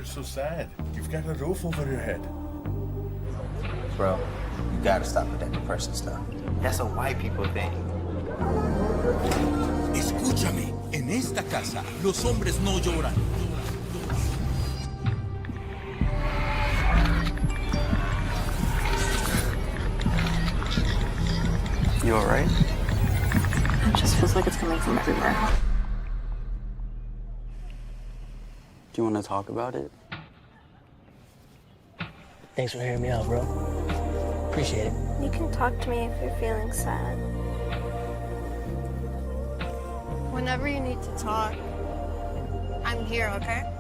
So sad. You've got a roof over your head. Bro, you gotta stop with that depression stuff. That's a white people thing. Escúchame, en esta casa los hombres no lloran. You alright? It just feels like it's coming from everywhere. Do you want to talk about it? Thanks for hearing me out, bro. Appreciate it. You can talk to me if you're feeling sad. Whenever you need to talk, I'm here, okay?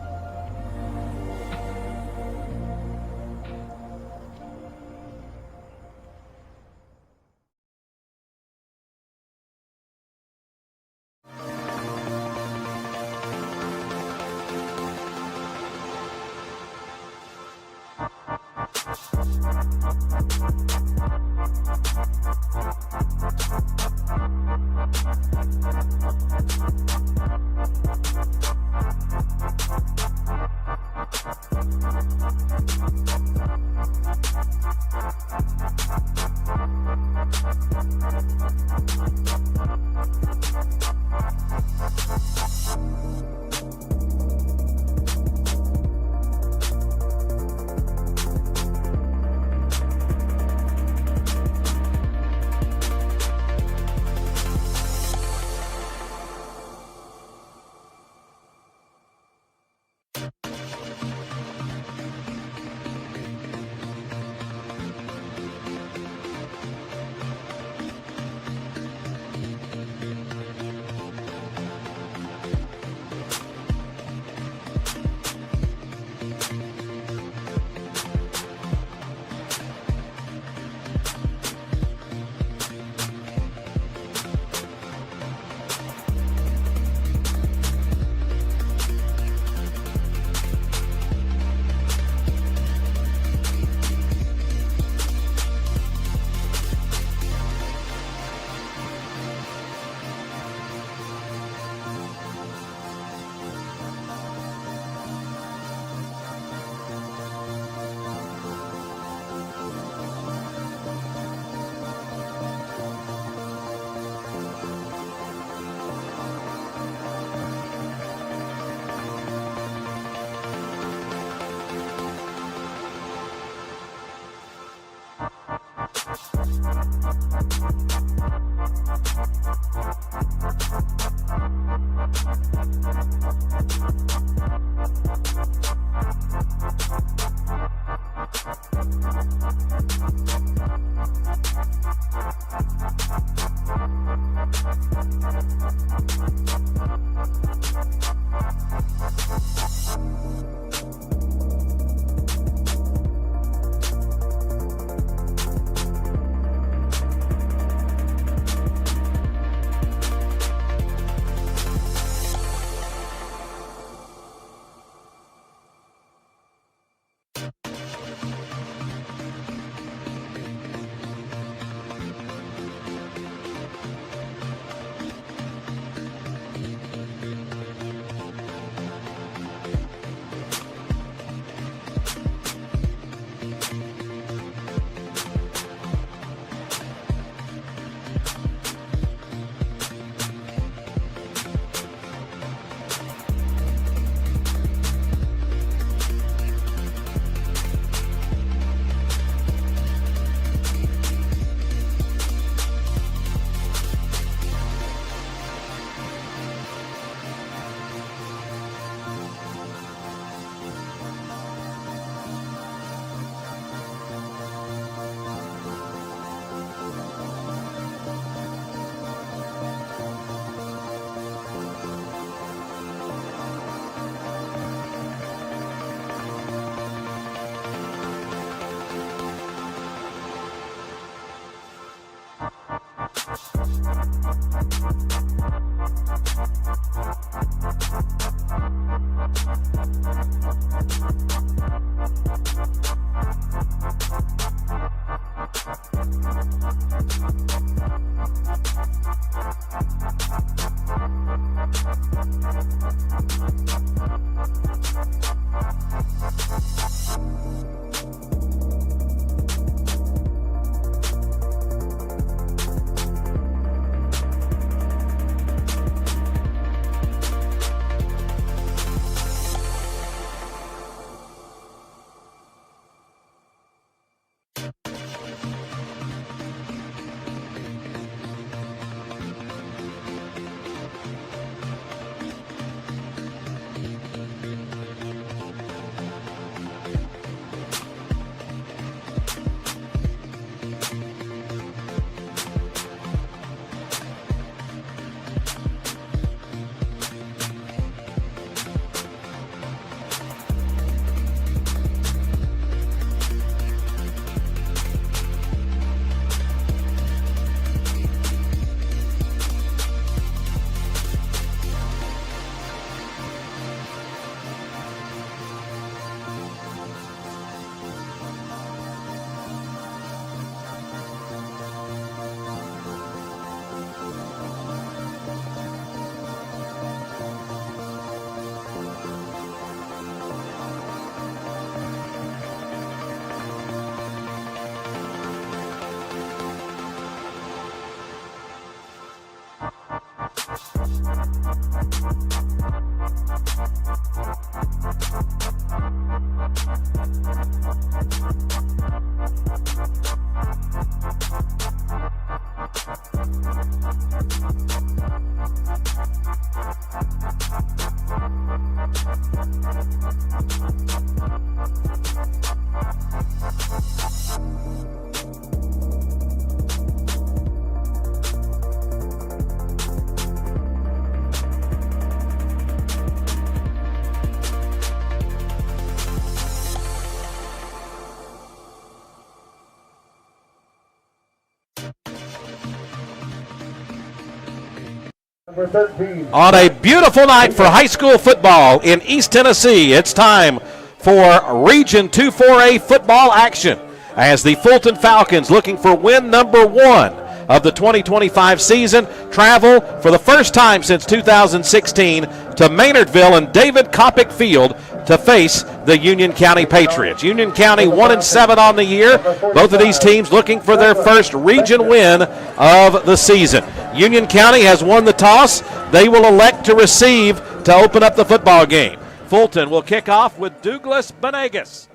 On a beautiful night for high school football in East Tennessee, it's time for Region 2-4A football action as the Fulton Falcons, looking for win number 1 of the 2025 season, travel for the first time since 2016 to Maynardville and David Coppock Field to face the Union County Patriots. Union County 1-7 on the year. Both of these teams looking for their first region win of the season. Union County has won the toss. They will elect to receive to open up the football game. Fulton will kick off with Douglas Benegas.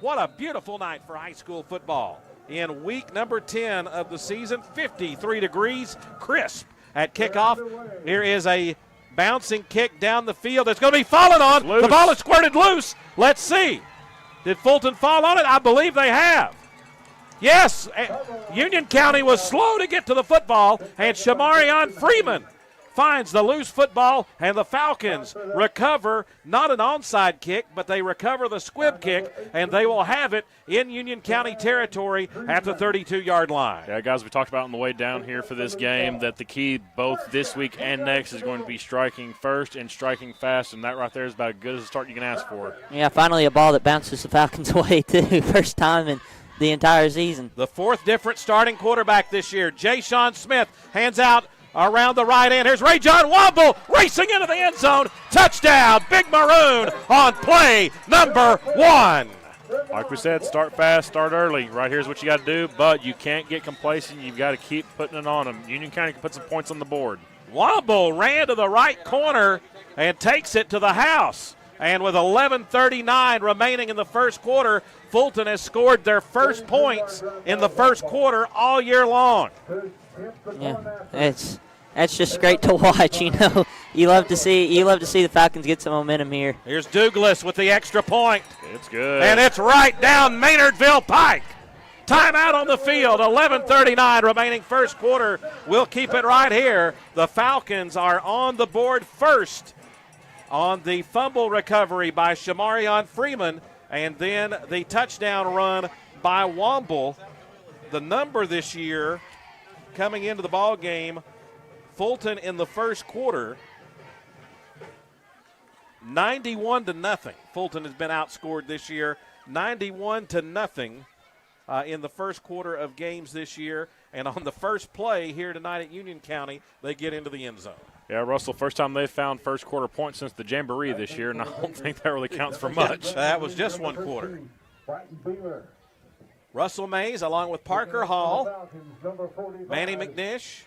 What a beautiful night for high school football. In week number 10 of the season, 53 degrees, crisp at kickoff. Here is a bouncing kick down the field. It's going to be fallen on. Loose. The ball is squirted loose. Let's see. Did Fulton fall on it? I believe they have. Yes, Union County was slow to get to the football, and Shamarion Freeman finds the loose football, and the Falcons recover not an onside kick, but they recover the squib kick, and they will have it in Union County territory at the 32-yard line. Yeah, guys, we talked about on the way down here for this game that the key both this week and next is going to be striking first and striking fast, and that right there is about as good as a start you can ask for. Yeah, finally a ball that bounces the Falcons' way, too. First time in the entire season. The fourth different starting quarterback this year, Jay Sean Smith, hands out around the right end. Here's Ray John Womble racing into the end zone. Touchdown, Big Maroon on play number 1. Like we said, start fast, start early. Right here's what you got to do, but you can't get complacent. You've got to keep putting it on them. Union County can put some points on the board. Womble ran to the right corner and takes it to the house. And with 11:39 remaining in the first quarter, Fulton has scored their first points in the first quarter all year long. Yeah, that's just great to watch. You know, you love to see the Falcons get some momentum here. Here's Douglas with the extra point. It's good, and it's right down Maynardville Pike. Timeout on the field. 11:39 remaining first quarter. We'll keep it right here. The Falcons are on the board first on the fumble recovery by Shamarion Freeman, and then the touchdown run by Womble. The number this year coming into the ball game, Fulton in the first quarter, 91-0. Fulton has been outscored this year, 91-0 in the first quarter of games this year. And on the first play here tonight at Union County, they get into the end zone. Yeah, Russell, first time they've found first quarter points since the Jamboree this year, and I don't think that really counts for much. That was just one quarter. Russell Mays along with Parker Hall, Manny McNish,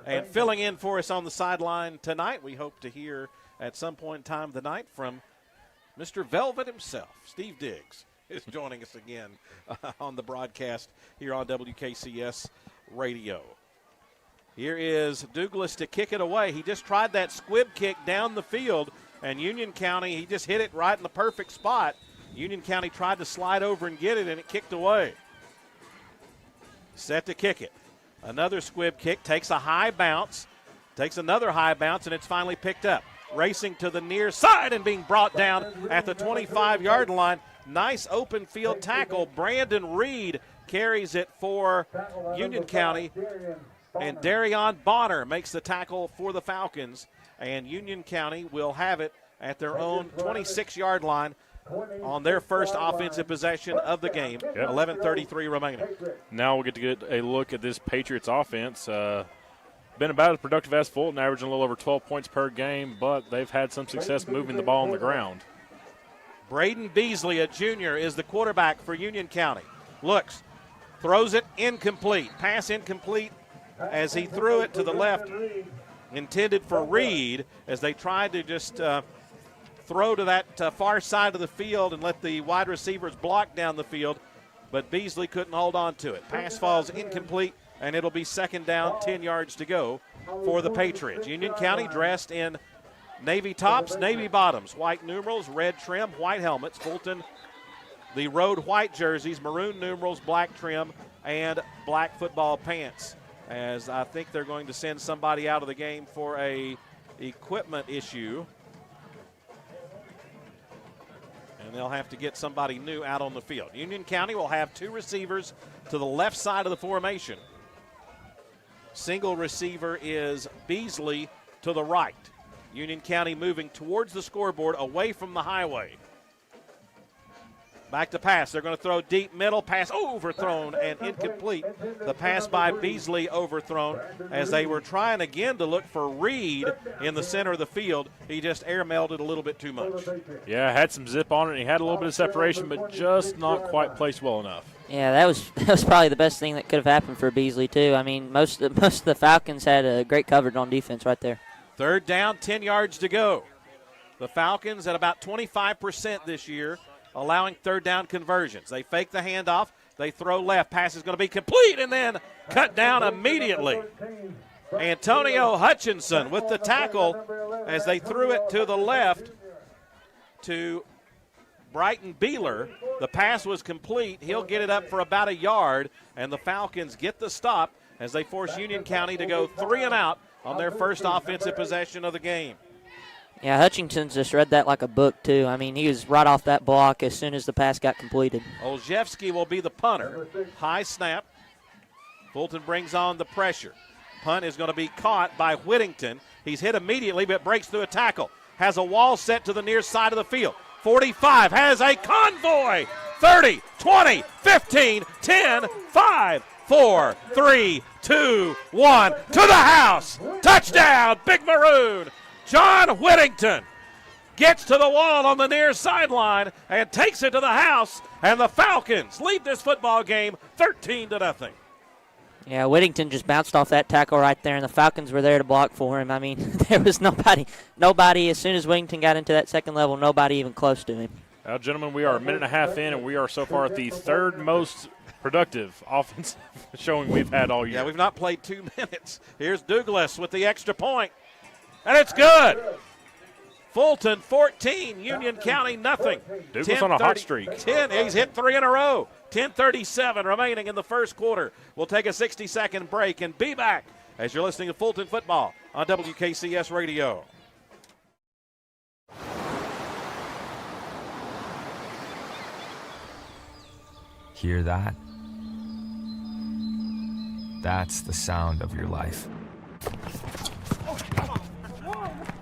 and filling in for us on the sideline tonight, we hope to hear at some point in time tonight from Mr. Velvet himself, Steve Diggs, is joining us again on the broadcast here on WKCS Radio. Here is Douglas to kick it away. He just tried that squib kick down the field, and Union County, he just hit it right in the perfect spot. Union County tried to slide over and get it, and it kicked away. Set to kick it. Another squib kick, takes a high bounce, takes another high bounce, and it's finally picked up. Racing to the near side and being brought down at the 25-yard line. Nice open field tackle. Brandon Reed carries it for Union County. And Darion Bonner makes the tackle for the Falcons. And Union County will have it at their own 26-yard line on their first offensive possession of the game. 11:33 remaining. Now we'll get to get a look at this Patriots offense. Been about as productive as Fulton, averaging a little over 12 points per game, but they've had some success moving the ball on the ground. Braden Beasley, a junior, is the quarterback for Union County. Looks, throws it incomplete. Pass incomplete as he threw it to the left, intended for Reed, as they tried to just throw to that far side of the field and let the wide receivers block down the field, but Beasley couldn't hold on to it. Pass falls incomplete, and it'll be second down, 10 yards to go for the Patriots. Union County dressed in Navy tops, navy bottoms, white numerals, red trim, white helmets. Fulton, the road white jerseys, maroon numerals, black trim, and black football pants. As I think they're going to send somebody out of the game for a equipment issue. And they'll have to get somebody new out on the field. Union County will have 2 receivers to the left side of the formation. Single receiver is Beasley to the right. Union County moving towards the scoreboard, away from the highway. Back to pass. They're going to throw deep middle. Pass overthrown and incomplete. The pass by Beasley overthrown as they were trying again to look for Reed in the center of the field. He just air-mailed it a little bit too much. Yeah, had some zip on it. And he had a little bit of separation, but just not quite placed well enough. Yeah, that was probably the best thing that could have happened for Beasley, too. I mean, most of the Falcons had a great coverage on defense right there. 3rd down, 10 yards to go. The Falcons at about 25% this year, allowing 3rd down conversions. They fake the handoff. They throw left. Pass is going to be complete and then cut down immediately. Antonio Hutchinson with the tackle as they threw it to the left to Brighton Beeler. The pass was complete. He'll get it up for about a yard, and the Falcons get the stop as they force Union County to go 3 and out on their first offensive possession of the game. Yeah, Hutchinson's just read that like a book, too. I mean, he was right off that block as soon as the pass got completed. Olszewski will be the punter. High snap. Fulton brings on the pressure. Punt is going to be caught by Whittington. He's hit immediately, but breaks through a tackle. Has a wall set to the near side of the field. 45 has a convoy. 30, 20, 15, 10, 5, 4, 3, 2, 1. To the house. Touchdown, Big Maroon. John Whittington gets to the wall on the near sideline and takes it to the house, and the Falcons lead this football game 13-0. Yeah, Whittington just bounced off that tackle right there, and the Falcons were there to block for him. I mean, there was nobody as soon as Whittington got into that second level, nobody even close to him. Well, gentlemen, we are a minute and a half in, and we are so far at the 3rd most productive offensive showing we've had all year. Yeah, we've not played 2 minutes. Here's Douglas with the extra point. And it's good. Fulton 14, Union County nothing. Douglas on a hot streak. He's hit 3 in a row. 10:37 remaining in the first quarter. We'll take a 60-second break and be back as you're listening to Fulton Football on WKCS Radio. Hear that? That's the sound of your life.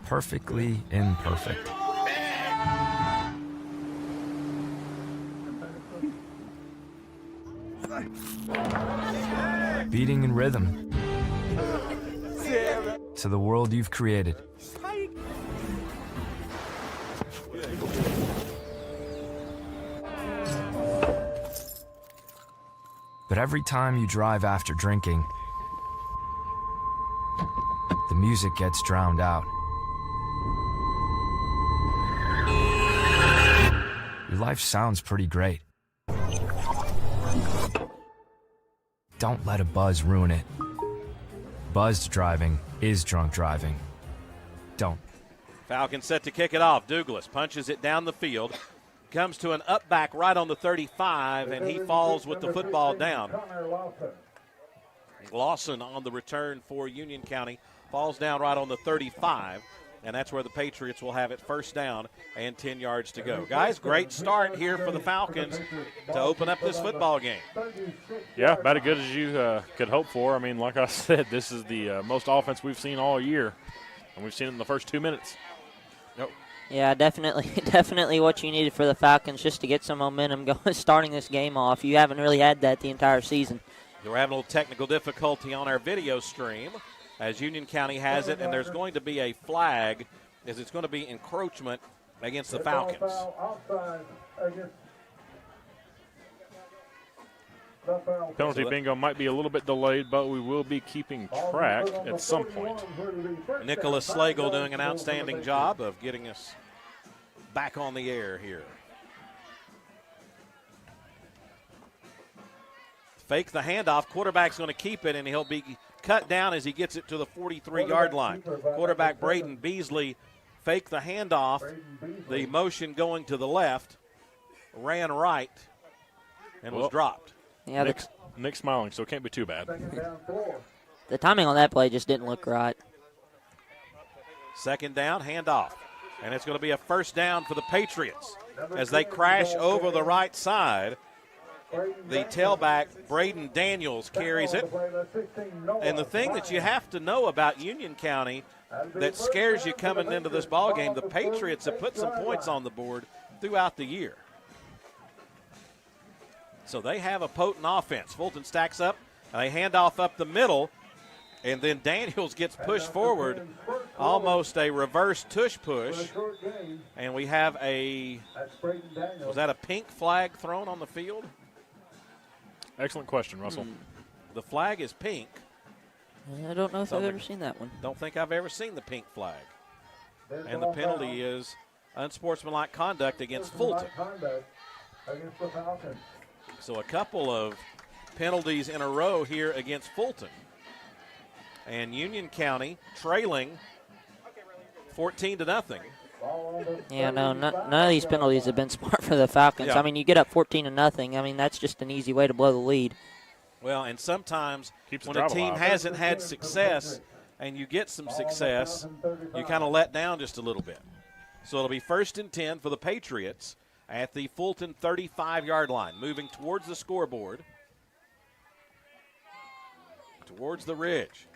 Perfectly imperfect. Beating in rhythm to the world you've created. But every time you drive after drinking, the music gets drowned out. Your life sounds pretty great. Don't let a buzz ruin it. Buzzed driving is drunk driving. Don't. Falcons set to kick it off. Douglas punches it down the field. Comes to an up back right on the 35, and he falls with the football down. Lawson on the return for Union County. Falls down right on the 35. And that's where the Patriots will have it first down and 10 yards to go. Guys, great start here for the Falcons to open up this football game. Yeah, about as good as you could hope for. I mean, like I said, this is the most offense we've seen all year, and we've seen it in the first 2 minutes. Nope. Yeah, definitely what you needed for the Falcons just to get some momentum going, starting this game off. You haven't really had that the entire season. We're having a little technical difficulty on our video stream, as Union County has it, and there's going to be a flag, as it's going to be encroachment against the Falcons. Penalty bingo might be a little bit delayed, but we will be keeping track at some point. Nicholas Slagle doing an outstanding job of getting us back on the air here. Fake the handoff. Quarterback's going to keep it, and he'll be cut down as he gets it to the 43-yard line. Quarterback Braden Beasley faked the handoff, the motion going to the left, ran right, and was dropped. Yeah, Nick smiling, so it can't be too bad. the timing on that play just didn't look right. Second down, handoff. And it's going to be a first down for the Patriots as they crash over the right side. The tailback, Braden Daniels, carries it. And the thing that you have to know about Union County that scares you coming into this ballgame, the Patriots have put some points on the board throughout the year. So they have a potent offense. Fulton stacks up, they hand off up the middle, and then Daniels gets pushed forward, almost a reverse tush push. And we have was that a pink flag thrown on the field? Excellent question, Russell. The flag is pink. I don't know if I've ever seen that one. Don't think I've ever seen the pink flag. And the penalty is unsportsmanlike conduct against Fulton. So a couple of penalties in a row here against Fulton. And Union County trailing 14-0. Yeah, no, none of these penalties have been smart for the Falcons. Yeah. I mean, you get up 14-0. I mean, that's just an easy way to blow the lead. Well, and sometimes Keeps when the a drive team alive. hasn't had success and you get some success, you kind of let down just a little bit. So it'll be 1st and 10 for the Patriots at the Fulton 35-yard line, moving towards the scoreboard, towards the ridge.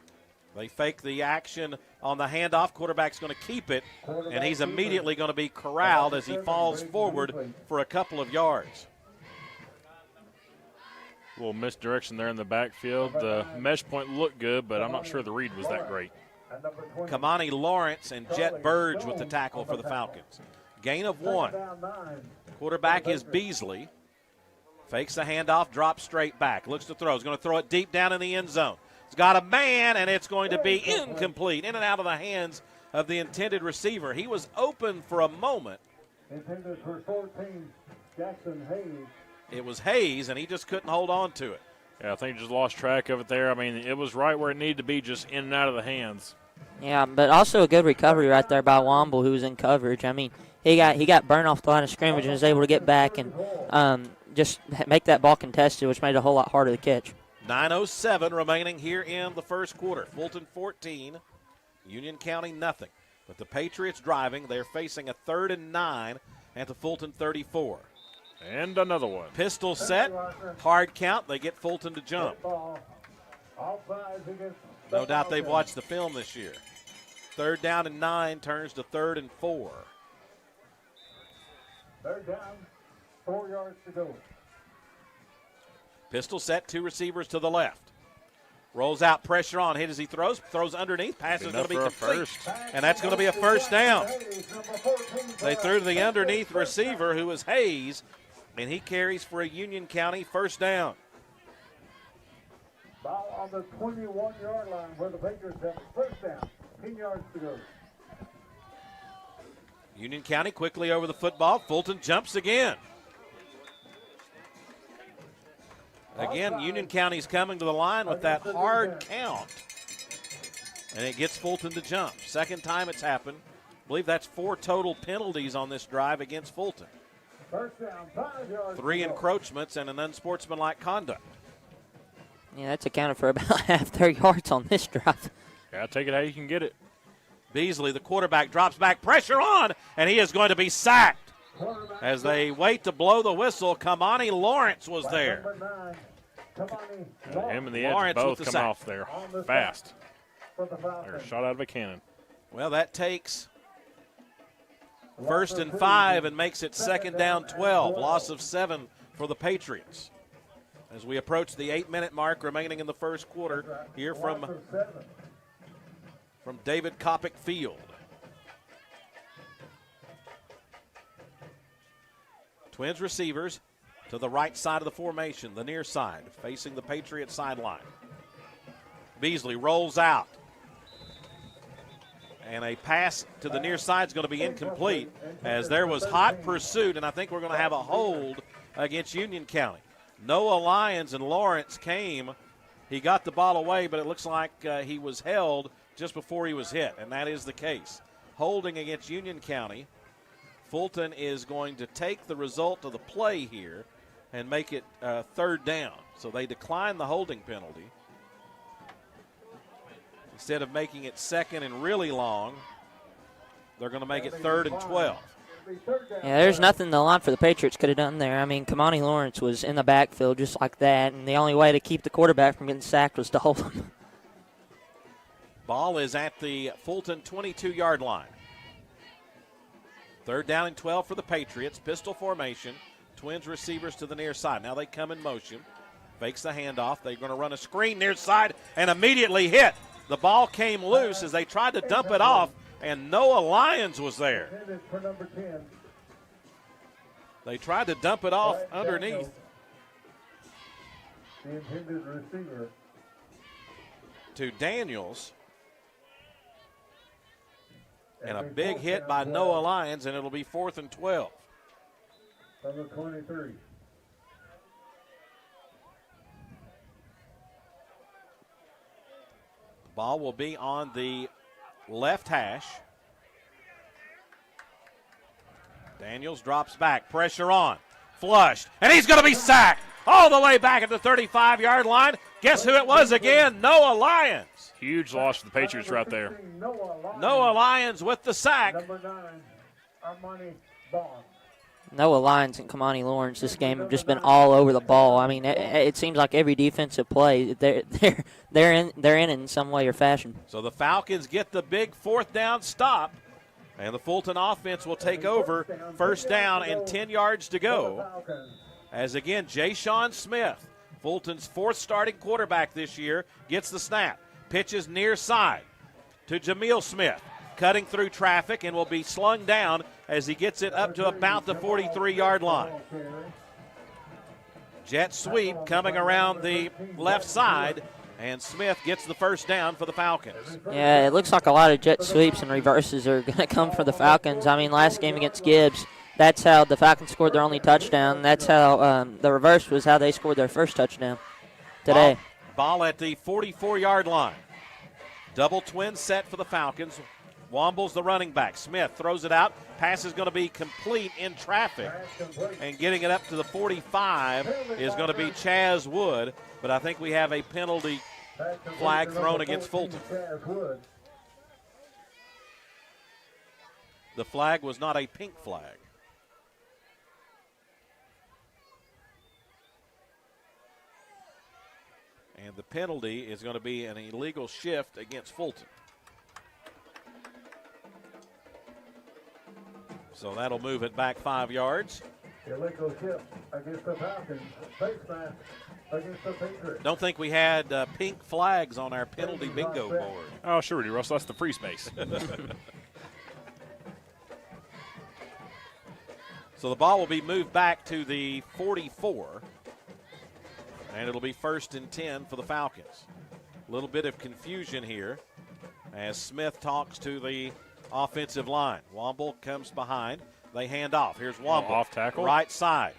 They fake the action on the handoff. Quarterback's going to keep it, and he's immediately going to be corralled as he falls forward for a couple of yards. A little misdirection there in the backfield. The mesh point looked good, but I'm not sure the read was that great. Kamani Lawrence and Jet Burge with the tackle for the Falcons. Gain of 1. Quarterback is Beasley. Fakes the handoff, drops straight back. Looks to throw. He's going to throw it deep down in the end zone. He's got a man, and it's going to be incomplete. In and out of the hands of the intended receiver. He was open for a moment. Intended for 14, Jackson Hayes. It was Hayes, and he just couldn't hold on to it. Yeah, I think he just lost track of it there. I mean, it was right where it needed to be, just in and out of the hands. Yeah, but also a good recovery right there by Womble, who was in coverage. I mean, he got burned off the line of scrimmage and was able to get back and just make that ball contested, which made it a whole lot harder to catch. 9:07 remaining here in the first quarter. Fulton 14, Union County nothing. But the Patriots driving. They're facing a 3rd and 9 at the Fulton 34. And another one. Pistol set, hard count. They get Fulton to jump. No doubt they've watched the film this year. 3rd down and 9 turns to 3rd and 4. 3rd down, 4 yards to go. Pistol set, 2 receivers to the left. Rolls out, pressure on, hit as he throws underneath. Pass is going to be complete, and that's going to be a first down. They threw to the underneath receiver, who is Hayes, and he carries for a Union County first down. Ball on the 21-yard line where the Patriots have first down, 10 yards to go. Union County quickly over the football. Fulton jumps again. Again, Union County's coming to the line with that hard count. And it gets Fulton to jump. Second time it's happened. I believe that's 4 total penalties on this drive against Fulton. First down, 5 yards. 3 encroachments and an unsportsmanlike conduct. Yeah, that's accounted for about half their yards on this drive. Yeah, take it how you can get it. Beasley, the quarterback, drops back, pressure on, and he is going to be sacked. As they wait to blow the whistle, Kamani Lawrence was there. Him and the edge Lawrence both with the come sack. off there fast. They're shot out of a cannon. Well, that takes 1st and 5 and makes it 2nd down 12. Loss of 7 for the Patriots. As we approach the 8-minute mark remaining in the first quarter here from David Kopic Field. Twins receivers to the right side of the formation, the near side, facing the Patriot sideline. Beasley rolls out. And a pass to the near side is going to be incomplete as there was hot pursuit, and I think we're going to have a hold against Union County. Noah Lyons and Lawrence came. He got the ball away, but it looks like he was held just before he was hit, and that is the case. holding against Union County. Fulton is going to take the result of the play here and make it third down. So they decline the holding penalty. Instead of making it second and really long, they're going to make it 3rd and 12. Yeah, there's nothing the line for the Patriots could have done there. I mean, Kamani Lawrence was in the backfield just like that, and the only way to keep the quarterback from getting sacked was to hold him. Ball is at the Fulton 22-yard line. 3rd down and 12 for the Patriots. Pistol formation. Twins receivers to the near side. Now they come in motion. Fakes the handoff. They're going to run a screen near side and immediately hit. The ball came loose as they tried to dump it off, and Noah Lyons was there. They tried to dump it off underneath. The intended receiver. To Daniels. And a big hit by Noah Lyons, and it'll be 4th and 12. Number 23. Ball will be on the left hash. Daniels drops back, pressure on, flushed, and he's going to be sacked all the way back at the 35-yard line. Guess who it was again? Noah Lyons. Huge loss for the Patriots right there. Noah Lyons with the sack. Number 9, Armani Bond. Noah Lyons and Kamani Lawrence this game have just been all over the ball. I mean, it seems like every defensive play they're in some way or fashion. So the Falcons get the big 4th down stop, and the Fulton offense will take over. 1st down and 10 yards to go. As again, Jay-Sean Smith, Fulton's 4th starting quarterback this year, gets the snap. Pitches near side to Jameel Smith, cutting through traffic and will be slung down as he gets it up to about the 43-yard line. Jet sweep coming around the left side, and Smith gets the 1st down for the Falcons. Yeah, it looks like a lot of jet sweeps and reverses are going to come for the Falcons. I mean, last game against Gibbs, that's how the Falcons scored their only touchdown. That's how the reverse was how they scored their first touchdown today. Ball at the 44-yard line. Double twin set for the Falcons. Womble's the running back. Smith throws it out. Pass is going to be complete in traffic. And getting it up to the 45 is going to be Chaz Wood. But I think we have a penalty flag thrown against Fulton. The flag was not a pink flag. And the penalty is going to be an illegal shift against Fulton. So that'll move it back 5 yards. Illegal shift against the Falcons. Face mask against the Patriots. Don't think we had pink flags on our penalty bingo board. Oh, sure we do, Russell. That's the free space. So the ball will be moved back to the 44. And it'll be 1st and 10 for the Falcons. A little bit of confusion here as Smith talks to the offensive line. Womble comes behind. They hand off. Here's Womble. Off tackle. Right side.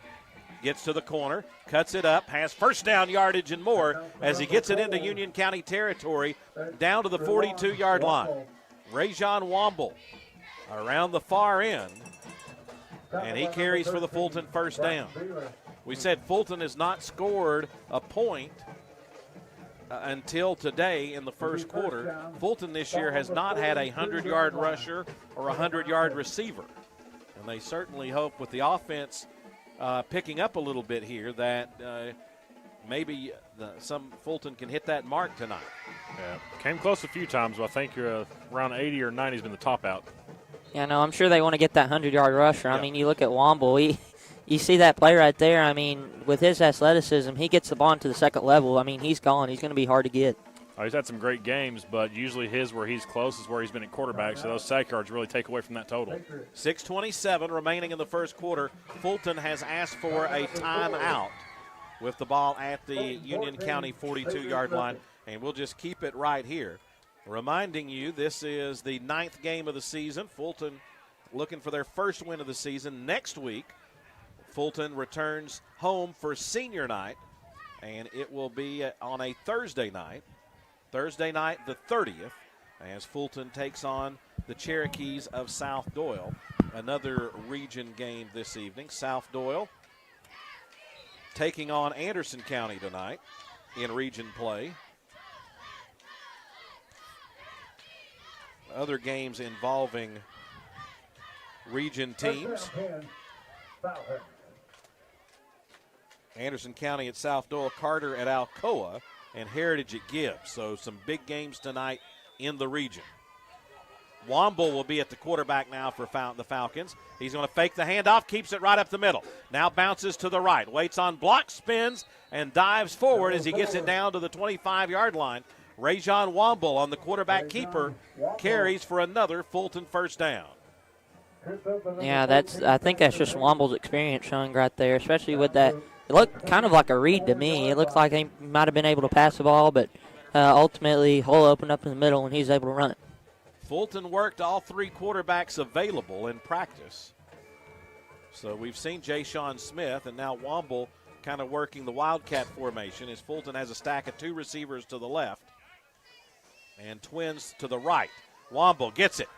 Gets to the corner. Cuts it up. Has 1st down yardage and more as he gets it into Union County territory down to the 42-yard line. Rajon Womble around the far end. And he carries for the Fulton 1st down. We said Fulton has not scored a point until today in the first quarter. Fulton this year has not had a 100-yard rusher or a 100-yard receiver. And they certainly hope with the offense picking up a little bit here that maybe some Fulton can hit that mark tonight. Yeah, came close a few times, but I think around 80 or 90 has been the top out. Yeah, no, I'm sure they want to get that 100-yard rusher. I mean, you look at Womble, you see that play right there. I mean, with his athleticism, he gets the ball into the second level. I mean, he's gone. He's going to be hard to get. Oh, he's had some great games, but usually where he's close is where he's been at quarterback, so those sack yards really take away from that total. 6:27 remaining in the first quarter. Fulton has asked for a timeout with the ball at the Union County 42-yard line, and we'll just keep it right here. Reminding you, this is the 9th game of the season. Fulton looking for their first win of the season. Next week, Fulton returns home for senior night, and it will be on a Thursday night the 30th, as Fulton takes on the Cherokees of South Doyle. Another region game this evening. South Doyle taking on Anderson County tonight in region play. Other games involving region teams. Anderson County at South Doyle, Carter at Alcoa, and Heritage at Gibbs. So some big games tonight in the region. Womble will be at the quarterback now for the Falcons. He's going to fake the handoff, keeps it right up the middle. Now bounces to the right, waits on block, spins, and dives forward as he gets it down to the 25-yard line. Rajon Womble on the quarterback keeper carries for another Fulton first down. Yeah, I think that's just Womble's experience showing right there, especially with that. It looked kind of like a read to me. It looked like he might have been able to pass the ball, but ultimately hole opened up in the middle and he's able to run it. Fulton worked all three quarterbacks available in practice. So we've seen Jay-Sean Smith, and now Womble kind of working the Wildcat formation as Fulton has a stack of two receivers to the left and twins to the right. Womble gets it,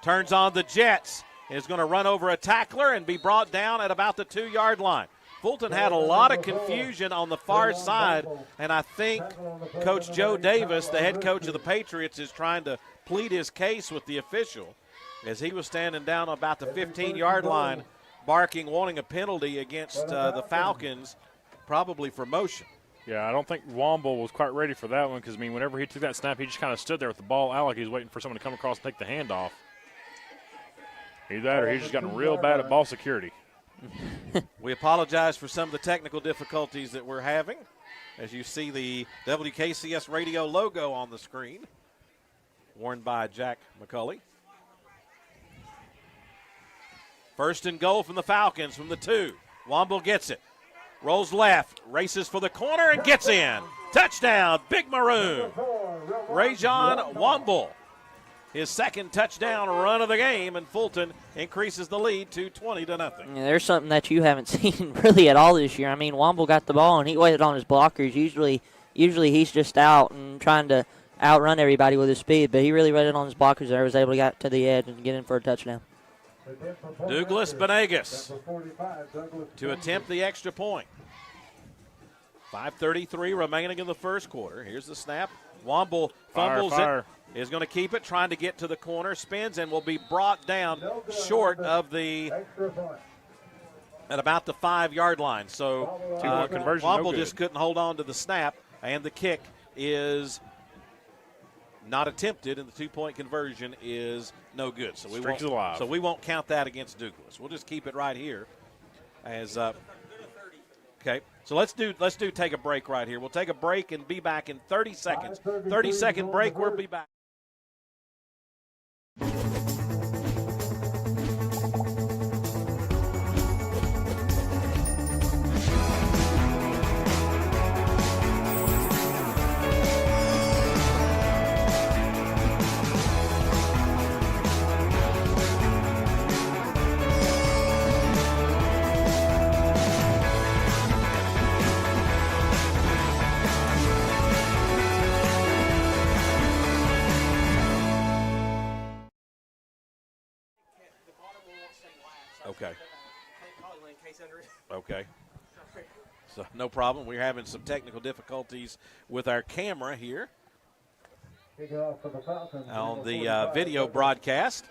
turns on the jets, is going to run over a tackler and be brought down at about the 2-yard line. Fulton had a lot of confusion on the far side, and I think Coach Joe Davis, the head coach of the Patriots, is trying to plead his case with the official as he was standing down about the 15-yard line, barking, wanting a penalty against the Falcons, probably for motion. Yeah, I don't think Womble was quite ready for that one because, I mean, whenever he took that snap, he just kind of stood there with the ball out like he was waiting for someone to come across and take the handoff. Either that or he's just gotten real bad at ball security. We apologize for some of the technical difficulties that we're having as you see the WKCS Radio logo on the screen, worn by Jack McCulley. First and goal from the Falcons from the 2. Womble gets it. Rolls left, races for the corner, and gets in. Touchdown, Big Maroon. Rajon Womble, his second touchdown run of the game, and Fulton increases the lead to 20-0. Yeah, there's something that you haven't seen really at all this year. I mean, Womble got the ball, and he waited on his blockers. Usually he's just out and trying to outrun everybody with his speed, but he really waited on his blockers there, was able to get to the edge and get in for a touchdown. Douglas Benegas to attempt the extra point. 5:33 remaining in the first quarter. Here's the snap. Womble fumbles it. Is going to keep it, trying to get to the corner, spins, and will be brought down short of the at about the 5-yard line. So Womble just couldn't hold on to the snap, and the kick is not attempted, and the 2-point conversion is no good. So we won't count that against Douglas. We'll just keep it right here. As okay, so let's do take a break right here. We'll take a break and be back in 30 seconds. 30-second break. We'll be back. Okay. Okay. So no problem. We're having some technical difficulties with our camera here on the video broadcast.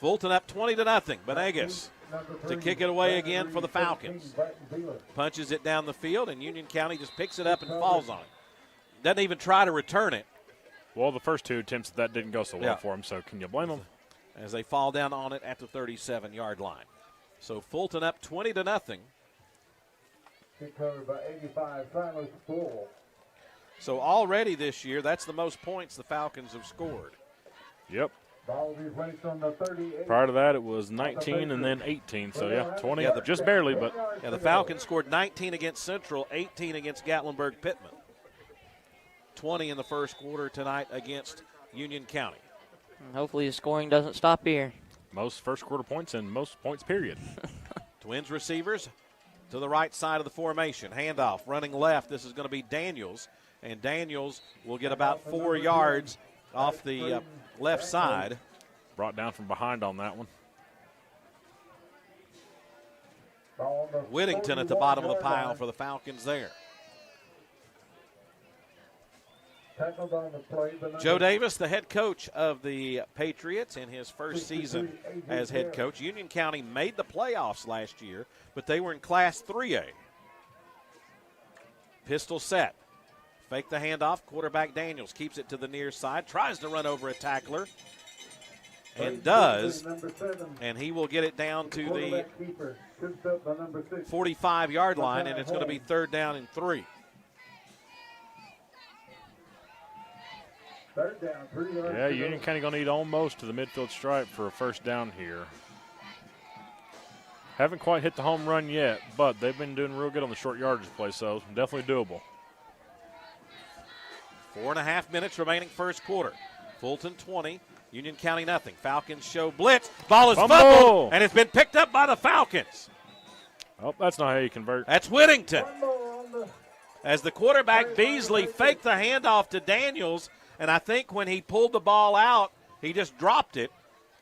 Fulton up 20-0. Benegas to kick it away again for the Falcons. Punches it down the field, and Union County just picks it up and falls on it. Doesn't even try to return it. Well, the first two attempts, that didn't go so well for him, so can you blame them? As they fall down on it at the 37-yard line. So Fulton up 20-0. Covered by 85, Silas Bull. So already this year, that's the most points the Falcons have scored. Yep. Ball will be placed on the 38. Prior to that, it was 19 and then 18. So, yeah, 20, just barely. But yeah, the Falcons scored 19 against Central, 18 against Gatlinburg-Pittman. 20 in the first quarter tonight against Union County. And hopefully the scoring doesn't stop here. Most first quarter points and most points, period. Twins receivers to the right side of the formation. Handoff, running left. This is going to be Daniels, and Daniels will get about 4 yards off the left side. brought down from behind on that one. Whittington at the bottom of the pile for the Falcons there. Joe Davis, the head coach of the Patriots in his first season as head coach. Union County made the playoffs last year, but they were in Class 3A. Pistol set. Fake the handoff. Quarterback Daniels keeps it to the near side. Tries to run over a tackler. And does. And he will get it down to the 45-yard line, and it's going to be 3rd down and 3. Yeah, Union County going to need almost to the midfield stripe for a first down here. Haven't quite hit the home run yet, but they've been doing real good on the short yardage play, so definitely doable. 4.5 minutes remaining first quarter. Fulton 20, Union County nothing. Falcons show blitz. Ball is fumbled, and it's been picked up by the Falcons. Oh, that's not how you convert. That's Whittington. As the quarterback Beasley faked the handoff to Daniels, and I think when he pulled the ball out, he just dropped it.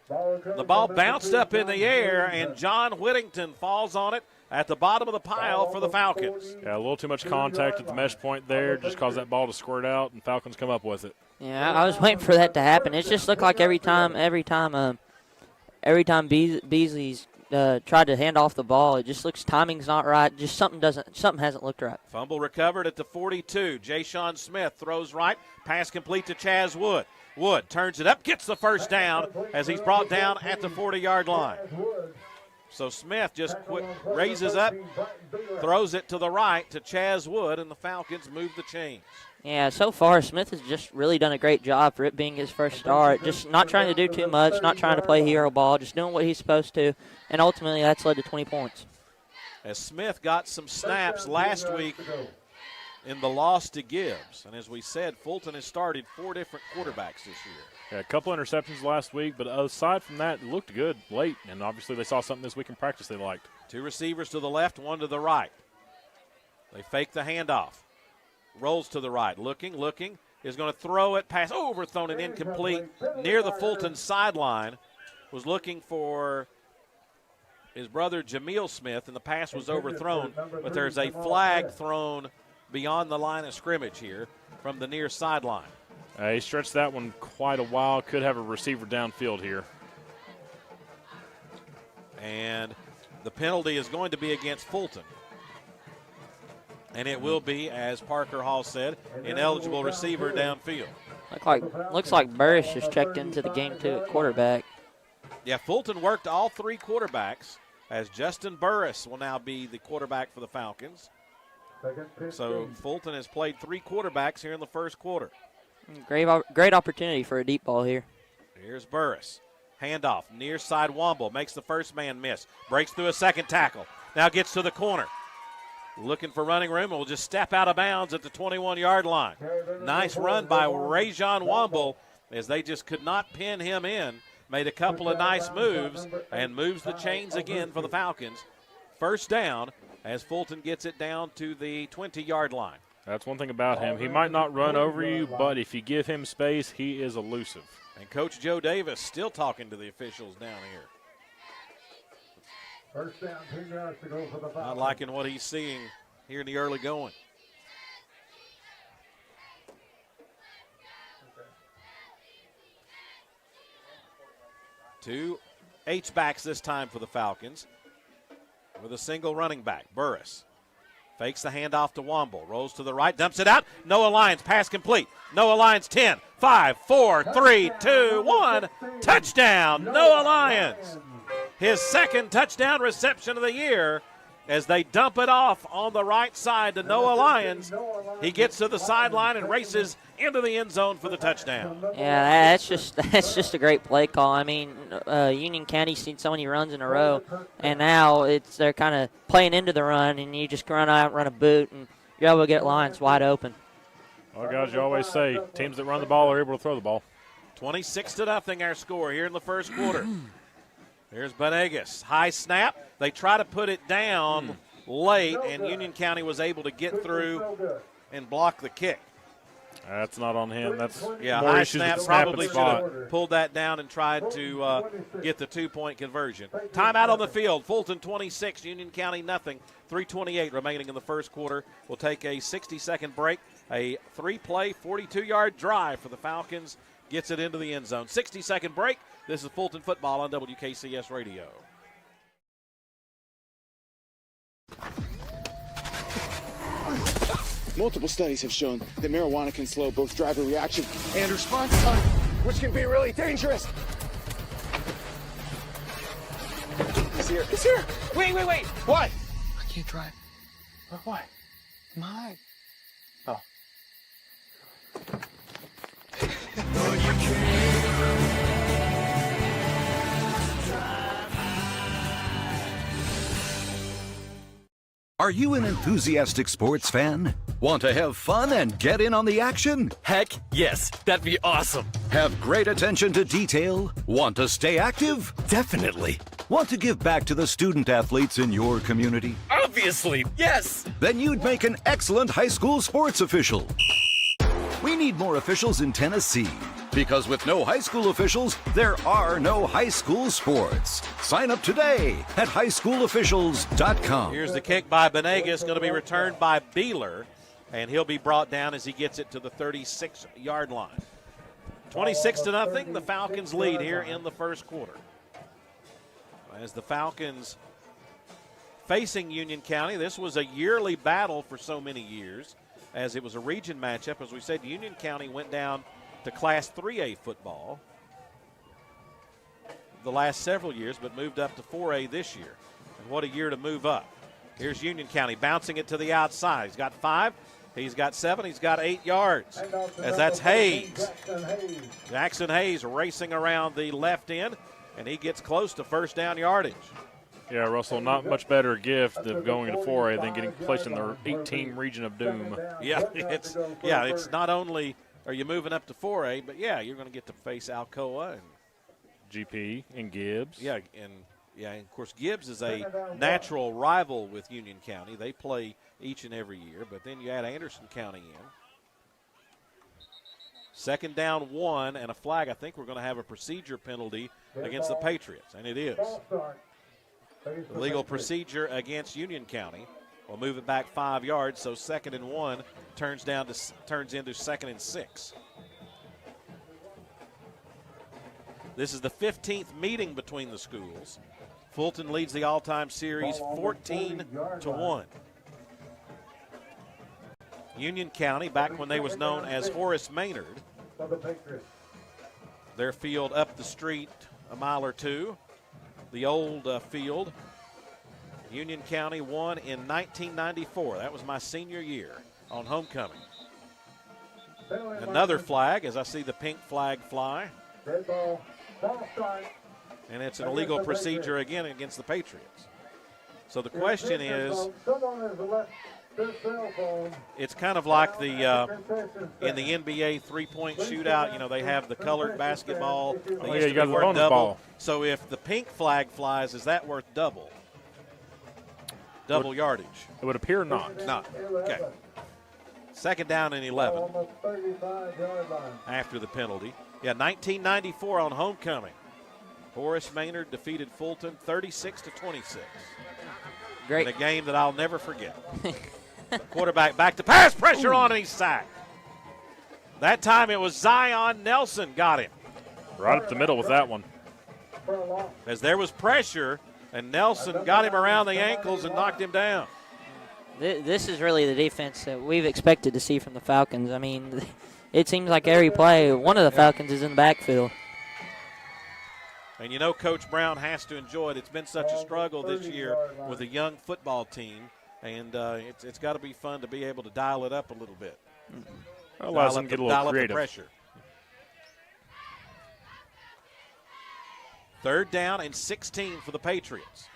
The ball bounced up in the air, and John Whittington falls on it at the bottom of the pile for the Falcons. Yeah, a little too much contact at the mesh point there, just caused that ball to squirt out, and Falcons come up with it. Yeah, I was waiting for that to happen. It just looked like every time Beasley's tried to hand off the ball, it just looks timing's not right. Just something hasn't looked right. Fumble recovered at the 42. Ja'Shawn Smith throws right, pass complete to Chaz Wood. Wood turns it up, gets the first down as he's brought down at the 40-yard line. So Smith just raises up, throws it to the right to Chaz Wood, and the Falcons move the chains. Yeah, so far Smith has just really done a great job for it being his first start. Just not trying to do too much, not trying to play hero ball, just doing what he's supposed to, and ultimately that's led to 20 points. As Smith got some snaps last week in the loss to Gibbs, and as we said, Fulton has started 4 different quarterbacks this year. Yeah, a couple interceptions last week, but aside from that, it looked good late, and obviously they saw something this week in practice they liked. 2 receivers to the left, 1 to the right. They fake the handoff. Rolls to the right, looking, is going to throw it, pass, overthrown and incomplete near the Fulton sideline. Was looking for his brother Jameel Smith, and the pass was overthrown, but there's a flag thrown beyond the line of scrimmage here from the near sideline. He stretched that one quite a while, could have a receiver downfield here. And the penalty is going to be against Fulton. And it will be, as Parker Hall said, ineligible receiver downfield. Looks like Burris just checked into the game too at quarterback. Yeah, Fulton worked all 3 quarterbacks, as Justin Burris will now be the quarterback for the Falcons. So Fulton has played 3 quarterbacks here in the first quarter. Great opportunity for a deep ball here. Here's Burris. Handoff, near side Womble, makes the first man miss. Breaks through a second tackle. Now gets to the corner. Looking for running room, and will just step out of bounds at the 21-yard line. Nice run by Rajon Womble as they just could not pin him in. Made a couple of nice moves and moves the chains again for the Falcons. First down as Fulton gets it down to the 20-yard line. That's one thing about him. He might not run over you, but if you give him space, he is elusive. And Coach Joe Davis still talking to the officials down here. First down, 2 yards to go for the Falcons. Not liking what he's seeing here in the early going. Two H-backs this time for the Falcons with a single running back, Burris. Fakes the handoff to Womble, rolls to the right, dumps it out. Noah Lyons, pass complete. Noah Lyons, 10, 5, 4, 3, 2, 1. Touchdown, Noah Lyons. His second touchdown reception of the year as they dump it off on the right side to Noah Lyons. He gets to the sideline and races into the end zone for the touchdown. Yeah, that's just a great play call. I mean, Union County's seen so many runs in a row, and now they're kind of playing into the run, and you just run out, run a boot, and you're able to get Lyons wide open. Well, guys, you always say teams that run the ball are able to throw the ball. 26-0 our score here in the first quarter. Here's Benegas. High snap. They try to put it down late, and Union County was able to get through and block the kick. That's not on him. That's more high issues snap with snap probably and should have spot. pulled that down and tried to get the 2-point conversion. Timeout on the field. Fulton 26, Union County nothing. 3:28 remaining in the first quarter. We'll take a 60-second break. A 3-play, 42-yard drive for the Falcons gets it into the end zone. 60-second break. This is Fulton football on WKCS Radio. Multiple studies have shown that marijuana can slow both driver reaction and response time, which can be really dangerous. It's here. It's here. Wait. What? I can't drive. Why? My. Oh. Are you an enthusiastic sports fan? Want to have fun and get in on the action? Heck, yes. That'd be awesome. Have great attention to detail? Want to stay active? Definitely. Want to give back to the student athletes in your community? Obviously, yes. Then you'd make an excellent high school sports official. We need more officials in Tennessee, because with no high school officials, there are no high school sports. Sign up today at highschoolofficials.com. Here's the kick by Benegas, going to be returned by Beeler, and he'll be brought down as he gets it to the 36-yard line. 26-0, the Falcons lead here in the first quarter. As the Falcons facing Union County, this was a yearly battle for so many years, as it was a region matchup. As we said, Union County went down to Class 3A football the last several years, but moved up to 4A this year. And what a year to move up. Here's Union County bouncing it to the outside. He's got 5, he's got 7, he's got 8 yards. As that's Hayes. Jackson Hayes racing around the left end, and he gets close to first down yardage. Yeah, Russell, not much better gift of going to 4A than getting placed in the 8-team region of doom. Yeah, it's not only are you moving up to 4A, but yeah, you're going to get to face Alcoa and GP and Gibbs. Yeah, and of course Gibbs is a natural rival with Union County. They play each and every year, but then you add Anderson County in. Second down 1 and a flag. I think we're going to have a procedure penalty against the Patriots, and it is. The legal procedure against Union County will move it back 5 yards, so 2nd and 1 turns into 2nd and 6. This is the 15th meeting between the schools. Fulton leads the all-time series 14-1. Union County, back when they was known as Horace Maynard, their field up the street a mile or two. The old field. Union County won in 1994. That was my senior year on homecoming. Another flag, as I see the pink flag fly. And it's an illegal procedure again against the Patriots. So the question is, it's kind of like the in the NBA three-point shootout. You know, they have the colored basketball. They used to be worth double. Ball. So if the pink flag flies, is that worth double? Double yardage? It would appear not. Not. Okay. Second down and 11 after the penalty. Yeah, 1994 on homecoming. Horace Maynard defeated Fulton 36-26. Great. In a game that I'll never forget. Quarterback back to pass, pressure on, and he's sacked. That time it was Zion Nelson got him. Right up the middle with that one. As there was pressure, and Nelson got him around the ankles and knocked him down. This is really the defense that we've expected to see from the Falcons. I mean, it seems like every play, one of the Falcons is in the backfield. And you know Coach Brown has to enjoy it. It's been such a struggle this year with a young football team, and it's got to be fun to be able to dial it up a little bit. Allows them to get a little creative. Up the pressure. Third down and 16 for the Patriots.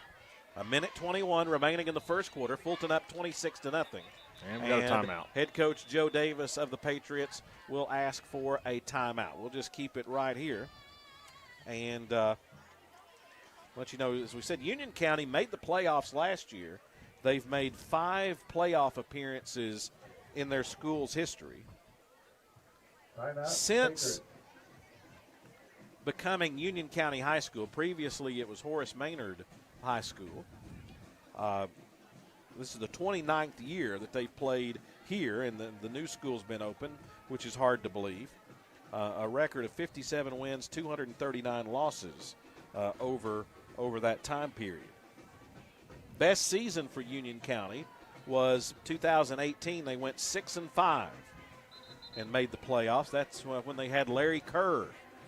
1:21 remaining in the first quarter. Fulton up 26-0. And we got a timeout. Head coach Joe Davis of the Patriots will ask for a timeout. We'll just keep it right here. And let you know, as we said, Union County made the playoffs last year. They've made 5 playoff appearances in their school's history. since becoming Union County High School, previously it was Horace Maynard High School. This is the 29th year that they've played here, and the new school's been open, which is hard to believe. A record of 57 wins, 239 losses over that time period. Best season for Union County was 2018. They went 6-5 and made the playoffs. That's when they had Larry Kerr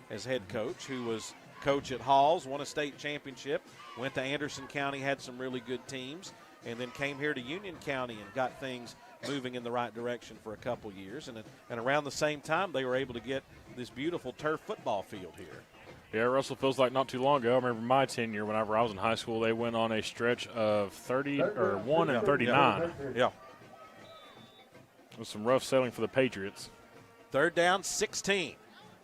as head coach, who was coach at Halls, won a state championship, went to Anderson County, had some really good teams, and then came here to Union County and got things moving in the right direction for a couple years. And around the same time, they were able to get this beautiful turf football field here. Yeah, Russell, feels like not too long ago. I remember my tenure whenever I was in high school, they went on a stretch of 1 and 39. Yeah. With some rough sailing for the Patriots. Third down, 16.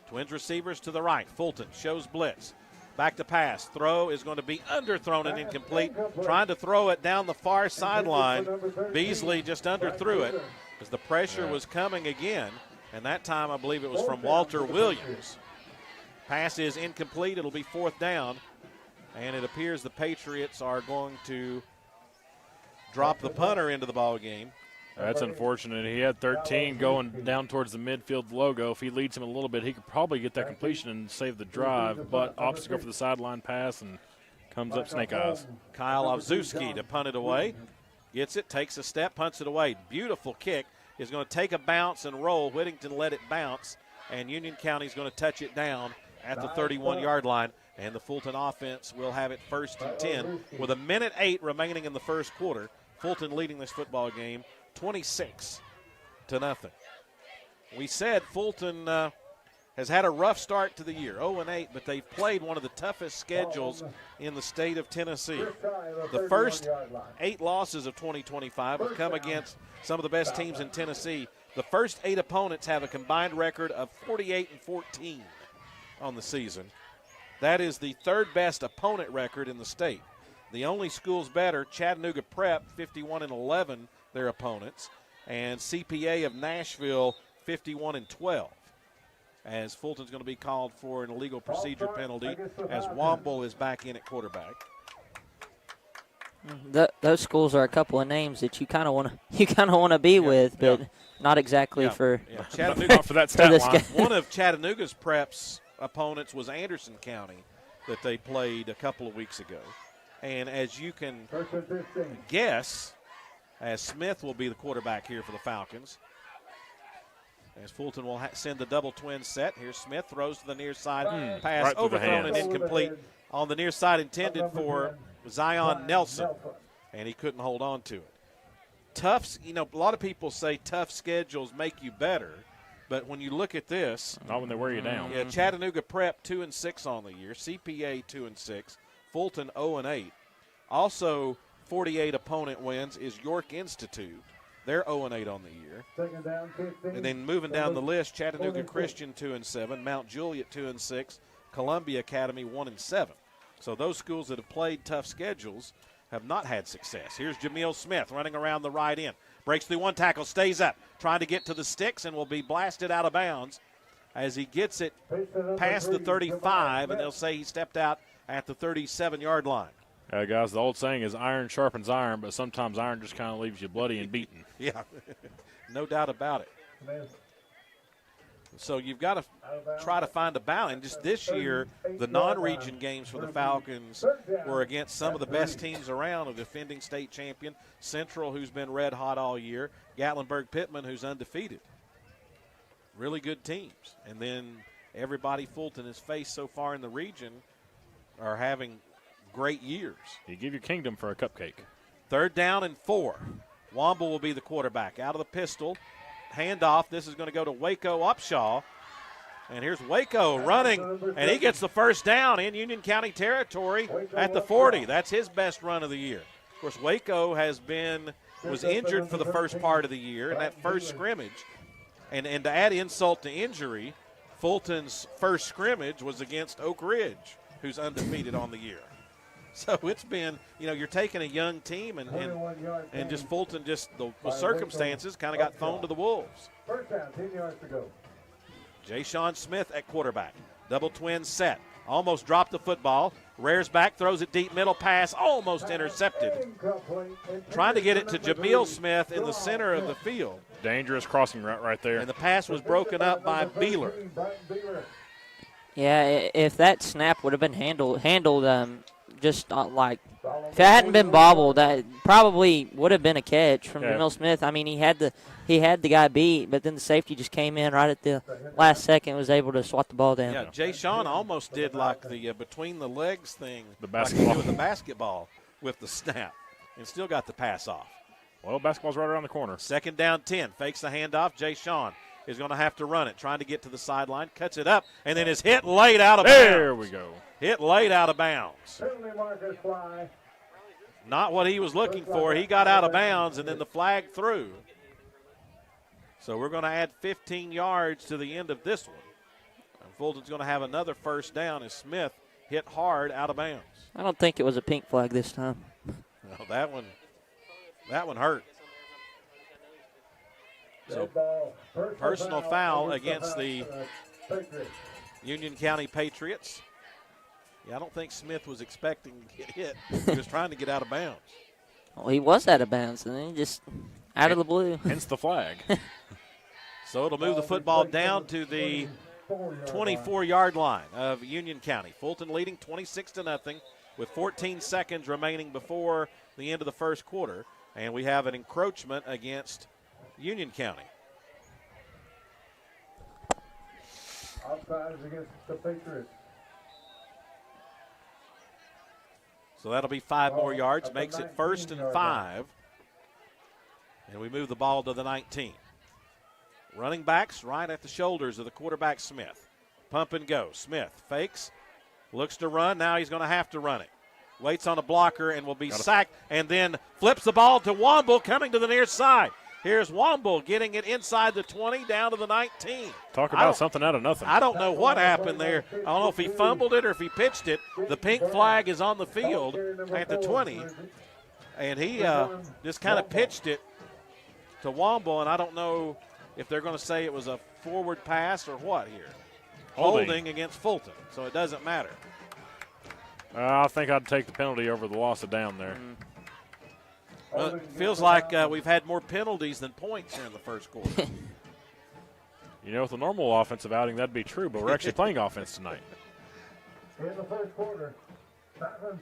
Twins receivers to the right. Fulton shows blitz. Back to pass. Throw is going to be underthrown and incomplete. Trying to throw it down the far sideline. Beasley just underthrew it as the pressure was coming again. And that time I believe it was from Walter Williams. Pass is incomplete. It'll be fourth down. And it appears the Patriots are going to drop the punter into the ball game. That's unfortunate. He had 13 going down towards the midfield logo. If he leads him a little bit, he could probably get that completion and save the drive, but opts to go for the sideline pass and comes up snake eyes. Kyle Ovzuski to punt it away. Gets it, takes a step, punts it away. Beautiful kick. Is going to take a bounce and roll. Whittington let it bounce, and Union County is going to touch it down at the 31-yard line, and the Fulton offense will have it 1st and 10 with 1:08 remaining in the first quarter. Fulton leading this football game 26-0. We said Fulton has had a rough start to the year, 0-8, but they've played one of the toughest schedules in the state of Tennessee. The first 8 losses of 2025 have come against some of the best teams in Tennessee. The first 8 opponents have a combined record of 48-14 on the season. That is the 3rd best opponent record in the state. The only schools better, Chattanooga Prep, 51-11, their opponents, and CPA of Nashville, 51-12. As Fulton's going to be called for an illegal procedure penalty, as Womble is back in at quarterback. Those schools are a couple of names that you kind of want to be with, but not exactly for Chattanooga for that stat line. One of Chattanooga's Prep's opponents was Anderson County that they played a couple of weeks ago. And as you can guess, as Smith will be the quarterback here for the Falcons. As Fulton will send the double twin set. Here's Smith, throws to the near side. Pass right overthrown and incomplete. On the near side intended for Zion Nelson. And he couldn't hold on to it. Tough, a lot of people say tough schedules make you better. But when you look at this. Not when they wear you down. Yeah, Chattanooga Prep 2-6 on the year. CPA 2-6. Fulton 0-8. Also 48 opponent wins is York Institute. They're 0-8 on the year. And then moving down the list, Chattanooga Christian 2-7, Mount Juliet 2-6, Columbia Academy 1-7. So those schools that have played tough schedules have not had success. Here's Jameel Smith running around the right end. Breaks through one tackle, stays up, trying to get to the sticks and will be blasted out of bounds as he gets it past the 35, and they'll say he stepped out at the 37-yard line. Guys, the old saying is iron sharpens iron, but sometimes iron just kind of leaves you bloody and beaten. Yeah, no doubt about it. So you've got to try to find a balance. Just this year, the non-region games for the Falcons were against some of the best teams around, a defending state champion, Central, who's been red hot all year, Gatlinburg-Pittman, who's undefeated. Really good teams. And then everybody Fulton has faced so far in the region are having great years. You give your kingdom for a cupcake. 3rd down and 4. Womble will be the quarterback. Out of the pistol, handoff. This is going to go to Waco Upshaw. And here's Waco running, and he gets the first down in Union County territory at the 40. That's his best run of the year. Of course, Waco was injured for the first part of the year in that first scrimmage. And to add insult to injury, Fulton's first scrimmage was against Oak Ridge, who's undefeated on the year. So it's been, you're taking a young team and just Fulton, just the circumstances kind of got thrown to the wolves. First down, 10 yards to go. Ja'Shawn Smith at quarterback. Double twin set. Almost dropped the football. Rears back, throws it deep, middle pass, almost intercepted. Trying to get it to Jameel Smith in the center of the field. Dangerous crossing route right there. And the pass was broken up by Beeler. Yeah, if that snap would have been handled just like if it hadn't been bobbled, that probably would have been a catch from Jameel Smith. I mean, he had the guy beat, but then the safety just came in right at the last second and was able to swat the ball down. Yeah, Ja'Shawn almost did like the between the legs thing, the basketball, like the basketball with the snap, and still got the pass off. Well, basketball's right around the corner. 2nd down 10, fakes the handoff. Ja'Shawn is going to have to run it, trying to get to the sideline, cuts it up, and then is hit late out of bounds. There we go. Hit late out of bounds. Not what he was looking for. He got out of bounds, and then the flag threw. So we're going to add 15 yards to the end of this one. And Fulton's going to have another 1st down as Smith hit hard out of bounds. I don't think it was a pink flag this time. No, that one hurt. So personal foul against the Union County Patriots. Yeah, I don't think Smith was expecting to get hit. He was trying to get out of bounds. Well, he was out of bounds, and then he just out of the blue. Hence the flag. So it'll move the football down to the 24-yard line of Union County. Fulton leading 26-0 with 14 seconds remaining before the end of the first quarter. And we have an encroachment against Union County. Offsides against the Patriots. So that'll be 5 more yards, makes it 1st and 5. And we move the ball to the 19. Running backs right at the shoulders of the quarterback, Smith. Pump and go. Smith fakes, looks to run. Now he's going to have to run it. Waits on a blocker and will be sacked, and then flips the ball to Womble coming to the near side. Here's Womble getting it inside the 20 down to the 19. Talk about something out of nothing. I don't know what happened there. I don't know if he fumbled it or if he pitched it. The pink flag is on the field at the 20, and he just kind of pitched it to Womble, and I don't know if they're going to say it was a forward pass or what here. Holding against Fulton, so it doesn't matter. I think I'd take the penalty over the loss of down there. Well, it feels like we've had more penalties than points here in the first quarter. You know, with a normal offensive outing, that'd be true, but we're actually playing offense tonight. In the first quarter,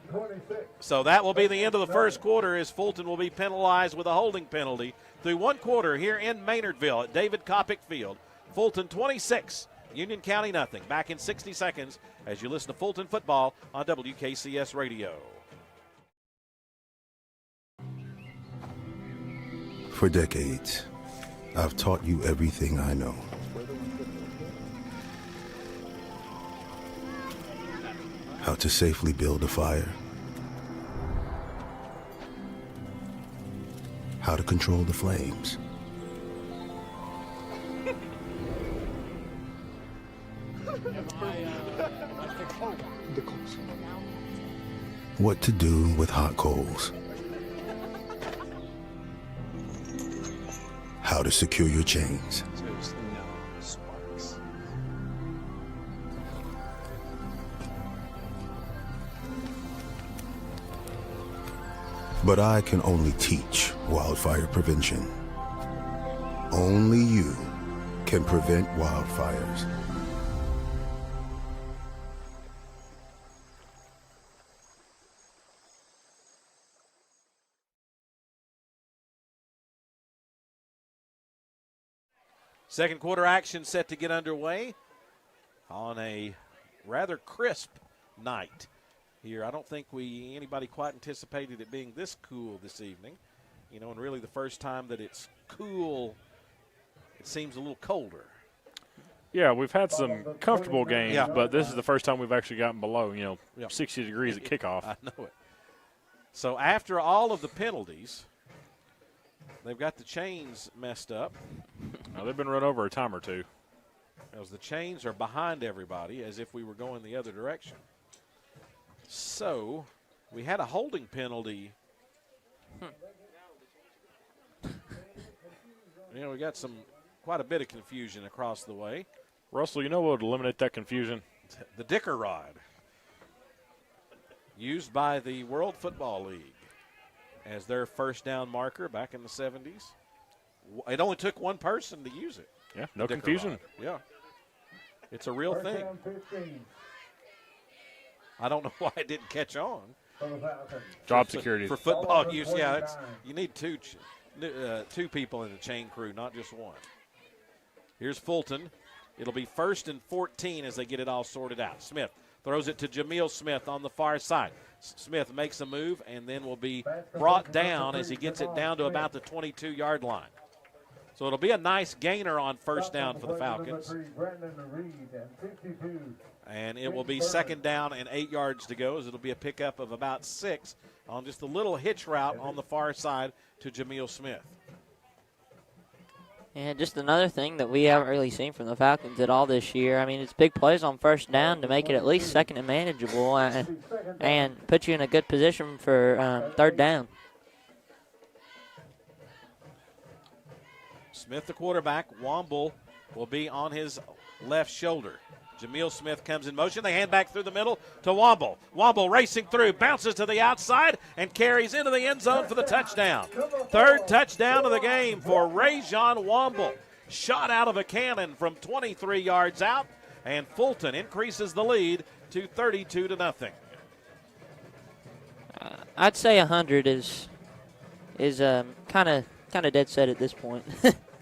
26. So that will be the end of the first quarter as Fulton will be penalized with a holding penalty through 1 quarter here in Maynardville at David Kopic Field. Fulton 26, Union County nothing. Back in 60 seconds as you listen to Fulton football on WKCS Radio. For decades, I've taught you everything I know. How to safely build a fire. How to control the flames. What to do with hot coals. How to secure your chains. But I can only teach wildfire prevention. Only you can prevent wildfires. Second quarter action set to get underway on a rather crisp night here. I don't think anybody quite anticipated it being this cool this evening. You know, and really the first time that it's cool, it seems a little colder. Yeah, we've had some comfortable games, but this is the first time we've actually gotten below, 60 degrees at kickoff. I know it. So after all of the penalties, they've got the chains messed up. Now, they've been run over a time or two. As the chains are behind everybody as if we were going the other direction. So we had a holding penalty. We got quite a bit of confusion across the way. Russell, you know what would eliminate that confusion? The Dicker Rod, used by the World Football League as their first down marker back in the 70s. It only took one person to use it. Yeah, no confusion. Rod. Yeah. It's a real thing. I don't know why it didn't catch on. Job security. For football use, yeah, you need two people in the chain crew, not just one. Here's Fulton. It'll be 1st and 14 as they get it all sorted out. Smith throws it to Jameel Smith on the far side. Smith makes a move and then will be brought down as he gets it down to about the 22-yard line. So it'll be a nice gainer on first down for the Falcons. And it will be 2nd down and 8 yards to go, as it'll be a pickup of about 6 on just a little hitch route on the far side to Jameel Smith. And just another thing that we haven't really seen from the Falcons at all this year. I mean, it's big plays on first down to make it at least 2nd and manageable and put you in a good position for 3rd down. Smith, the quarterback. Womble will be on his left shoulder. Jameel Smith comes in motion. They hand back through the middle to Womble. Womble racing through, bounces to the outside, and carries into the end zone for the touchdown. 3rd touchdown of the game for Rajon Womble. Shot out of a cannon from 23 yards out, and Fulton increases the lead to 32-0. I'd say 100 is kind of dead set at this point.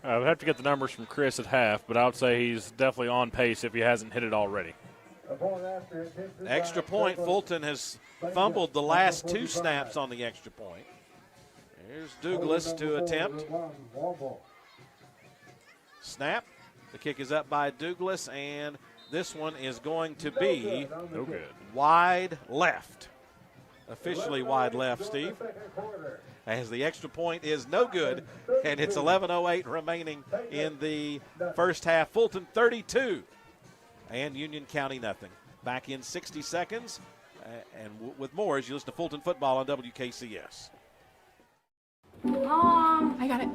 I would have to get the numbers from Chris at half, but I would say he's definitely on pace if he hasn't hit it already. Extra point. Fulton has fumbled the last 2 snaps on the extra point. Here's Douglas to attempt. Snap. The kick is up by Douglas, and this one is going to be no good. Wide left. Officially wide left, Steve. As the extra point is no good, and it's 11:08 remaining in the first half. Fulton 32 and Union County nothing. Back in 60 seconds, and with more as you listen to Fulton football on WKCS. Mom, I got it.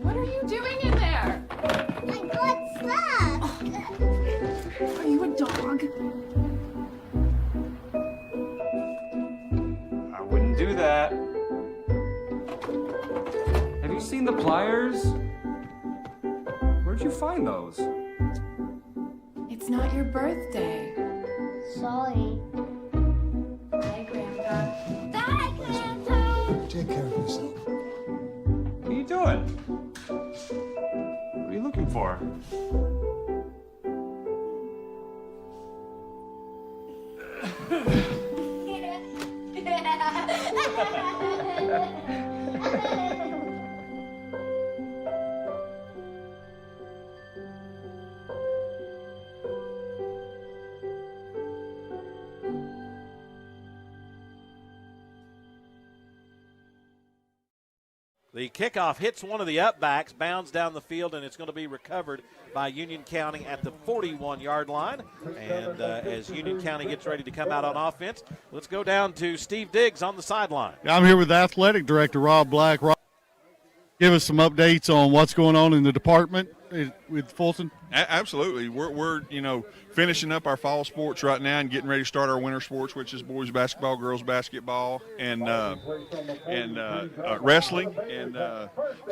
What are you doing in there? I got stuff. Oh. Are you a dog? I wouldn't do that. Have you seen the pliers? Where'd you find those? It's not your birthday. Sorry. Bye, Grandpa. Bye, Grandpa. Take care of yourself. What are you doing? What are you looking for? The kickoff hits one of the upbacks, bounds down the field, and it's going to be recovered by Union County at the 41-yard line. And as Union County gets ready to come out on offense, let's go down to Steve Diggs on the sideline. I'm here with Athletic Director Rob Black. Rob, give us some updates on what's going on in the department with Fulton. Absolutely. We're finishing up our fall sports right now and getting ready to start our winter sports, which is boys basketball, girls basketball, and wrestling. And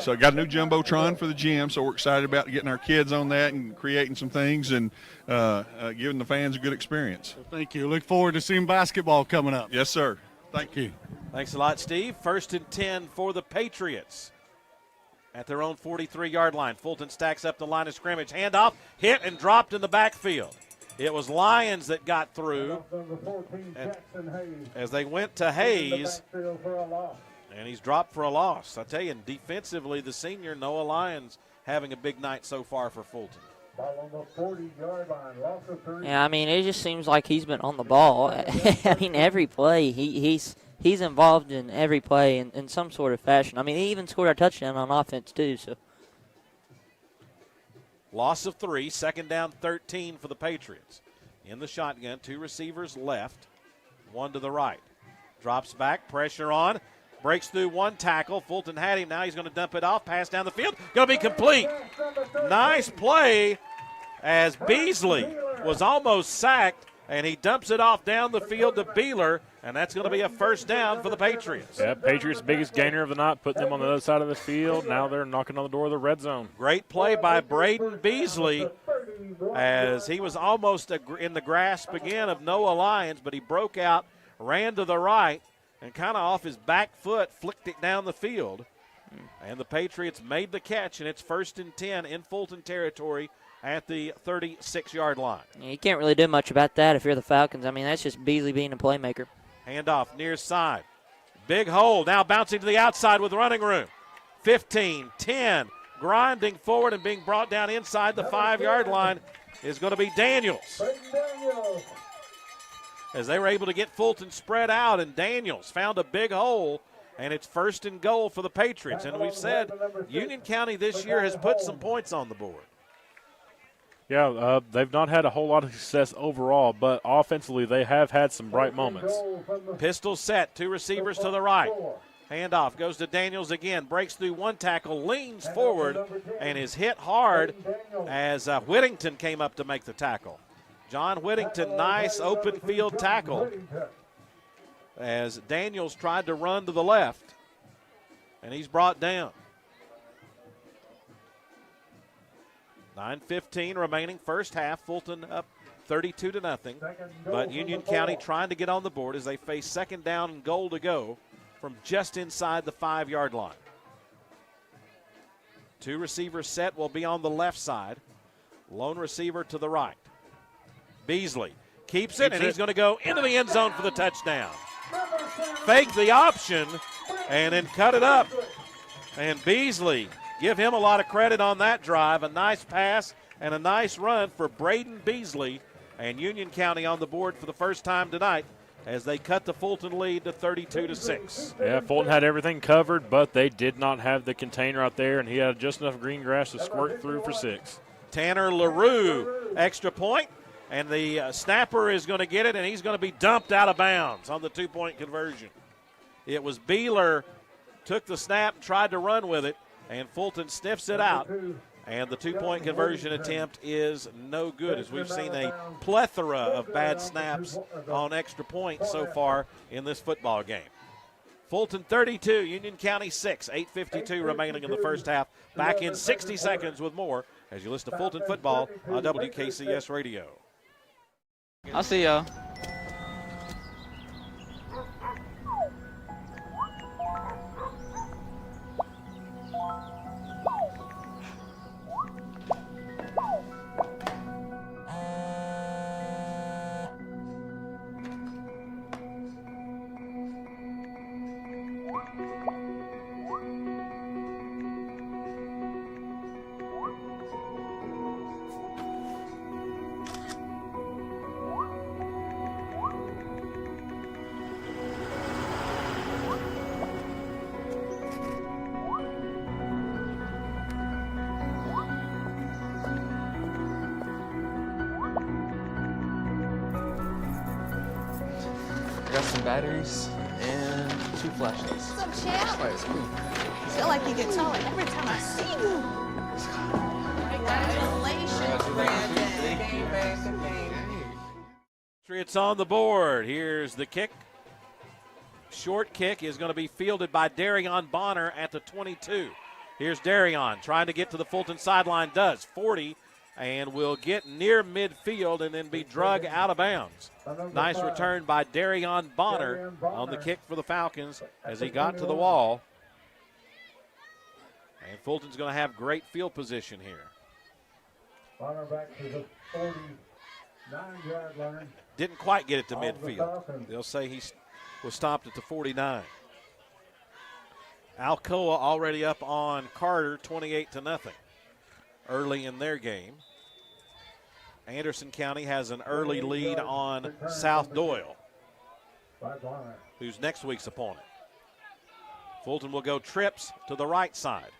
so got a new jumbotron for the gym, so we're excited about getting our kids on that and creating some things and giving the fans a good experience. Well, thank you. Look forward to seeing basketball coming up. Yes, sir. Thank you. Thanks a lot, Steve. 1st and 10 for the Patriots. At their own 43-yard line, Fulton stacks up the line of scrimmage. Handoff, hit and dropped in the backfield. It was Lyons that got through. And as they went to Hayes, and he's dropped for a loss. I tell you, defensively, the senior Noah Lyons having a big night so far for Fulton. Yeah, I mean, it just seems like he's been on the ball. I mean, every play, he's involved in every play in some sort of fashion. I mean, he even scored a touchdown on offense, too. So, loss of 3, 2nd down 13 for the Patriots. In the shotgun, 2 receivers left, 1 to the right. Drops back, pressure on, breaks through 1 tackle. Fulton had him. Now he's going to dump it off, pass down the field. Going to be complete. Nice play as Beasley was almost sacked, and he dumps it off down the field to Beeler, and that's going to be a first down for the Patriots. Yeah, Patriots' biggest gainer of the night, putting them on the other side of the field. Now they're knocking on the door of the red zone. Great play by Braden Beasley, as he was almost in the grasp again of Noah Lyons, but he broke out, ran to the right, and kind of off his back foot flicked it down the field. And the Patriots made the catch, and it's 1st and 10 in Fulton territory at the 36-yard line. Yeah, you can't really do much about that if you're the Falcons. I mean, that's just Beasley being a playmaker. Handoff near side. Big hole, now bouncing to the outside with running room. 15, 10, grinding forward and being brought down inside the 5-yard line is going to be Daniels. As they were able to get Fulton spread out, and Daniels found a big hole, and it's 1st and goal for the Patriots. And we've said Union County this year has put some points on the board. Yeah, they've not had a whole lot of success overall, but offensively they have had some bright moments. Pistol set, 2 receivers to the right. Handoff goes to Daniels again, breaks through 1 tackle, leans forward, and is hit hard as Whittington came up to make the tackle. John Whittington, nice open field tackle as Daniels tried to run to the left, and he's brought down. 9:15 remaining, first half. Fulton up 32-0. But Union County trying to get on the board as they face 2nd down and goal to go from just inside the 5-yard line. 2 receivers set will be on the left side. Lone receiver to the right. Beasley keeps it, and he's going to go into the end zone for the touchdown. Fake the option and then cut it up. And Beasley, give him a lot of credit on that drive. A nice pass and a nice run for Braden Beasley. And Union County on the board for the first time tonight as they cut the Fulton lead to 32-6. Yeah, Fulton had everything covered, but they did not have the container out there, and he had just enough green grass to squirt through for 6. Tanner LaRue, extra point, and the snapper is going to get it, and he's going to be dumped out of bounds on the 2-point conversion. It was Beeler, took the snap and tried to run with it, and Fulton sniffs it out, and the 2-point conversion attempt is no good, as we've seen a plethora of bad snaps on extra points so far in this football game. Fulton 32, Union County 6, 8:52 remaining in the first half. Back in 60 seconds with more as you listen to Fulton football on WKCS Radio. I'll see y'all. Got some batteries and 2 flashlights. What's up, champ? Flashlights, cool. I feel like you get taller every time I see you. Congratulations, Brandon. Patriots on the board. Here's the kick. Short kick is going to be fielded by Darion Bonner at the 22. Here's Darion trying to get to the Fulton sideline. Does 40 and will get near midfield and then be drug out of bounds. Nice return by Darion Bonner on the kick for the Falcons as he got to the wall. And Fulton's going to have great field position here. Bonner back to the 49-yard line. Didn't quite get it to midfield. They'll say he was stopped at the 49. Alcoa already up on Carter 28-0 early in their game. Anderson County has an early lead on South Doyle, who's next week's opponent. Fulton will go trips to the right side,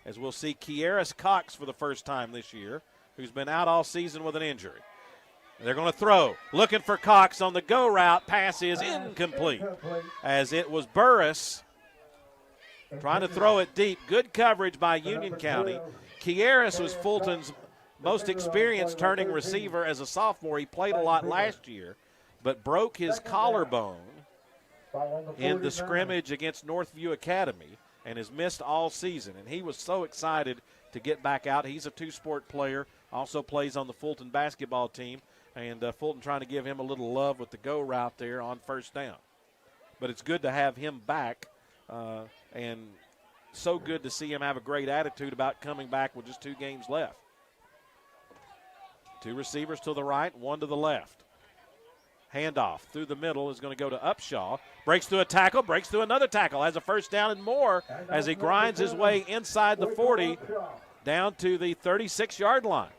as we'll see Kieris Cox for the first time this year, who's been out all season with an injury. They're going to throw, looking for Cox on the go route. Pass is incomplete, as it was Burris trying to throw it deep. Good coverage by Union County. Kieris was Fulton's most experienced turning receiver as a sophomore. He played a lot last year, but broke his collarbone in the scrimmage against Northview Academy and has missed all season. And he was so excited to get back out. He's a two-sport player, also plays on the Fulton basketball team, and Fulton trying to give him a little love with the go route there on first down. But it's good to have him back, and so good to see him have a great attitude about coming back with just 2 games left. 2 receivers to the right, 1 to the left. Handoff through the middle is going to go to Upshaw. Breaks through a tackle, breaks through another tackle. Has a first down and more as he grinds his way inside the 40 down to the 36-yard line.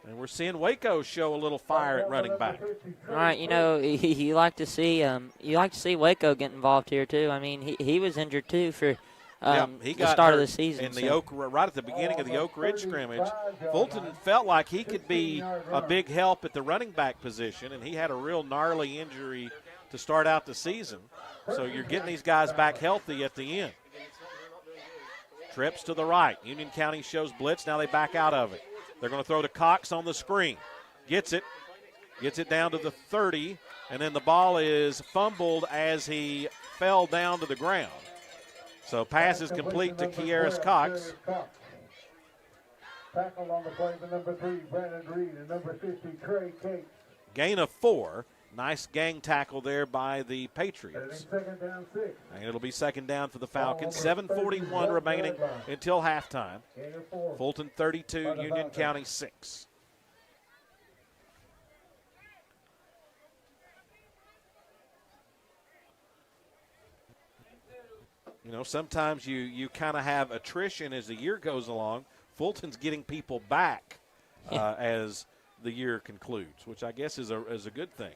And we're seeing Waco show a little fire at running back. All right, you like to see Waco get involved here too. I mean, he was injured too for he the got start of the season. In the right at the beginning of the Oak Ridge scrimmage, Fulton felt like he could be a big help at the running back position, and he had a real gnarly injury to start out the season. So you're getting these guys back healthy at the end. Trips to the right. Union County shows blitz. Now they back out of it. They're going to throw to Cox on the screen. Gets it down to the 30, and then the ball is fumbled as he fell down to the ground. So pass is complete to Kieris Cox. Tackle on the play, the number 3, Brandon Reed, and number 50, Trey Cates. Gain of 4. Nice gang tackle there by the Patriots. Second down 6. And it'll be second down for the Falcons. 7:41 remaining until halftime. Fulton 32, Union County 6. Sometimes you kind of have attrition as the year goes along. Fulton's getting people back as the year concludes, which I guess is a good thing.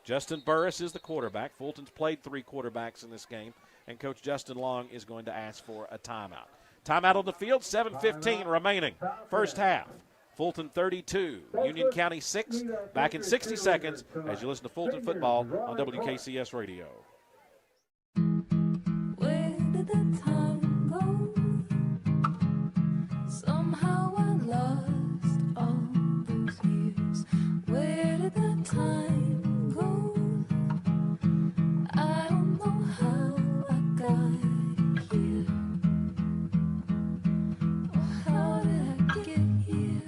Justin Burris is the quarterback. Fulton's played 3 quarterbacks in this game, and Coach Justin Long is going to ask for a timeout. Timeout on the field, 7:15 remaining. First half. Fulton 32, Union County 6. Back in 60 seconds as you listen to Fulton football on WKCS Radio. Somehow I lost all those years. Where did the time go? I don't know how I got here. Or how did I get here?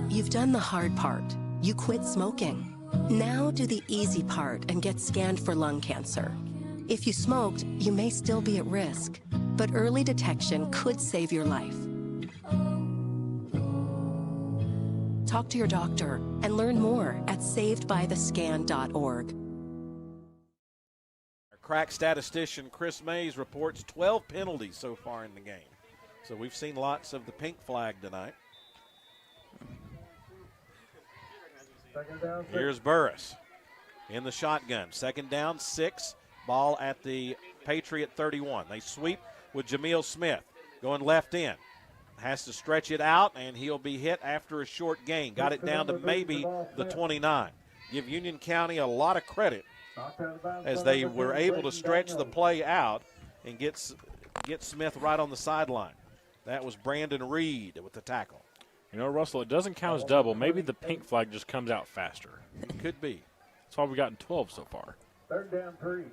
You've done the hard part. You quit smoking. Now do the easy part and get scanned for lung cancer. If you smoked, you may still be at risk, but early detection could save your life. Talk to your doctor and learn more at savedbythescan.org. Our crack statistician Chris Mays reports 12 penalties so far in the game. So we've seen lots of the pink flag tonight. Here's Burris in the shotgun. Second down, 6. Ball at the Patriot 31. They sweep with Jameel Smith going left in. Has to stretch it out, and he'll be hit after a short gain. Got it down to maybe the 29. Give Union County a lot of credit as they were able to stretch the play out and get Smith right on the sideline. That was Brandon Reed with the tackle. Russell, it doesn't count as double. Maybe the pink flag just comes out faster. It could be. That's why we've gotten 12 so far. Third down 3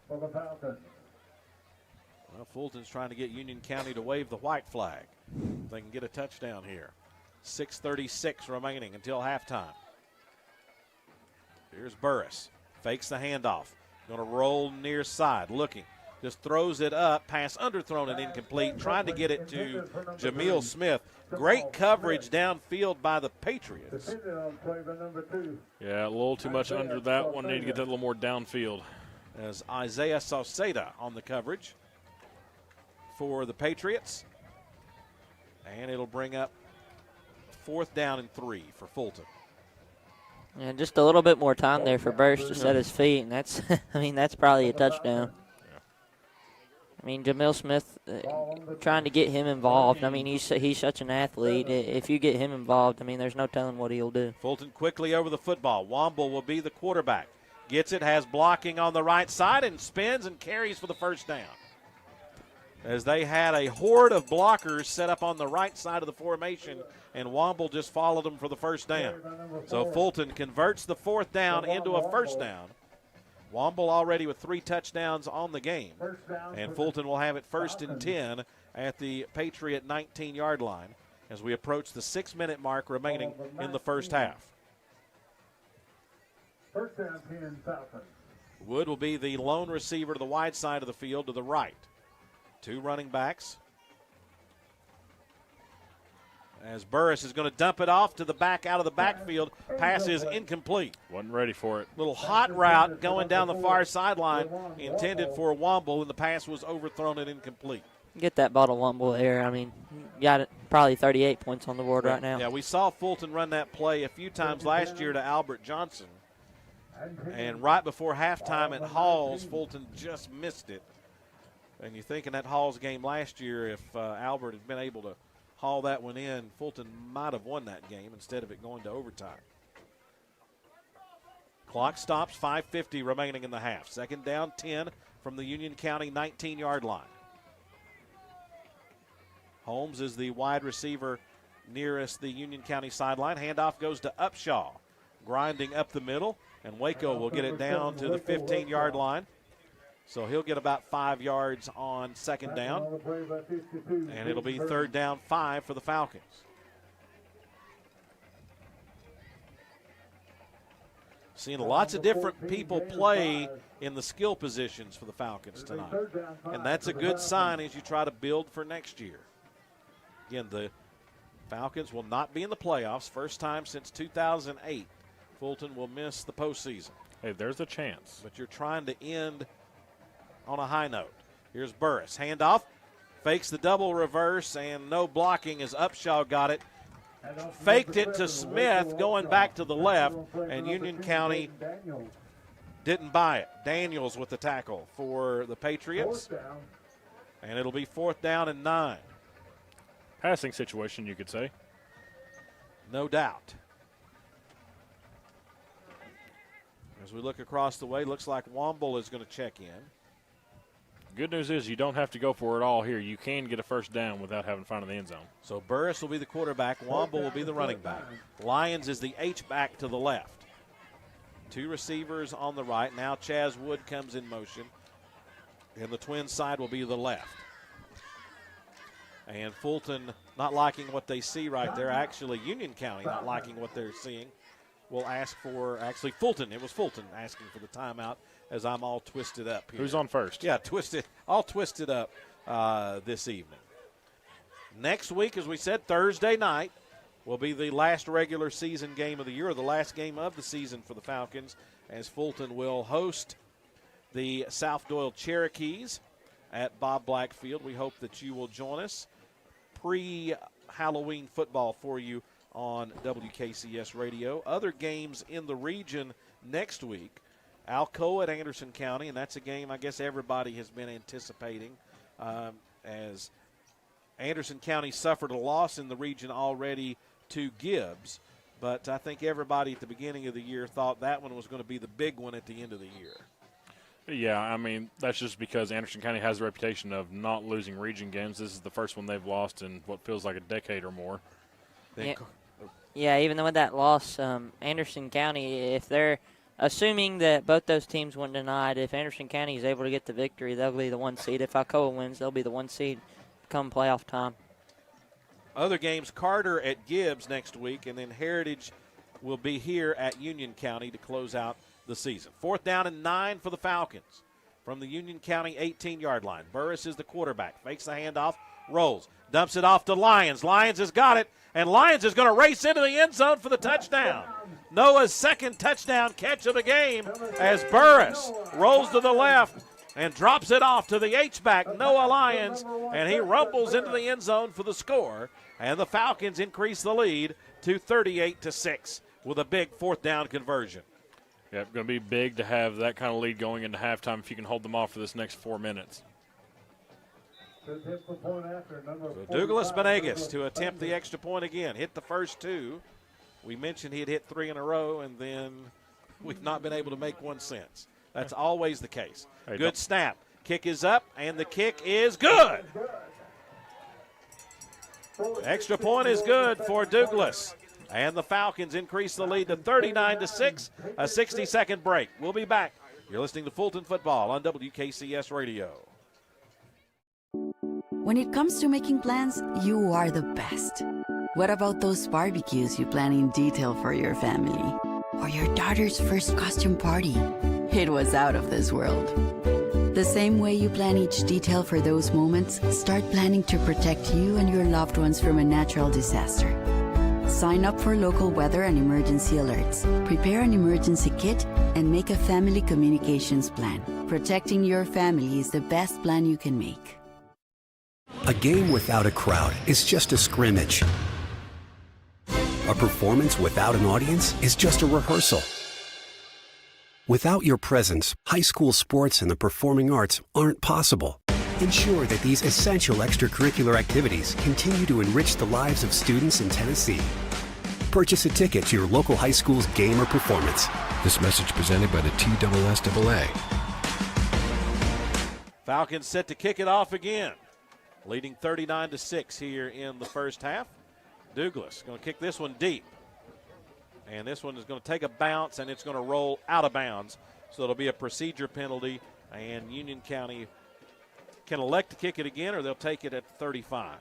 for the Falcons. Well, Fulton's trying to get Union County to wave the white flag. They can get a touchdown here. 6:36 remaining until halftime. Here's Burris. Fakes the handoff. Going to roll near side. Looking. Just throws it up. Pass underthrown and incomplete. Trying to get it to Jameel Smith. Great coverage downfield by the Patriots. Yeah, a little too much under that one. Need to get that a little more downfield. As Isaiah Sauceda on the coverage for the Patriots. And it'll bring up 4th down and 3 for Fulton. And just a little bit more time there for Burris to set his feet, and that's, that's probably a touchdown. I mean, Jamil Smith, trying to get him involved. I mean, he's such an athlete. If you get him involved, I mean, there's no telling what he'll do. Fulton quickly over the football. Womble will be the quarterback. Gets it, has blocking on the right side, and spins and carries for the first down. As they had a horde of blockers set up on the right side of the formation, and Womble just followed them for the first down. So Fulton converts the fourth down into a first down. Womble already with 3 touchdowns on the game, and Fulton will have it 1st and 10 at the Patriot 19-yard line as we approach the 6-minute mark remaining in the first half. First down, 10 Falcons. Wood will be the lone receiver to the wide side of the field to the right. 2 running backs. As Burris is going to dump it off to the back out of the backfield. Pass is incomplete. Wasn't ready for it. Little hot route going down the far sideline intended for Womble, and the pass was overthrown and incomplete. Get that ball to Womble there. I mean, got it probably 38 points on the board right now. Yeah, we saw Fulton run that play a few times last year to Albert Johnson. And right before halftime at Halls, Fulton just missed it. And you're thinking that Halls game last year, if Albert had been able to haul that one in, Fulton might have won that game instead of it going to overtime. Clock stops, 5:50 remaining in the half. 2nd down, 10 from the Union County 19-yard line. Holmes is the wide receiver nearest the Union County sideline. Handoff goes to Upshaw, grinding up the middle, and Waco will get it down to the 15-yard line. So he'll get about 5 yards on 2nd down, and it'll be 3rd down, 5 for the Falcons. Seeing lots of different people play in the skill positions for the Falcons tonight, and that's a good sign as you try to build for next year. Again, the Falcons will not be in the playoffs. First time since 2008. Fulton will miss the postseason. Hey, there's a chance. But you're trying to end on a high note. Here's Burris. Handoff. Fakes the double reverse, and no blocking as Upshaw got it. Faked it to Smith going back to the left, and Union County didn't buy it. Daniels with the tackle for the Patriots. And it'll be 4th down and 9. Passing situation, you could say. No doubt. As we look across the way, looks like Womble is going to check in. Good news is you don't have to go for it all here. You can get a first down without having to find the end zone. So Burris will be the quarterback. Womble will be the running back. Lyons is the H-back to the left. 2 receivers on the right. Now Chaz Wood comes in motion. And the Twins side will be the left. And Fulton not liking what they see right there. Actually, Union County not liking what they're seeing. Will ask for, actually Fulton, it was Fulton asking for the timeout as I'm all twisted up here. Who's on first? Yeah, all twisted up this evening. Next week, as we said, Thursday night will be the last regular season game of the year, or the last game of the season for the Falcons, as Fulton will host the South Doyle Cherokees at Bob Black Field. We hope that you will join us. Pre-Halloween football for you on WKCS Radio. Other games in the region next week. Alcoa at Anderson County, and that's a game I guess everybody has been anticipating as Anderson County suffered a loss in the region already to Gibbs, but I think everybody at the beginning of the year thought that one was going to be the big one at the end of the year. Yeah, I mean, that's just because Anderson County has a reputation of not losing region games. This is the first one they've lost in what feels like a decade or more. Yeah, even though with that loss, Anderson County, if they're assuming that both those teams went denied, if Anderson County is able to get the victory, they'll be the 1 seed. If Alcoa wins, they'll be the 1 seed come playoff time. Other games, Carter at Gibbs next week, and then Heritage will be here at Union County to close out the season. 4th down and 9 for the Falcons from the Union County 18-yard line. Burris is the quarterback. Fakes the handoff, rolls, dumps it off to Lyons. Lyons has got it, and Lyons is going to race into the end zone for the touchdown. Noah's 2nd touchdown catch of the game as Burris rolls to the left and drops it off to the H-back, Noah Lyons, and he rumbles into the end zone for the score. And the Falcons increase the lead to 38-6 with a big 4th down conversion. Yeah, going to be big to have that kind of lead going into halftime if you can hold them off for this next 4 minutes. To attempt the point after number So Douglas Benegas to attempt the extra point again. Hit the first two. We mentioned he had hit 3 in a row, and then we've not been able to make one since. That's always the case. Hey, Good snap. Kick is up, and the kick is good. Extra point is good for Douglas. And the Falcons increase the lead to 39-6, a 60-second break. We'll be back. You're listening to Fulton Football on WKCS Radio. When it comes to making plans, you are the best. What about those barbecues you plan in detail for your family? Or your daughter's first costume party? It was out of this world. The same way you plan each detail for those moments, start planning to protect you and your loved ones from a natural disaster. Sign up for local weather and emergency alerts. Prepare an emergency kit and make a family communications plan. Protecting your family is the best plan you can make. A game without a crowd is just a scrimmage. A performance without an audience is just a rehearsal. Without your presence, high school sports and the performing arts aren't possible. Ensure that these essential extracurricular activities continue to enrich the lives of students in Tennessee. Purchase a ticket to your local high school's game or performance. This message presented by the TSSAA. Falcons set to kick it off again, leading 39-6 here in the first half. Douglas going to kick this one deep. And this one is going to take a bounce, and it's going to roll out of bounds. So it'll be a procedure penalty, and Union County can elect to kick it again, or they'll take it at 35.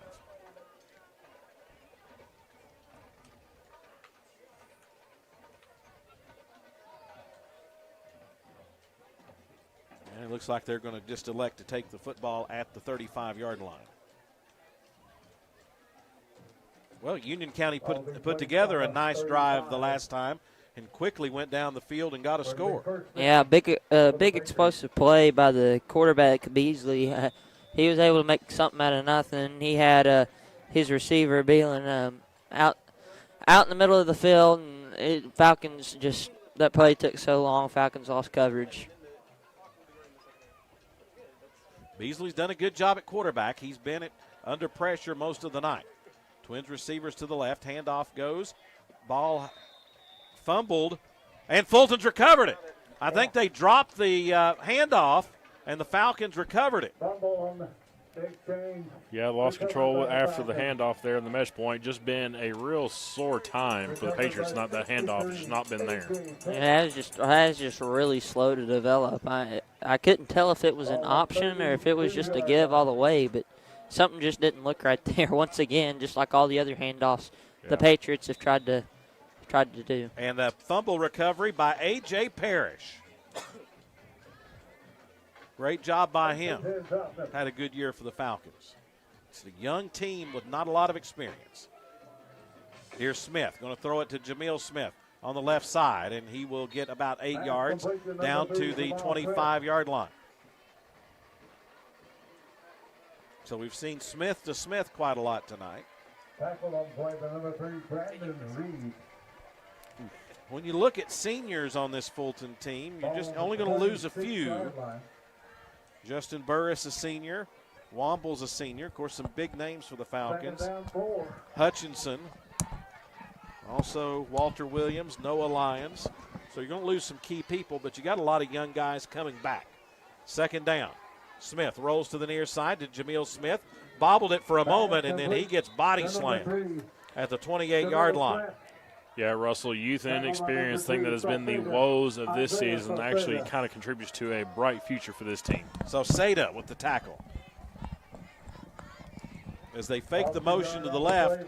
And it looks like they're going to just elect to take the football at the 35-yard line. Well, Union County put together a nice drive the last time and quickly went down the field and got a score. Yeah, big explosive play by the quarterback, Beasley. He was able to make something out of nothing. He had his receiver, Beelan, out in the middle of the field, and Falcons just – that play took so long, Falcons lost coverage. Beasley's done a good job at quarterback. He's been under pressure most of the night. Twins receivers to the left. Handoff goes. Ball fumbled, and Fulton's recovered it. I think they dropped the handoff, and the Falcons recovered it. Yeah, lost control after the handoff there in the mesh point. Just been a real sore time for the Patriots. Not that handoff has just not been there. Yeah, it was just really slow to develop. I couldn't tell if it was an option or if it was just a give all the way, but something just didn't look right there. Once again, just like all the other handoffs the Patriots have tried to do. And a fumble recovery by A.J. Parrish. Great job by him. Had a good year for the Falcons. It's a young team with not a lot of experience. Here's Smith, going to throw it to Jamil Smith on the left side, and he will get about 8 yards down to the 25-yard line. So we've seen Smith to Smith quite a lot tonight. Tackle on play by number 3, Brandon Reed. When you look at seniors on this Fulton team, you're just only going to lose a few. Justin Burris, a senior. Womble's a senior. Of course, some big names for the Falcons. Hutchinson. Also Walter Williams, Noah Lyons. So you're going to lose some key people, but you got a lot of young guys coming back. Second down. Smith rolls to the near side to Jamil Smith. Bobbled it for a moment, and then he gets body slammed at the 28-yard line. Yeah, Russell, youth and inexperience thing that has been the woes of this season actually kind of contributes to a bright future for this team. So Seda with the tackle. As they fake the motion to the left,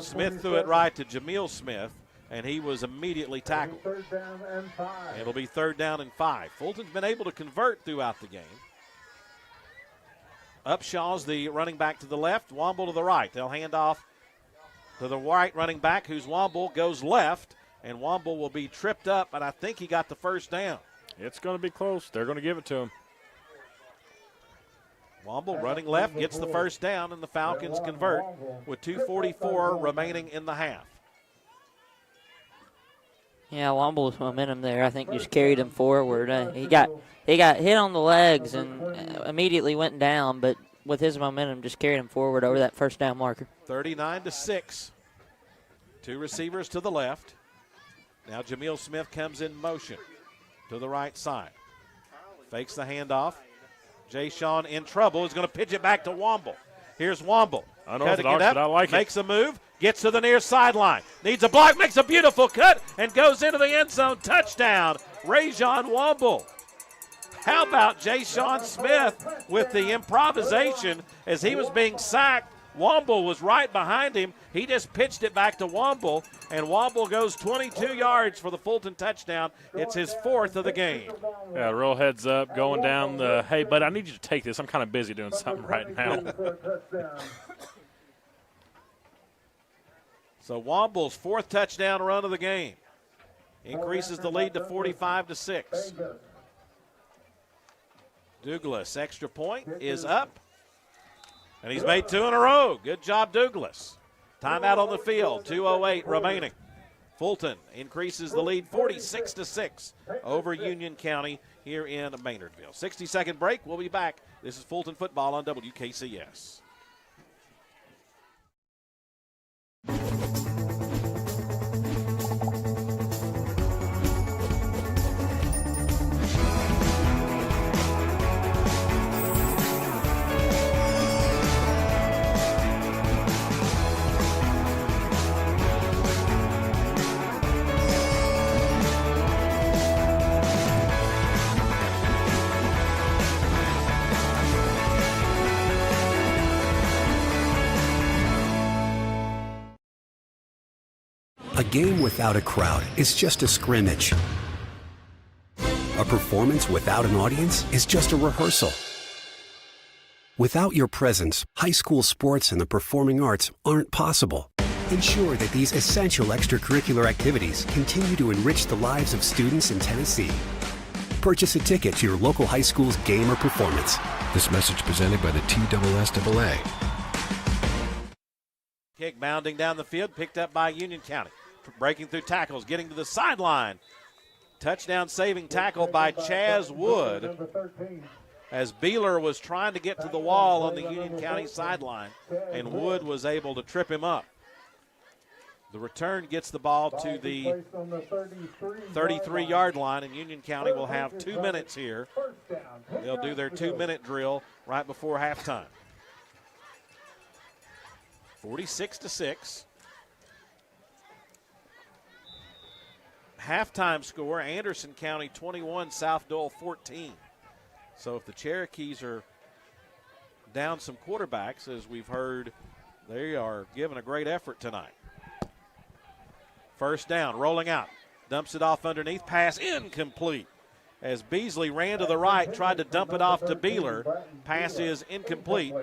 Smith threw it right to Jamil Smith, and he was immediately tackled. It'll be 3rd down and 5. Fulton's been able to convert throughout the game. Upshaw's the running back to the left, Womble to the right. They'll hand off to the right running back, who's Womble, goes left, and Womble will be tripped up, and I think he got the first down. It's going to be close. They're going to give it to him. Womble running left, gets the first down, and the Falcons convert with 2:44 remaining in the half. Yeah, Womble's momentum there, I think, just carried him forward. He got hit on the legs and immediately went down, but with his momentum, just carried him forward over that first down marker. 39-6. 2 receivers to the left. Now Jameel Smith comes in motion to the right side. Fakes the handoff. Jay Sean in trouble. Is going to pitch it back to Womble. Here's Womble. Unorthodox, but I like it. Makes a move. Gets to the near sideline. Needs a block. Makes a beautiful cut and goes into the end zone. Touchdown, Rajon Womble. How about Jay Sean Smith with the improvisation as he was being sacked? Womble was right behind him. He just pitched it back to Womble, and Womble goes 22 yards for the Fulton touchdown. It's his 4th of the game. Yeah, real heads up, going down the, hey, bud, I need you to take this. I'm kind of busy doing something right now. So Womble's 4th touchdown run of the game increases the lead to 45-6. Douglas, extra point is up. And he's made 2 in a row. Good job, Douglas. Timeout on the field, 2:08 remaining. Fulton increases the lead 46-6 over Union County here in Maynardville. 60-second break. We'll be back. This is Fulton football on WKCS. A game without a crowd is just a scrimmage. A performance without an audience is just a rehearsal. Without your presence, high school sports and the performing arts aren't possible. Ensure that these essential extracurricular activities continue to enrich the lives of students in Tennessee. Purchase a ticket to your local high school's game or performance. This message presented by the TSSAA. Kick bounding down the field, picked up by Union County. Breaking through tackles, getting to the sideline. Touchdown saving tackle by Chaz Wood as Beeler was trying to get to the wall on the Union County sideline, and Wood was able to trip him up. The return gets the ball to the 33-yard line, and Union County will have 2 minutes here. They'll do their 2-minute drill right before halftime. 46-6. Halftime score, Anderson County 21, South Dole 14. So if the Cherokees are down some quarterbacks, as we've heard, they are giving a great effort tonight. First down, rolling out. Dumps it off underneath, pass incomplete. As Beasley ran to the right, tried to dump it off to Beeler. Pass is incomplete.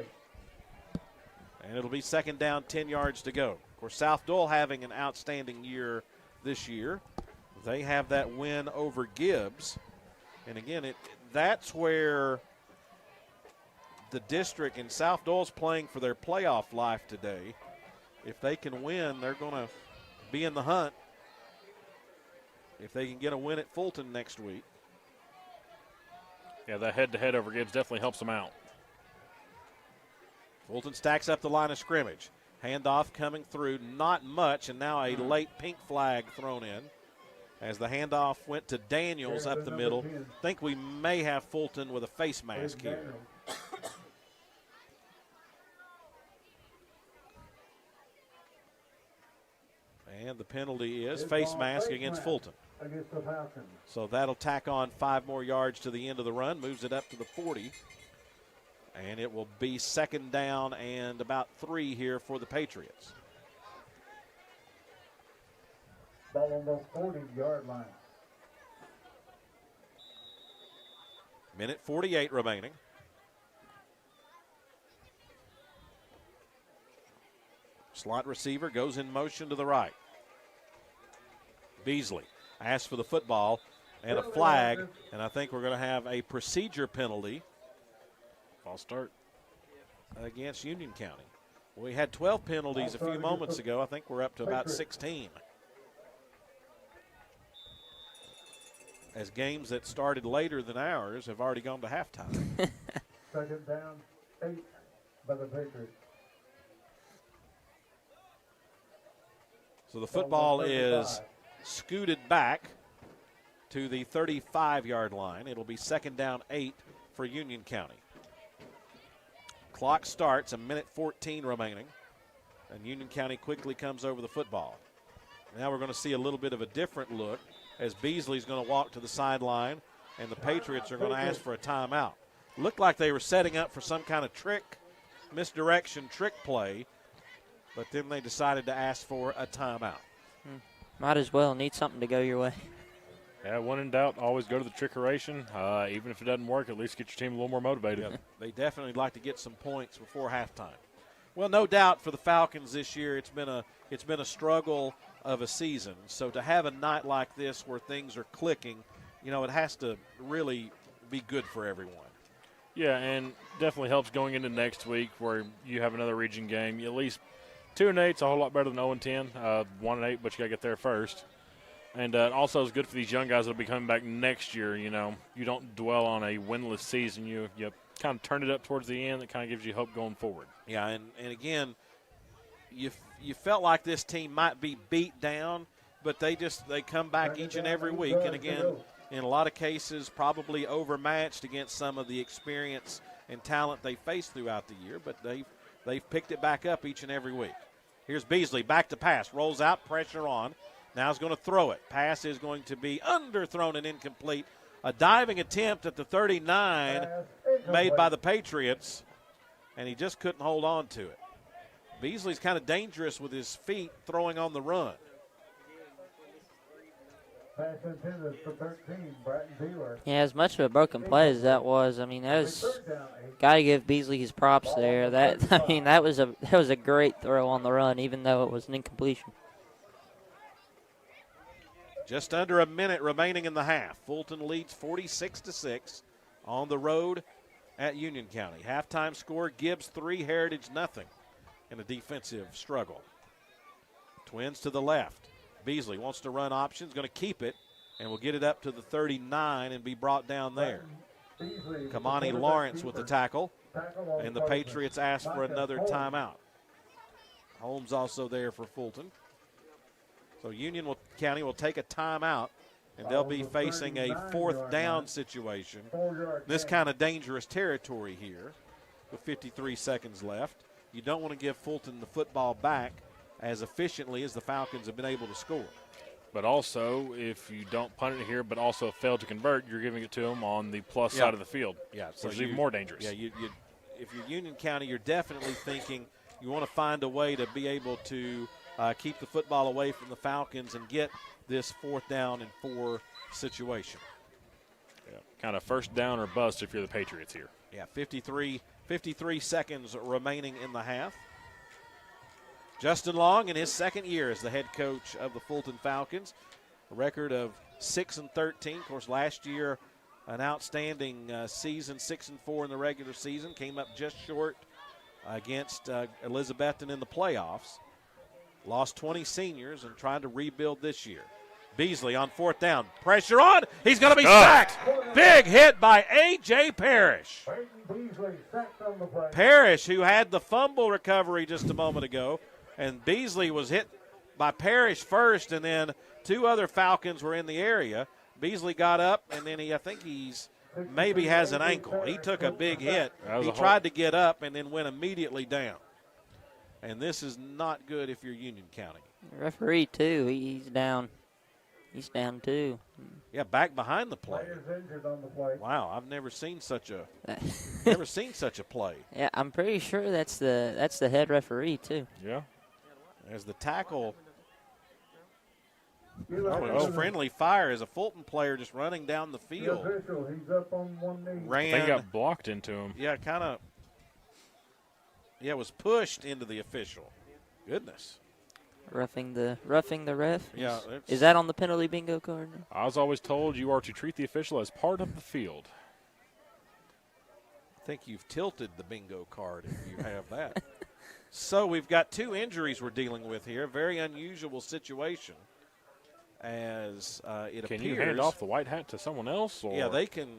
And it'll be second down, 10 yards to go. Of course, South Dole having an outstanding year this year. They have that win over Gibbs. And again, that's where the district in South Dole's playing for their playoff life today. If they can win, they're going to be in the hunt. If they can get a win at Fulton next week. Yeah, that head-to-head over Gibbs definitely helps them out. Fulton stacks up the line of scrimmage. Handoff coming through, not much, and now a late pink flag thrown in. As the handoff went to Daniels up the middle. I think we may have Fulton with a face mask here. And the penalty is face mask against Fulton. So that'll tack on 5 more yards to the end of the run, moves it up to the 40. And it will be second down and about 3 here for the Patriots. Ball on the 40-yard line. Minute 48 remaining. Slot receiver goes in motion to the right. Beasley asks for the football and a flag, and I think we're going to have a procedure penalty. False start against Union County. We had 12 penalties a few moments ago. I think we're up to about 16. As games that started later than ours have already gone to halftime. Second down, 8. by the Patriots. So the football is scooted back to the 35-yard line. It'll be 2nd down 8 for Union County. Clock starts, a minute 14 remaining, and Union County quickly comes over the football. Now we're going to see a little bit of a different look as Beasley's going to walk to the sideline, and the Patriots are going to ask for a timeout. Looked like they were setting up for some kind of misdirection trick play, but then they decided to ask for a timeout. Might as well. Need something to go your way. Yeah, when in doubt, always go to the trickeration. Even if it doesn't work, at least get your team a little more motivated. Yeah, they definitely like to get some points before halftime. Well, no doubt for the Falcons this year, it's been a struggle of a season. So to have a night like this where things are clicking, it has to really be good for everyone. Yeah, and definitely helps going into next week where you have another region game. At least 2-8 is a whole lot better than 0-10. 1-8, but you got to get there first. And also it's good for these young guys that will be coming back next year. You don't dwell on a winless season. You kind of turn it up towards the end. That kind of gives you hope going forward. Yeah, and again, you felt like this team might be beat down, but they come back each and every week. And again, in a lot of cases, probably overmatched against some of the experience and talent they faced throughout the year. But they've picked it back up each and every week. Here's Beasley back to pass, rolls out, pressure on. Now he's going to throw it. Pass is going to be underthrown and incomplete. A diving attempt at the 39 made by the Patriots, and he just couldn't hold on to it. Beasley's kind of dangerous with his feet throwing on the run. Pass intended for 13, Bratton Beeler. Yeah, as much of a broken play as that was, got to give Beasley his props there. That was a great throw on the run, even though it was an incompletion. Just under a minute remaining in the half. Fulton leads 46-6 on the road at Union County. Halftime score, Gibbs 3, Heritage nothing in a defensive struggle. Twins to the left. Beasley wants to run options, going to keep it, and will get it up to the 39 and be brought down there. Kamani Lawrence with the tackle, and the Patriots ask for another timeout. Holmes also there for Fulton. So Union County will take a timeout, and they'll be facing a 4th down situation. This kind of dangerous territory here with 53 seconds left. You don't want to give Fulton the football back as efficiently as the Falcons have been able to score. But also, if you don't punt it here but also fail to convert, you're giving it to them on the plus side of the field, so which is even more dangerous. Yeah, if you're Union County, you're definitely thinking you want to find a way to be able to keep the football away from the Falcons and get this 4th down and 4 situation. Yeah, kind of first down or bust if you're the Patriots here. Yeah, 53 seconds remaining in the half. Justin Long in his 2nd year as the head coach of the Fulton Falcons. A record of 6-13. Of course, last year an outstanding season, 6-4 in the regular season. Came up just short against Elizabethton in the playoffs. Lost 20 seniors and trying to rebuild this year. Beasley on 4th down. Pressure on. He's going to be sacked. Big hit by A.J. Parrish. Parrish, who had the fumble recovery just a moment ago, and Beasley was hit by Parrish first, and then 2 other Falcons were in the area. Beasley got up, and then I think he's maybe has an ankle. He took a big hit. He tried to get up and then went immediately down. And this is not good if you're Union County. The referee, too, he's down. He's down, too. Yeah, back behind the play. Wow, I've never seen such a play. Yeah, I'm pretty sure that's the head referee, too. Yeah. As the tackle, friendly fire as a Fulton player just running down the field. He's up on one knee. I think got blocked into him. Yeah, kind of. Yeah, was pushed into the official. Goodness. Roughing the ref? Yeah. Is that on the penalty bingo card? I was always told you are to treat the official as part of the field. I think you've tilted the bingo card if you have that. So we've got 2 injuries we're dealing with here. Very unusual situation as it appears. Can you hand off the white hat to someone else? Or? Yeah, they can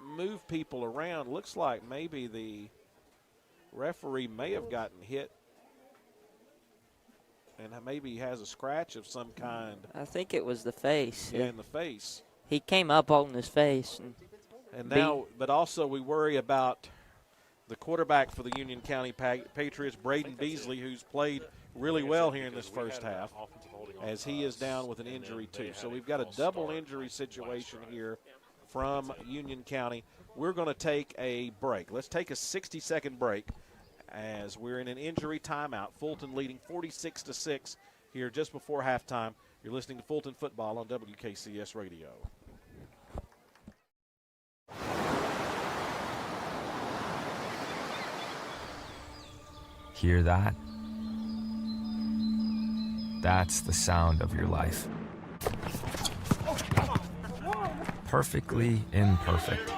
move people around. Looks like maybe the referee may have gotten hit and maybe he has a scratch of some kind. I think it was the face. Yeah, in the face. He came up holding his face. And now, but also we worry about the quarterback for the Union County Patriots, Braden Beasley, who's played really well here in this first half, as he is down with an injury too. So we've got a double injury situation here from Union County. We're going to take a break. Let's take a 60-second break as we're in an injury timeout. Fulton leading 46-6 here just before halftime. You're listening to Fulton Football on WKCS Radio. Hear that? That's the sound of your life. Perfectly imperfect.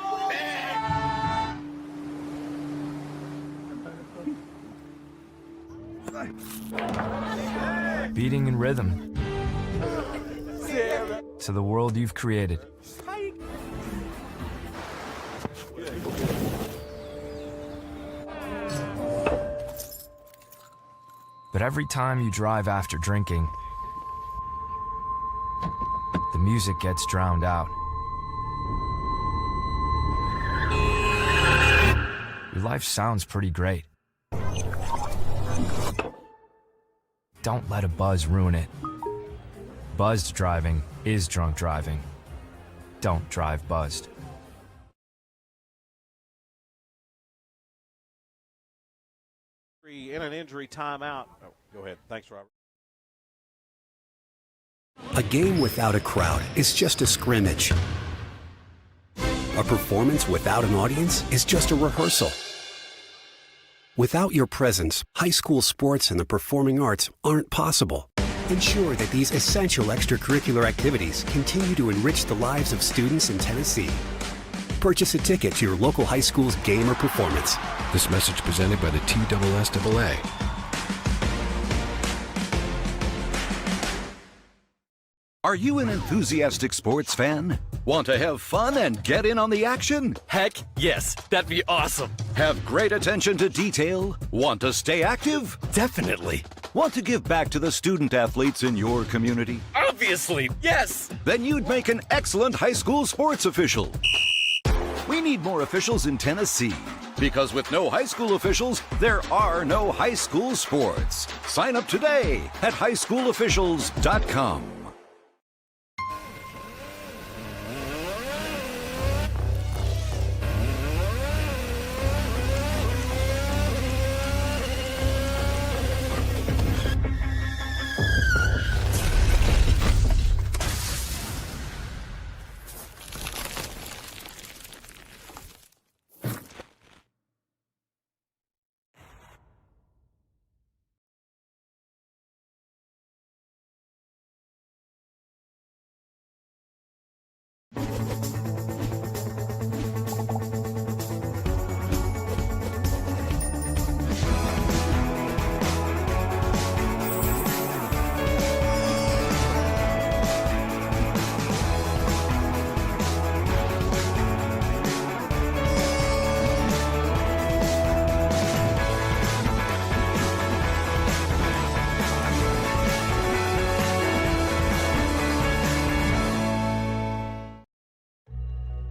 Beating in rhythm to the world you've created. But every time you drive after drinking, the music gets drowned out. Your life sounds pretty great. Don't let a buzz ruin it. Buzzed driving is drunk driving. Don't drive buzzed. In an injury timeout. Oh, go ahead. Thanks, Robert. A game without a crowd is just a scrimmage. A performance without an audience is just a rehearsal. Without your presence, high school sports and the performing arts aren't possible. Ensure that these essential extracurricular activities continue to enrich the lives of students in Tennessee. Purchase a ticket to your local high school's game or performance. This message presented by the TSSAA. Are you an enthusiastic sports fan? Want to have fun and get in on the action? Heck yes, that'd be awesome. Have great attention to detail? Want to stay active? Definitely. Want to give back to the student athletes in your community? Obviously, yes. Then you'd make an excellent high school sports official. We need more officials in Tennessee, because with no high school officials, there are no high school sports. Sign up today at highschoolofficials.com.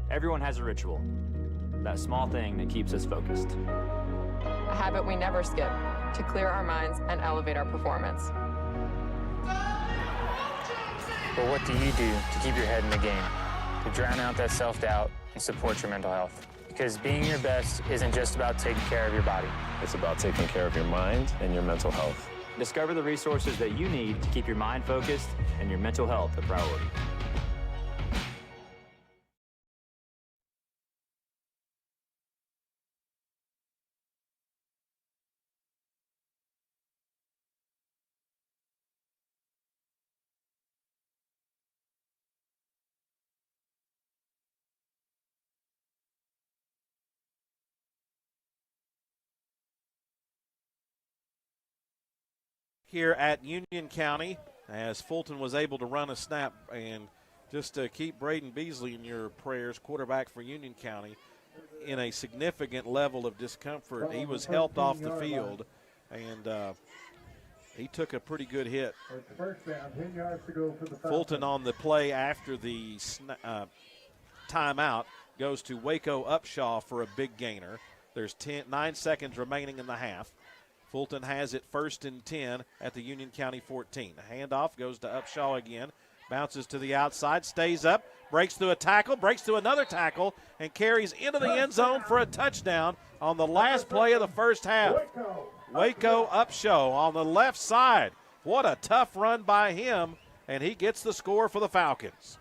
Everyone has a ritual, that small thing that keeps us focused. A habit we never skip to clear our minds and elevate our performance. But what do you do to keep your head in the game, to drown out that self-doubt and support your mental health? Because being your best isn't just about taking care of your body. It's about taking care of your mind and your mental health. Discover the resources that you need to keep your mind focused and your mental health a priority. Here at Union County, as Fulton was able to run a snap, and just to keep Braden Beasley in your prayers, quarterback for Union County, in a significant level of discomfort. He was helped off the field, and he took a pretty good hit. First down, 10 yards to go for the Falcons. Fulton on the play after the timeout goes to Waco Upshaw for a big gainer. There's 9 seconds remaining in the half. Fulton has it 1st and 10 at the Union County 14. The handoff goes to Upshaw again. Bounces to the outside, stays up, breaks through a tackle, breaks through another tackle, and carries into the end zone for a touchdown on the last play of the first half. Waco Upshaw on the left side. What a tough run by him, and he gets the score for the Falcons.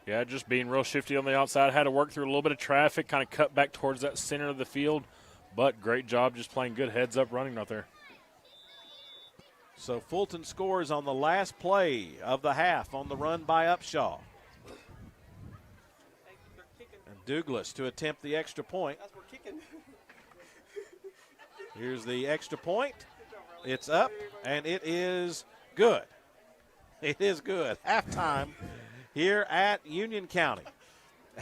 Yeah, just being real shifty on the outside. Had to work through a little bit of traffic, kind of cut back towards that center of the field, but great job just playing good heads-up running out there. So Fulton scores on the last play of the half on the run by Upshaw. And Douglas to attempt the extra point. Here's the extra point. It's up, and it is good. It is good. Halftime here at Union County,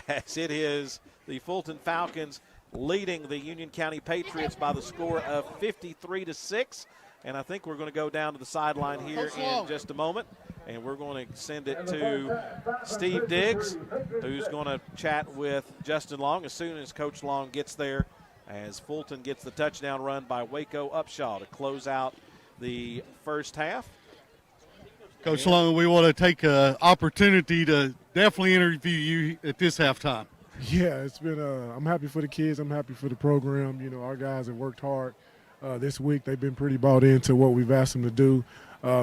as it is the Fulton Falcons leading the Union County Patriots by the score of 53-6. And I think we're going to go down to the sideline here in just a moment, and we're going to send it to Steve Diggs, who's going to chat with Justin Long as soon as Coach Long gets there, as Fulton gets the touchdown run by Waco Upshaw to close out the first half. Coach Long, we want to take an opportunity to definitely interview you at this halftime. Yeah, it's been. I'm happy for the kids. I'm happy for the program. You know, our guys have worked hard this week. They've been pretty bought into what we've asked them to do.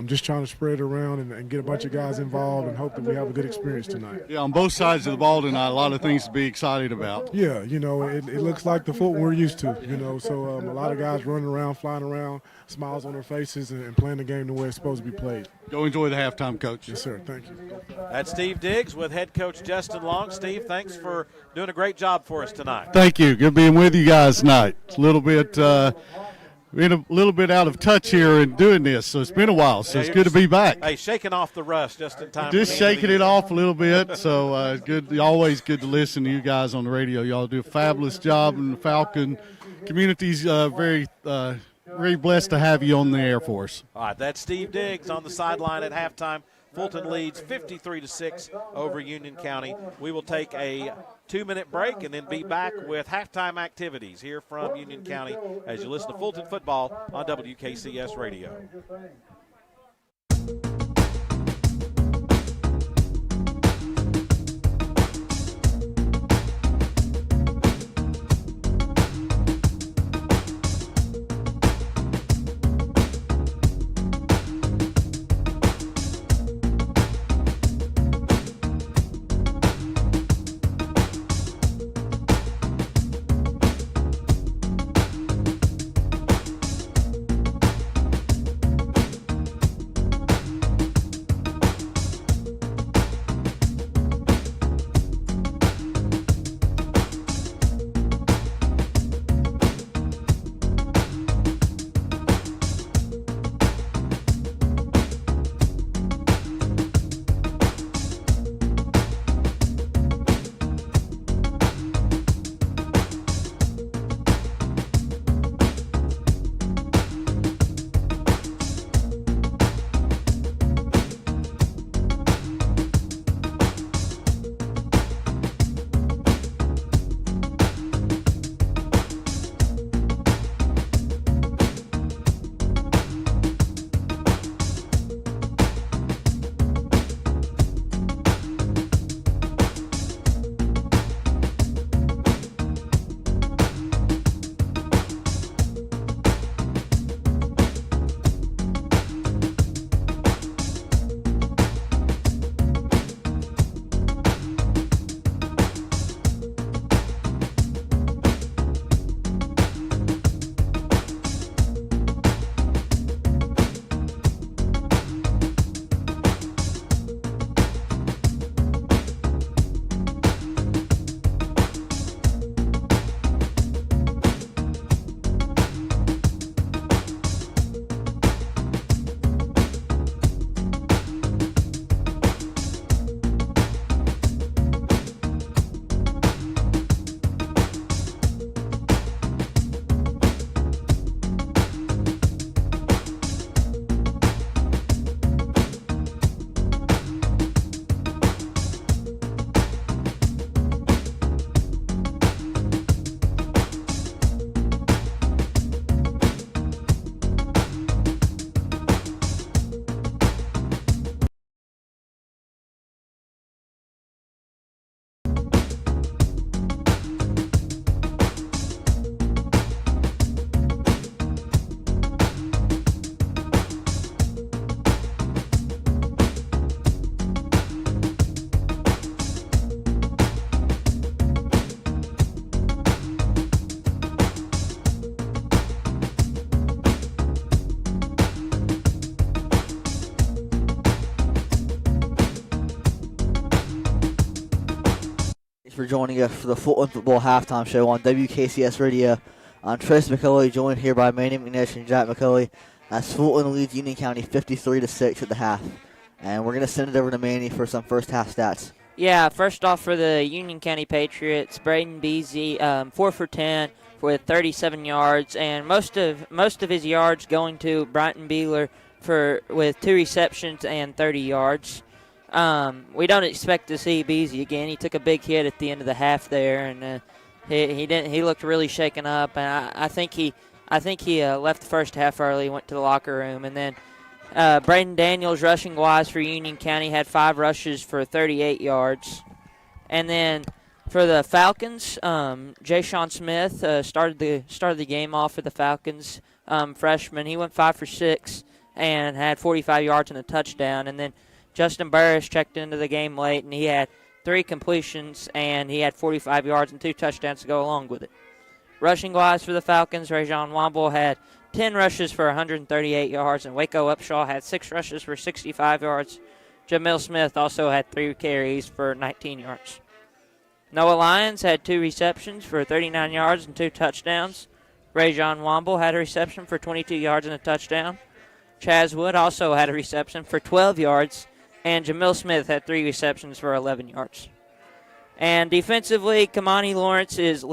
Just trying to spread it around and get a bunch of guys involved and hope that we have a good experience tonight. Yeah, on both sides of the ball tonight, a lot of things to be excited about. Yeah, you know, it looks like the Fulton we're used to, you know, so a lot of guys running around, flying around, smiles on their faces, and playing the game the way it's supposed to be played. Go enjoy the halftime, Coach. Yes, sir. Thank you. That's Steve Diggs with head coach Justin Long. Steve, thanks for doing a great job for us tonight. Thank you. Good being with you guys tonight. It's a little bit been a little bit out of touch here in doing this, so it's been a while, so it's good to be back. Hey, shaking off the rust just in time. Just shaking it off a little bit, so good. Always good to listen to you guys on the radio. Y'all do a fabulous job, and the Falcon community's very blessed to have you on the air for us. All right, that's Steve Diggs on the sideline at halftime. Fulton leads 53-6 over Union County. We will take a 2-minute break and then be back with halftime activities here from Union County as you listen to Fulton football on WKCS Radio. for joining us for the Fulton Football Halftime Show on WKCS Radio. I'm Trace McCulley, joined here by Manny McNish and Jack McCulley, as Fulton leads Union County 53-6 at the half. And we're going to send it over to Manny for some first half stats. Yeah, first off for the Union County Patriots, Braden Beasy, 4 for 10 with 37 yards, and most of his yards going to Bryton Beeler with 2 receptions and 30 yards. We don't expect to see Beasy again. He took a big hit at the end of the half there, and he looked really shaken up. And I think he left the first half early, went to the locker room, and then Braden Daniels, rushing wise for Union County, had 5 rushes for 38 yards, and then for the Falcons, Jay-Sean Smith started the game off for the Falcons, freshman. He went 5 for 6 and had 45 yards and a touchdown, and then Justin Burris checked into the game late, and he had 3 completions, and he had 45 yards and 2 touchdowns to go along with it. Rushing-wise for the Falcons, Rajon Womble had 10 rushes for 138 yards, and Waco Upshaw had 6 rushes for 65 yards. Jamil Smith also had 3 carries for 19 yards. Noah Lyons had 2 receptions for 39 yards and 2 touchdowns. Rajon Womble had a reception for 22 yards and a touchdown. Chaz Wood also had a reception for 12 yards, and Jamil Smith had 3 receptions for 11 yards. And defensively, Kamani Lawrence is the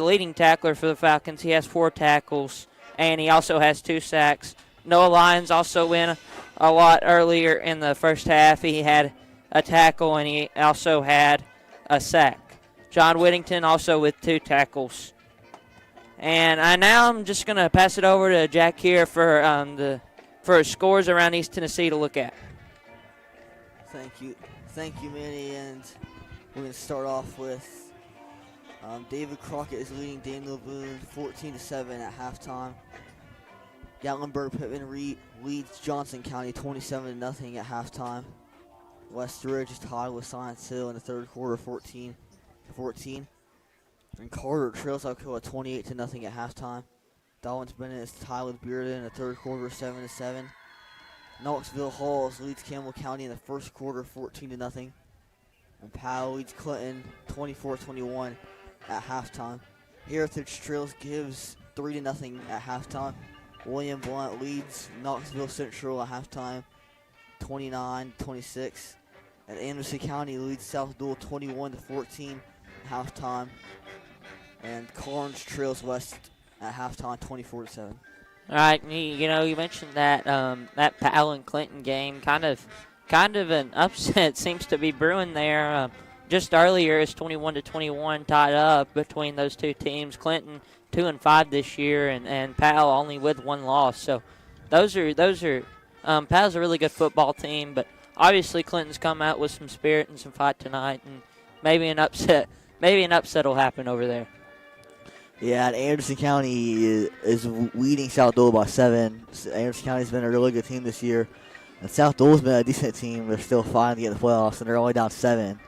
leading tackler for the Falcons. He has 4 tackles, and he also has 2 sacks. Noah Lyons also went a lot earlier in the first half. He had a tackle, and he also had a sack. John Whittington also with 2 tackles. And now I'm just going to pass it over to Jack here for scores around East Tennessee to look at. Thank you, Manny. And we're going to start off with David Crockett is leading Daniel Boone 14-7 at halftime. Gatlinburg Pittman leads Johnson County 27-0 at halftime. West Ridge is tied with Science Hill in the third quarter, 14-14. And Carter trails Alcoa 28-0 at halftime. Dobbins Bennett is tied with Bearden in the third quarter, 7-7. Knoxville Halls leads Campbell County in the first quarter, 14-0. And Powell leads Clinton 24-21 at halftime. Heritage trails Gibbs 3-0 at halftime. William Blunt leads Knoxville Central at halftime, 29-26. And Anderson County leads South Dual 21-14 at halftime. And Carnes trails West at halftime, 24-7. All right, you mentioned that that Powell and Clinton game, kind of an upset seems to be brewing there. Just earlier, it's 21-21 tied up between those two teams. Clinton 2-5 this year, and Powell only with 1 loss. So those are Powell's a really good football team, but obviously Clinton's come out with some spirit and some fight tonight, and maybe an upset will happen over there. Yeah, and Anderson County is leading South Dole by 7. Anderson County's been a really good team this year, and South Dole's been a decent team. They're still fighting to get in the playoffs, and they're only down 7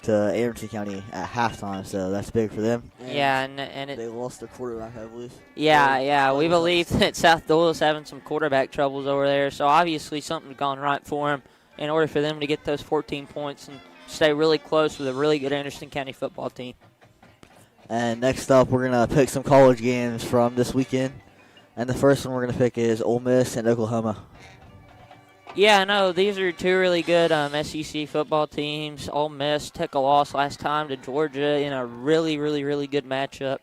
to Anderson County at halftime, so that's big for them. And they lost their quarterback, I believe. Yeah, we believe that South Dole is having some quarterback troubles over there, so obviously something's gone right for them in order for them to get those 14 points and stay really close with a really good Anderson County football team. And next up, we're going to pick some college games from this weekend. And the first one we're going to pick is Ole Miss and Oklahoma. Yeah, no, these are 2 really good SEC football teams. Ole Miss took a loss last time to Georgia in a really, really, really good matchup.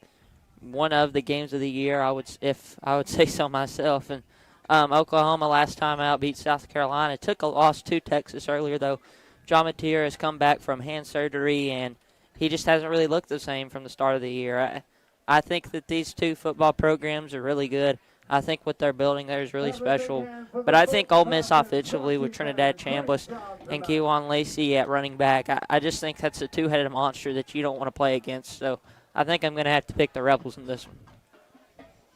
One of the games of the year, I would say so myself. And Oklahoma last time out beat South Carolina. Took a loss to Texas earlier, though. John Mateer has come back from hand surgery, and he just hasn't really looked the same from the start of the year. I think that these 2 football programs are really good. I think what they're building there is really special. But I think Ole Miss offensively with Trinidad Chambliss and Kewan Lacey at running back, I just think that's a 2-headed monster that you don't want to play against. So I think I'm going to have to pick the Rebels in this one.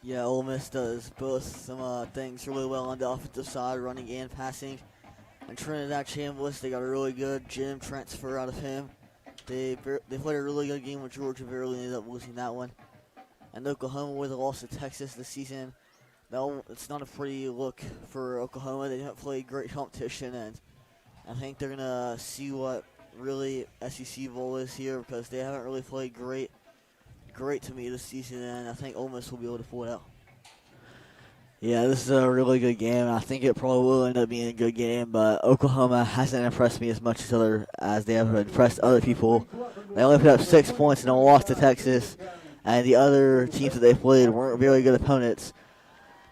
Yeah, Ole Miss does both some things really well on the offensive side, running and passing. And Trinidad Chambliss, they got a really good gym transfer out of him. They played a really good game with Georgia, barely ended up losing that one. And Oklahoma with a loss to Texas this season. No, it's not a pretty look for Oklahoma. They haven't played great competition, and I think they're going to see what really SEC Bowl is here because they haven't really played great to me this season, and I think Ole Miss will be able to pull it out. Yeah, this is a really good game. I think it probably will end up being a good game, but Oklahoma hasn't impressed me as much as they have impressed other people. They only put up 6 points and lost to Texas, and the other teams that they played weren't very good opponents.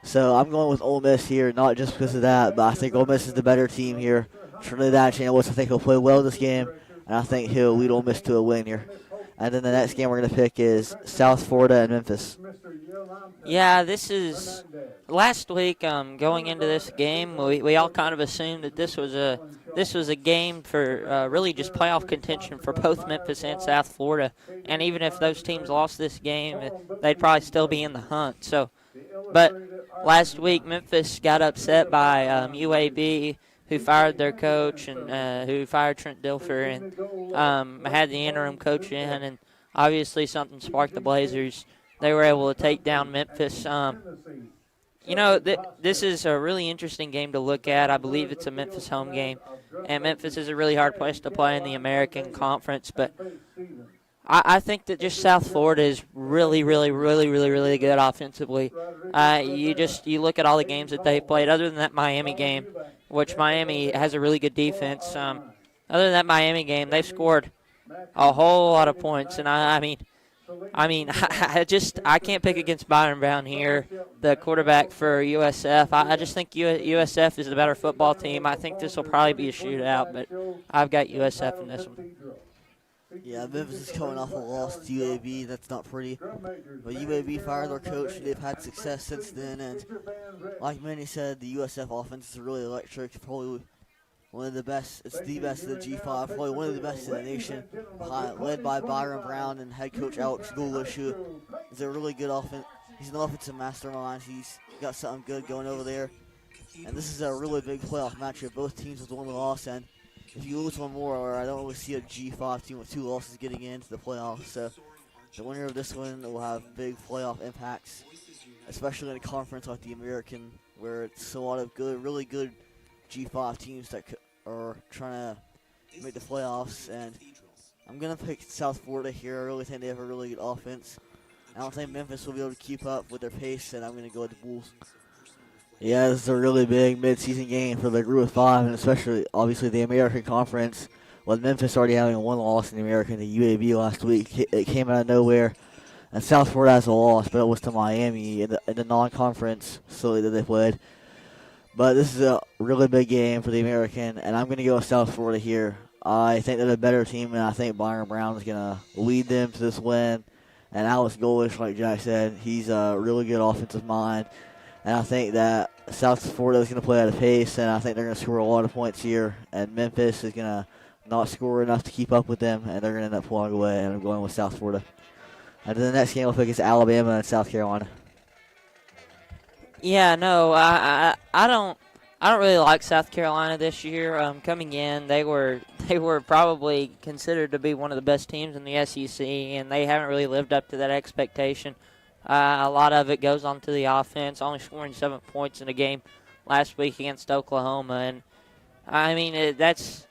So I'm going with Ole Miss here, not just because of that, but I think Ole Miss is the better team here. Trinidad Chandler, I think he'll play well this game, and I think he'll lead Ole Miss to a win here. And then the next game we're going to pick is South Florida and Memphis. Yeah, this is last week. Going into this game, we all kind of assumed that this was a game for really just playoff contention for both Memphis and South Florida. And even if those teams lost this game, they'd probably still be in the hunt. So, but last week Memphis got upset by UAB, who fired their coach and who fired Trent Dilfer and had the interim coach in, and obviously something sparked the Blazers. They were able to take down Memphis. This is a really interesting game to look at. I believe it's a Memphis home game, and Memphis is a really hard place to play in the American Conference, but I think that just South Florida is really good offensively. You look at all the games that they played, other than that Miami game, which Miami has a really good defense. Other than that Miami game, they've scored a whole lot of points, and I can't pick against Byron Brown here, the quarterback for USF. I just think USF is the better football team. I think this will probably be a shootout, but I've got USF in this one. Yeah, Memphis is coming off a loss to UAB. That's not pretty. But UAB fired their coach. They've had success since then. And like Manny said, the USF offense is really electric. Probably one of the best. It's the best of the G5. Probably one of the best in the nation. Led by Byron Brown and head coach Alex Goolish, who is a really good offense. He's an offensive mastermind. He's got something good going over there. And this is a really big playoff matchup. Both teams with one loss, and if you lose one more, I don't really see a G5 team with 2 losses getting into the playoffs. So the winner of this one will have big playoff impacts, especially in a conference like the American, where it's a lot of really good G5 teams that are trying to make the playoffs. And I'm going to pick South Florida here. I really think they have a really good offense. I don't think Memphis will be able to keep up with their pace, and I'm going to go with the Bulls. Yeah, this is a really big midseason game for the Group of 5, and especially, obviously, the American Conference. With Memphis already having one loss in the American to UAB last week, it came out of nowhere. And South Florida has a loss, but it was to Miami in the non-conference facility that they played. But this is a really big game for the American, and I'm going to go with South Florida here. I think they're a better team, and I think Byron Brown is going to lead them to this win. And Alex Goolish, like Jack said, he's a really good offensive mind. And I think that South Florida is going to play at a pace, and I think they're going to score a lot of points here. And Memphis is going to not score enough to keep up with them, and they're going to end up pulling away. And I'm going with South Florida. And then the next game we'll pick is Alabama and South Carolina. Yeah, no, I don't really like South Carolina this year. Coming in, they were probably considered to be one of the best teams in the SEC, and they haven't really lived up to that expectation. A lot of it goes on to the offense, only scoring 7 points in a game last week against Oklahoma. And, I mean, it's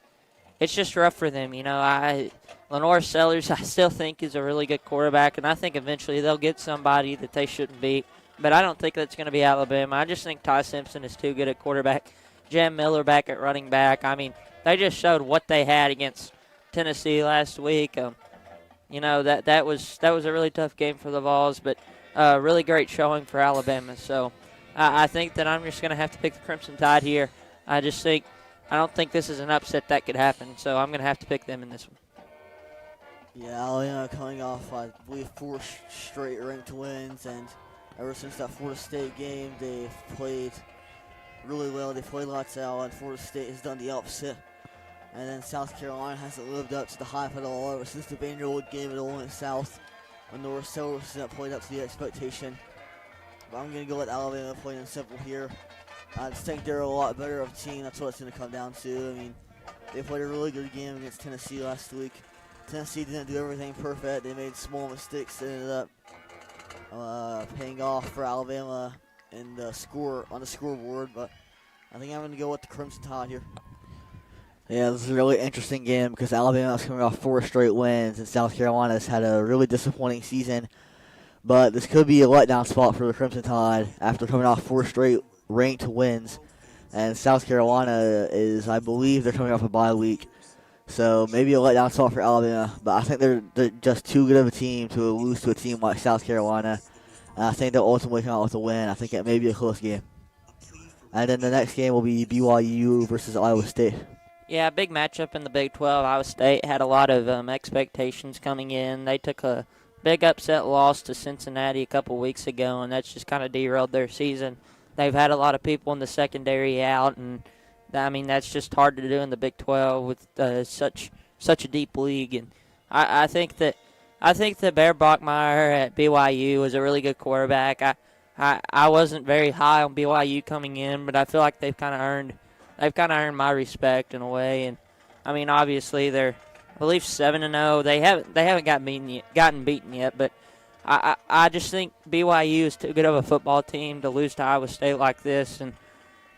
just rough for them. You know, Lenore Sellers, I still think, is a really good quarterback, and I think eventually they'll get somebody that they shouldn't beat. But I don't think that's going to be Alabama. I just think Ty Simpson is too good at quarterback. Jem Miller back at running back. I mean, they just showed what they had against Tennessee last week. You know, that was a really tough game for the Vols, but really great showing for Alabama. So I think that I'm just going to have to pick the Crimson Tide here. I don't think this is an upset that could happen, so I'm going to have to pick them in this one. Yeah, Alabama coming off, I believe, 4 straight ranked wins, and ever since that Florida State game, they've played really well. They played lights out, and Florida State has done the opposite. And then South Carolina hasn't lived up to the hype at all ever since the Vanderbilt game at Ole Miss South, when North Sellers hasn't played up to the expectation. But I'm going to go with Alabama plain and simple here. I just think they're a lot better of a team. That's what it's going to come down to. I mean, they played a really good game against Tennessee last week. Tennessee didn't do everything perfect. They made small mistakes that ended up paying off for Alabama on the scoreboard. But I think I'm going to go with the Crimson Tide here. Yeah, this is a really interesting game because Alabama's coming off 4 straight wins, and South Carolina's had a really disappointing season. But this could be a letdown spot for the Crimson Tide after coming off 4 straight ranked wins. And South Carolina is, I believe, they're coming off a bye week. So maybe a letdown spot for Alabama. But I think they're just too good of a team to lose to a team like South Carolina. And I think they'll ultimately come out with a win. I think it may be a close game. And then the next game will be BYU versus Iowa State. Yeah, big matchup in the Big 12. Iowa State had a lot of expectations coming in. They took a big upset loss to Cincinnati a couple weeks ago, and that's just kind of derailed their season. They've had a lot of people in the secondary out, and I mean that's just hard to do in the Big 12 with such a deep league. And I think that Bear Bachmeier at BYU was a really good quarterback. I wasn't very high on BYU coming in, but I feel like they've kind of earned my respect in a way. And I mean, obviously they're, I believe, 7-0. They haven't gotten beaten yet, but I just think BYU is too good of a football team to lose to Iowa State like this. And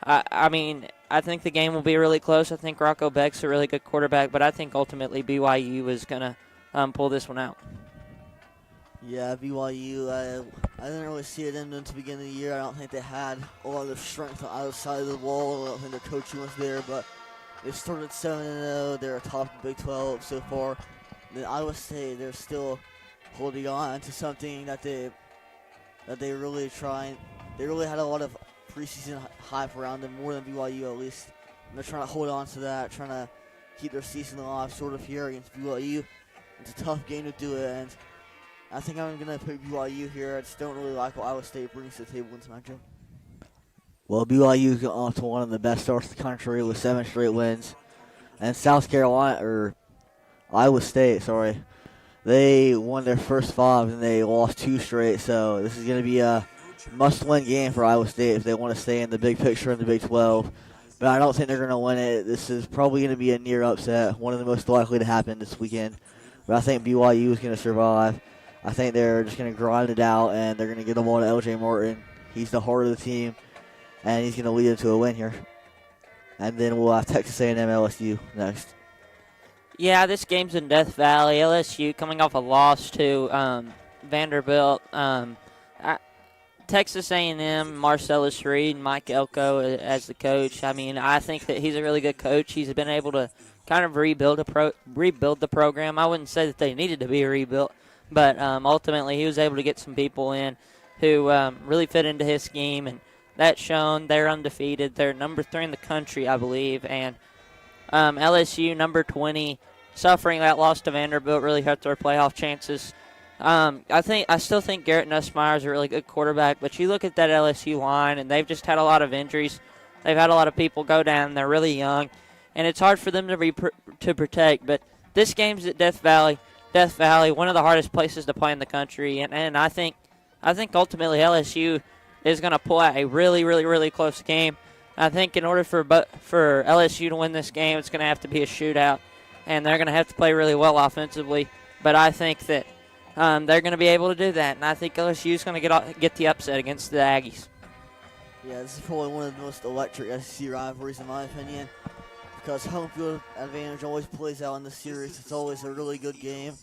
I mean, I think the game will be really close. I think Rocco Beck's a really good quarterback, but I think ultimately BYU is gonna pull this one out. Yeah, BYU, I didn't really see it in them to begin of the year. I don't think they had a lot of strength on either side of the wall. I don't think their coaching was there, but they started 7-0. They're atop the Big 12 so far. Then Iowa State, they're still holding on to something that they really tried. They really had a lot of preseason hype around them, more than BYU at least. And they're trying to hold on to that, trying to keep their season alive sort of here against BYU. It's a tough game to do it, and I think I'm going to pick BYU here. I just don't really like what Iowa State brings to the table in this matchup. Well, BYU's got on to one of the best starts in the country with 7 straight wins. And Iowa State, they won their first 5 and they lost 2 straight. So this is going to be a must-win game for Iowa State if they want to stay in the big picture in the Big 12. But I don't think they're going to win it. This is probably going to be a near upset, one of the most likely to happen this weekend. But I think BYU is going to survive. I think they're just going to grind it out, and they're going to get the ball to L.J. Martin. He's the heart of the team, and he's going to lead them to a win here. And then we'll have Texas A&M LSU next. Yeah, this game's in Death Valley. LSU coming off a loss to Vanderbilt. Texas A&M, Marcellus Reed, and Mike Elko as the coach. I mean, I think that he's a really good coach. He's been able to kind of rebuild the program. I wouldn't say that they needed to be rebuilt, but ultimately he was able to get some people in who really fit into his scheme, and that's shown. They're undefeated. They're number 3 in the country, I believe, and LSU, number 20, suffering that loss to Vanderbilt really hurt their playoff chances. I still think Garrett Nussmeier is a really good quarterback, but you look at that LSU line, and they've just had a lot of injuries. They've had a lot of people go down. They're really young, and it's hard for them to protect. But this game's at Death Valley. Death Valley, one of the hardest places to play in the country, and I think ultimately LSU is going to pull out a really, really, really close game. I think in order for LSU to win this game, it's going to have to be a shootout, and they're going to have to play really well offensively. But I think that they're going to be able to do that, and I think LSU is going to get the upset against the Aggies. Yeah, this is probably one of the most electric SEC rivalries in my opinion, because home field advantage always plays out in the series. It's always a really good game,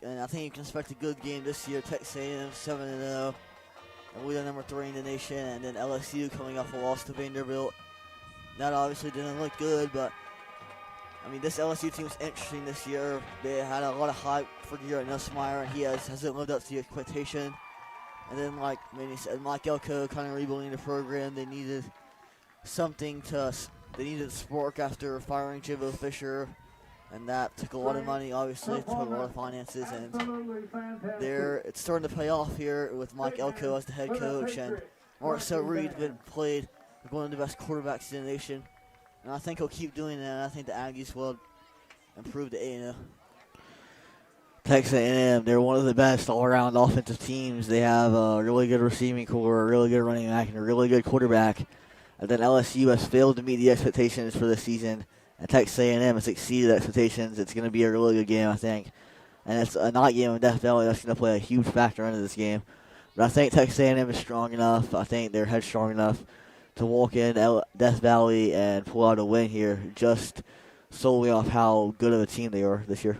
and I think you can expect a good game this year. Texas A&M 7-0, and we're number 3 in the nation, and then LSU coming off a loss to Vanderbilt. That obviously didn't look good, but I mean, this LSU team is interesting this year. They had a lot of hype for Garrett Nussmeier, and he hasn't lived up to the expectation. And then, like Manny said, Mike Elko kind of rebuilding the program. They needed they needed a spark after firing Jimbo Fisher, and that took a lot of money, obviously. It took a lot of finances, and it's starting to pay off here with Mike Elko as the head coach, and Marcel Reed played one of the best quarterbacks in the nation. And I think he'll keep doing that, and I think the Aggies will improve the A&M. Texas A&M, they're one of the best all-around offensive teams. They have a really good receiving core, a really good running back, and a really good quarterback. And then LSU has failed to meet the expectations for this season, and Texas A&M has exceeded expectations. It's going to be a really good game, I think. And it's a night game in Death Valley that's going to play a huge factor into this game. But I think Texas A&M is strong enough. I think they're headstrong enough to walk in Death Valley and pull out a win here, just solely off how good of a team they are this year.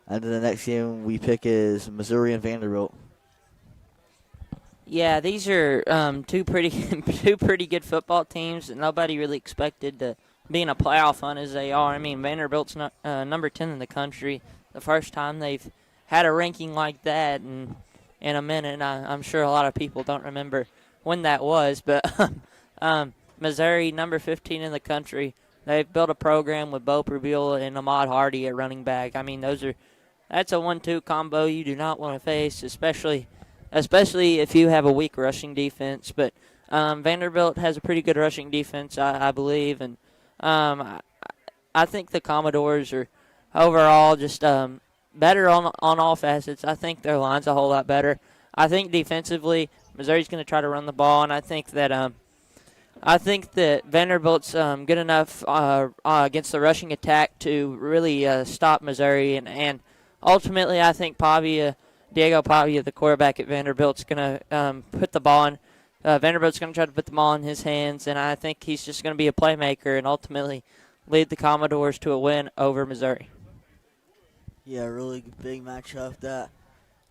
And then the next game we pick is Missouri and Vanderbilt. Yeah, these are two pretty good football teams that nobody really expected to be in a playoff hunt as they are. I mean, Vanderbilt's not, number 10 in the country. The first time they've had a ranking like that in a minute. I'm sure a lot of people don't remember when that was, but Missouri, number 15 in the country. They've built a program with Bo Prabula and Ahmad Hardy at running back. I mean, that's a 1-2 combo you do not want to face, especially if you have a weak rushing defense. But Vanderbilt has a pretty good rushing defense, I believe, and I think the Commodores are overall just better on all facets. I think their line's a whole lot better. I think defensively, Missouri's going to try to run the ball, and I think that Vanderbilt's good enough against the rushing attack to really stop Missouri, and ultimately I think Diego Pavia, the quarterback at Vanderbilt's going to put the ball in. Vanderbilt's going to try to put the ball in his hands, and I think he's just going to be a playmaker and ultimately lead the Commodores to a win over Missouri. Yeah, really big matchup that,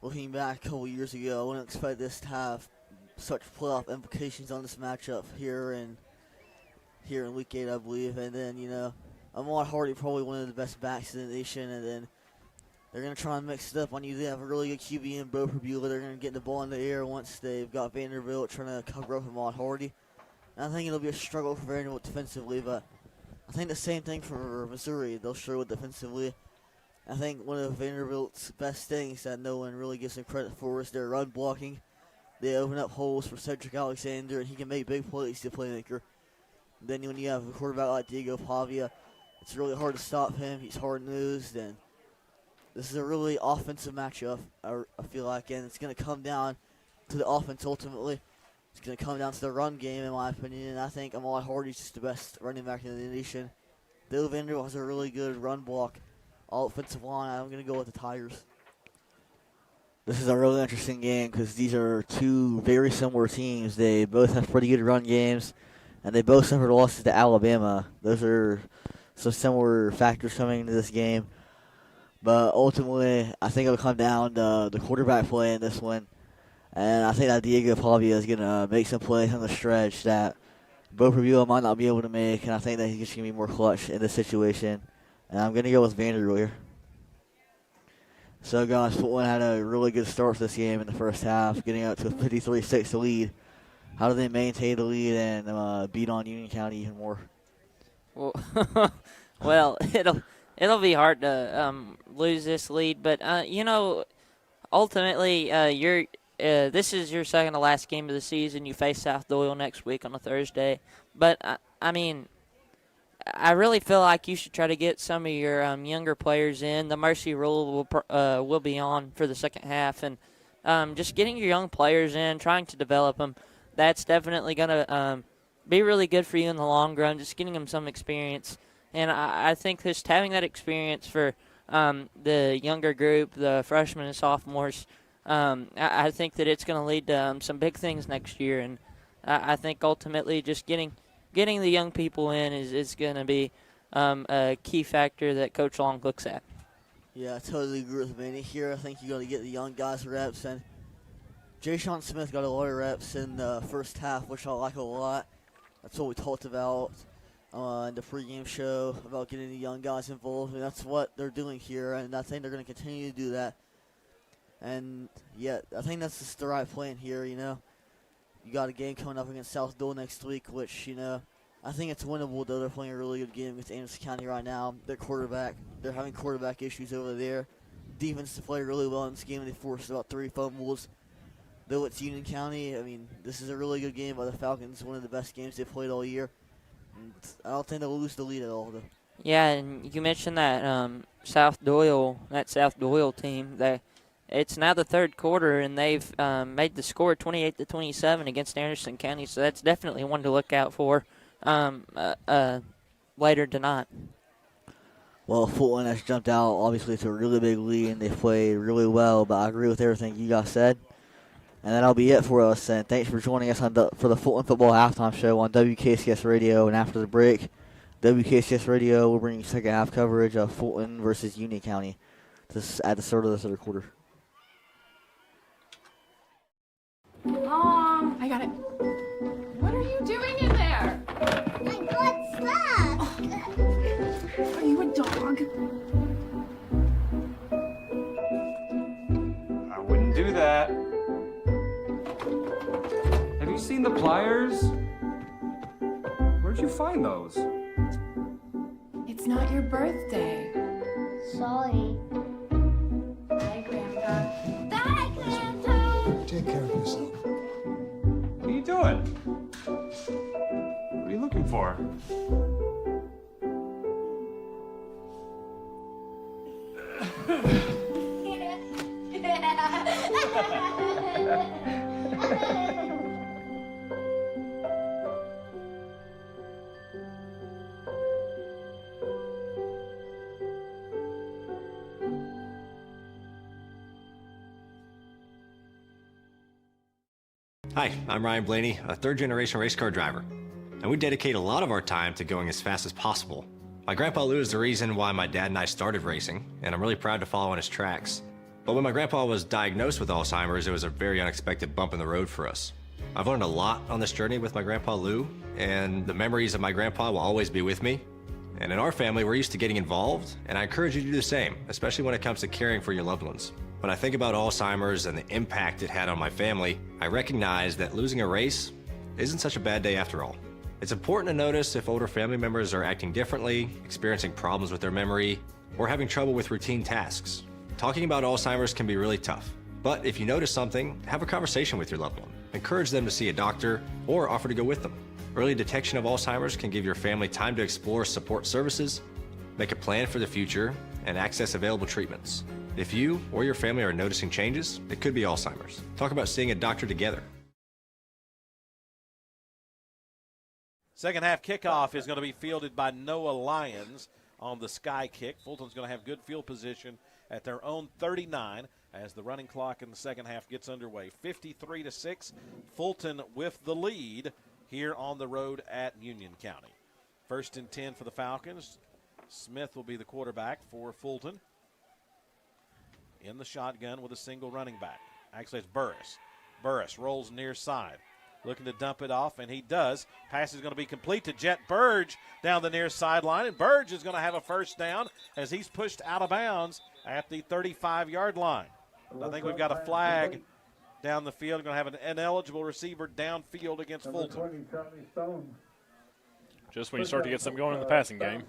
looking back a couple years ago, I wouldn't expect this to have such playoff implications on this matchup here in Week 8, I believe. And then, Ahmad Hardy, probably one of the best backs in the nation, and then they're going to try and mix it up on you. They have a really good QB in Bo Prabula. They're going to get the ball in the air once they've got Vanderbilt trying to cover up Ahmad Hardy. And I think it'll be a struggle for Vanderbilt defensively, but I think the same thing for Missouri. They'll struggle defensively. I think one of Vanderbilt's best things that no one really gives them credit for is their run blocking. They open up holes for Cedric Alexander, and he can make big plays to playmaker. Then when you have a quarterback like Diego Pavia, it's really hard to stop him. He's hard-nosed, and this is a really offensive matchup, I feel like, and it's going to come down to the offense ultimately. It's going to come down to the run game, in my opinion, and I think Ahmad Hardy's just the best running back in the nation. Though Vanderbilt has a really good run block, all offensive line, I'm going to go with the Tigers. This is a really interesting game because these are two very similar teams. They both have pretty good run games, and they both suffered losses to Alabama. Those are some similar factors coming into this game. But ultimately, I think it'll come down to the quarterback play in this one. And I think that Diego Pavia is going to make some plays on the stretch that Bo Prabula might not be able to make, and I think that he's just going to be more clutch in this situation. And I'm going to go with Vanderbilt here. So, guys, Fulton had a really good start to this game in the first half, getting up to a 53-6 lead. How do they maintain the lead and beat on Union County even more? Well, it'll be hard to lose this lead, but ultimately, this is your second to last game of the season. You face South Doyle next week on a Thursday, but I really feel like you should try to get some of your younger players in. The mercy rule will be on for the second half, and just getting your young players in, trying to develop them, that's definitely going to be really good for you in the long run, just getting them some experience. And I think just having that experience for the younger group, the freshmen and sophomores, I think that it's going to lead to some big things next year. And I think ultimately just getting the young people in is going to be a key factor that Coach Long looks at. Yeah, I totally agree with Manny here. I think you got to get the young guys reps. And Jay Sean Smith got a lot of reps in the first half, which I like a lot. That's what we talked about in the pregame show, about getting the young guys involved. And that's what they're doing here, and I think they're going to continue to do that. And, yeah, I think that's just the right plan here, You got a game coming up against South Doyle next week, which, I think it's winnable, though. They're playing a really good game against Anderson County right now. They're having quarterback issues over there. Defense to play really well in this game. They forced about 3 fumbles. Though it's Union County, this is a really good game by the Falcons, one of the best games they've played all year. And I don't think they'll lose the lead at all, though. Yeah, and you mentioned that South Doyle team. It's now the third quarter, and they've made the score 28-27 against Anderson County, so that's definitely one to look out for later tonight. Well, Fulton has jumped out, obviously, to a really big lead, and they played really well, but I agree with everything you guys said. And that'll be it for us, and thanks for joining us for the Fulton Football Halftime Show on WKCS Radio. And after the break, WKCS Radio will bring you second half coverage of Fulton versus Union County at the start of the third quarter. Mom, I got it. What are you doing in there? I got stuff. Are you a dog? I wouldn't do that. Have you seen the pliers? Where'd you find those? It's not your birthday. Sorry. Bye, Grandpa. Bye, Grandpa. Take care of yourself. What are you doing? What are you looking for? Hi, I'm Ryan Blaney, a third-generation race car driver, and we dedicate a lot of our time to going as fast as possible. My grandpa Lou is the reason why my dad and I started racing, and I'm really proud to follow in his tracks. But when my grandpa was diagnosed with Alzheimer's, it was a very unexpected bump in the road for us. I've learned a lot on this journey with my grandpa Lou, and the memories of my grandpa will always be with me. And in our family, we're used to getting involved, and I encourage you to do the same, especially when it comes to caring for your loved ones. When I think about Alzheimer's and the impact it had on my family, I recognize that losing a race isn't such a bad day after all. It's important to notice if older family members are acting differently, experiencing problems with their memory, or having trouble with routine tasks. Talking about Alzheimer's can be really tough, but if you notice something, have a conversation with your loved one. Encourage them to see a doctor or offer to go with them. Early detection of Alzheimer's can give your family time to explore support services, make a plan for the future, and access available treatments. If you or your family are noticing changes, it could be Alzheimer's. Talk about seeing a doctor together. Second half kickoff is going to be fielded by Noah Lyons on the sky kick. Fulton's going to have good field position at their own 39 as the running clock in the second half gets underway. 53-6, Fulton with the lead here on the road at Union County. 1st and 10 for the Falcons. Smith will be the quarterback for Fulton. In the shotgun with a single running back. Actually, it's Burris. Burris rolls near side. Looking to dump it off, and he does. Pass is going to be complete to Jet Burge down the near sideline, and Burge is going to have a first down as he's pushed out of bounds at the 35-yard line. I think we've got a flag down the field. We're going to have an ineligible receiver downfield against Fulton. Just when you start to get something going in the passing game.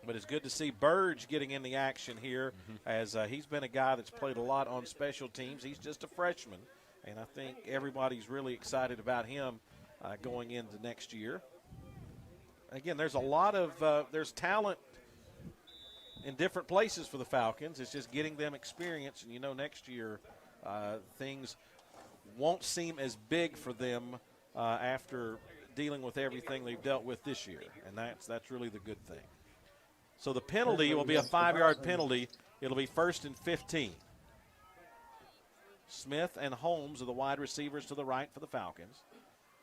But it's good to see Burge getting in the action here as he's been a guy that's played a lot on special teams. He's just a freshman, and I think everybody's really excited about him going into next year. Again, there's a lot of there's talent in different places for the Falcons. It's just getting them experience, and you know next year things won't seem as big for them after dealing with everything they've dealt with this year, and that's really the good thing. So the penalty will be a 5-yard penalty. It'll be 1st and 15. Smith and Holmes are the wide receivers to the right for the Falcons,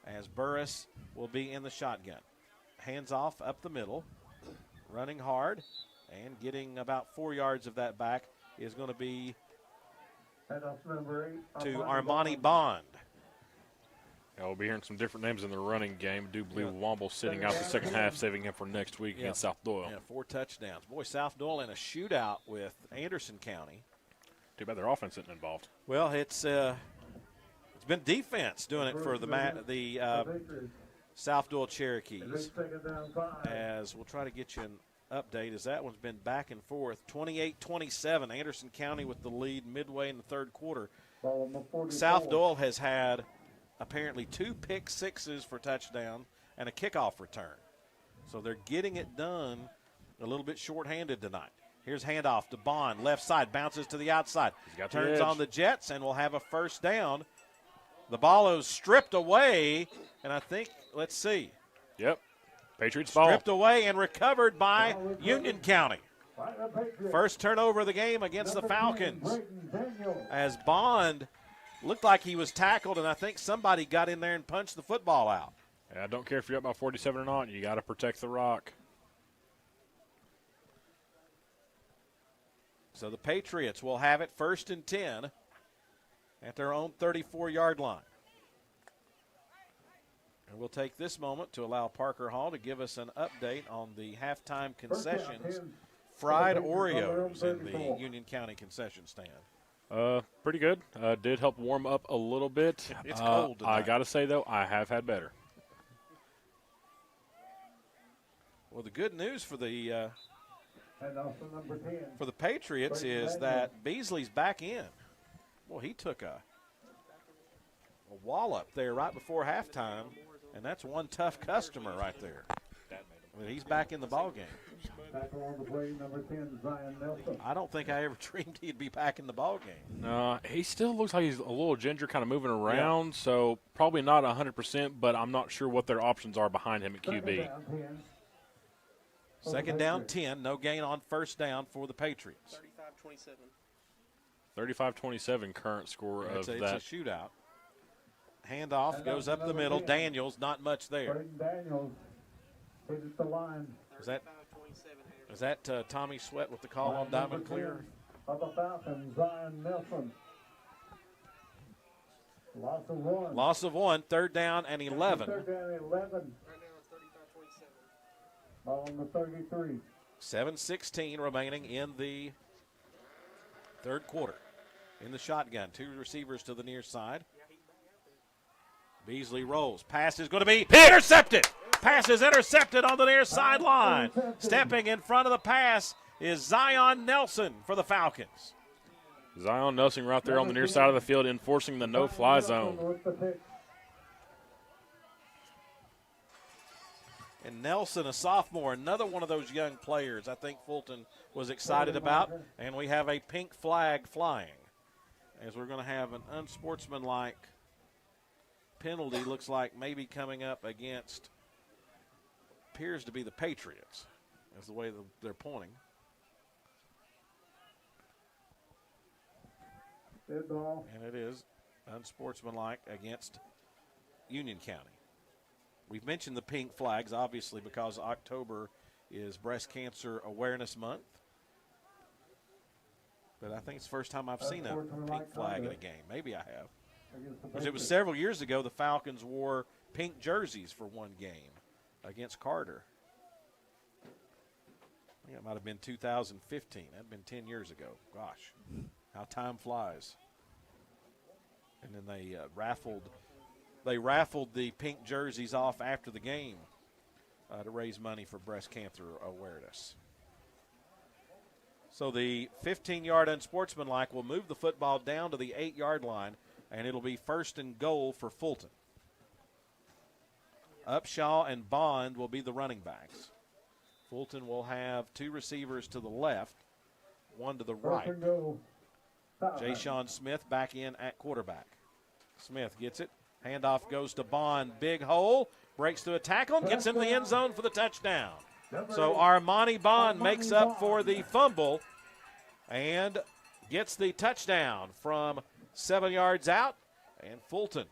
as Burris will be in the shotgun. Hands off up the middle, running hard, and getting about 4 yards of that back is going to be to Armani Bond. Yeah, we'll be hearing some different names in the running game. I do believe Womble sitting out the second half, saving him for next week against South Doyle. Yeah, 4 touchdowns. Boy, South Doyle in a shootout with Anderson County. Too bad their offense isn't involved. Well, it's been defense doing it for the South Doyle Cherokees. As we'll try to get you an update, as that one's been back and forth. 28-27, Anderson County with the lead midway in the third quarter. South Doyle has had apparently 2 pick sixes for touchdown and a kickoff return. So they're getting it done a little bit shorthanded tonight. Here's handoff to Bond, left side, bounces to the outside. Turns on the Jets and will have a first down. The ball is stripped away, and I think, let's see. Yep, Patriots ball. Stripped away and recovered by Union County. First turnover of the game against the Falcons, as Bond looked like he was tackled, and I think somebody got in there and punched the football out. I don't care if you're up by 47 or not. You got to protect the rock. So the Patriots will have it 1st and 10 at their own 34-yard line. And we'll take this moment to allow Parker Hall to give us an update on the halftime concessions. Fried Oreos in the Union County concession stand. Pretty good. Did help warm up a little bit. It's cold tonight. I got to say, though, I have had better. Well, the good news for the And also number 10. for the Patriots is that Beasley's back in. Well, he took a wallop there right before halftime, and that's one tough customer right there. But he's back in the ballgame. Back on the play, number 10, Zion Nelson. I don't think I ever dreamed he'd be back in the ballgame. No, he still looks like he's a little ginger, kind of moving around, so probably not 100%, but I'm not sure what their options are behind him at QB. Second down, 10. No gain on first down for the Patriots. 35-27 current score of that. It's a shootout. Handoff goes up the middle. Daniels, not much there. Daniels hits the line. Is that Tommy Sweat with the call on Diamond Clear? Of the Falcons, Zion Nelson. Loss of 1. Loss of 1, 3rd down and 11. 3rd down and 11. Ball on the 33. 7:16 remaining in the third quarter. In the shotgun, 2 receivers to the near side. Beasley rolls. Pass is going to be intercepted. Pass is intercepted on the near sideline. Stepping in front of the pass is Zion Nelson for the Falcons. Zion Nelson right there on the near side of the field enforcing the no-fly zone. And Nelson, a sophomore, another one of those young players I think Fulton was excited about. And we have a pink flag flying as we're going to have an unsportsmanlike penalty, looks like maybe coming up against, appears to be the Patriots. That's the way they're pointing. And it is unsportsmanlike against Union County. We've mentioned the pink flags, obviously, because October is Breast Cancer Awareness Month. But I think it's the first time I've seen a pink flag in a game. Maybe I have. Because it was several years ago the Falcons wore pink jerseys for one game against Carter. I think it might have been 2015. That had been 10 years ago. Gosh, how time flies. And then they raffled the pink jerseys off after the game to raise money for breast cancer awareness. So the 15-yard unsportsmanlike will move the football down to the 8-yard line, and it'll be 1st and goal for Fulton. Upshaw and Bond will be the running backs. Fulton will have 2 receivers to the left, 1 to the right. Jay-Sean Smith back in at quarterback. Smith gets it. Handoff goes to Bond. Big hole. Breaks through a tackle. Gets into the end zone for the touchdown. So Armani Bond makes up for the fumble and gets the touchdown from 7 yards out. And Fulton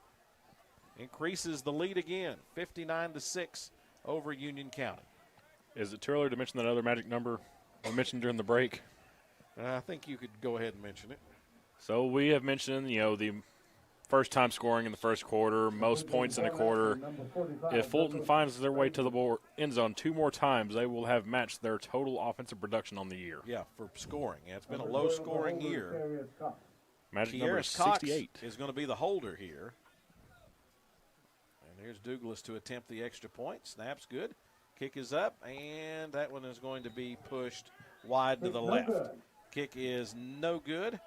increases the lead again, 59-6 over Union County. Is it too early to mention that other magic number I mentioned during the break? I think you could go ahead and mention it. So we have mentioned, the first time scoring in the first quarter, most points in a quarter. If Fulton finds their way to the end zone 2 more times, they will have matched their total offensive production on the year. Yeah, for scoring. Yeah, it's been a low-scoring year. Magic number is Cox 68. is going to be the holder here. And here's Douglas to attempt the extra point. Snap's good. Kick is up, and that one is going to be pushed wide to the left. Kick is no good.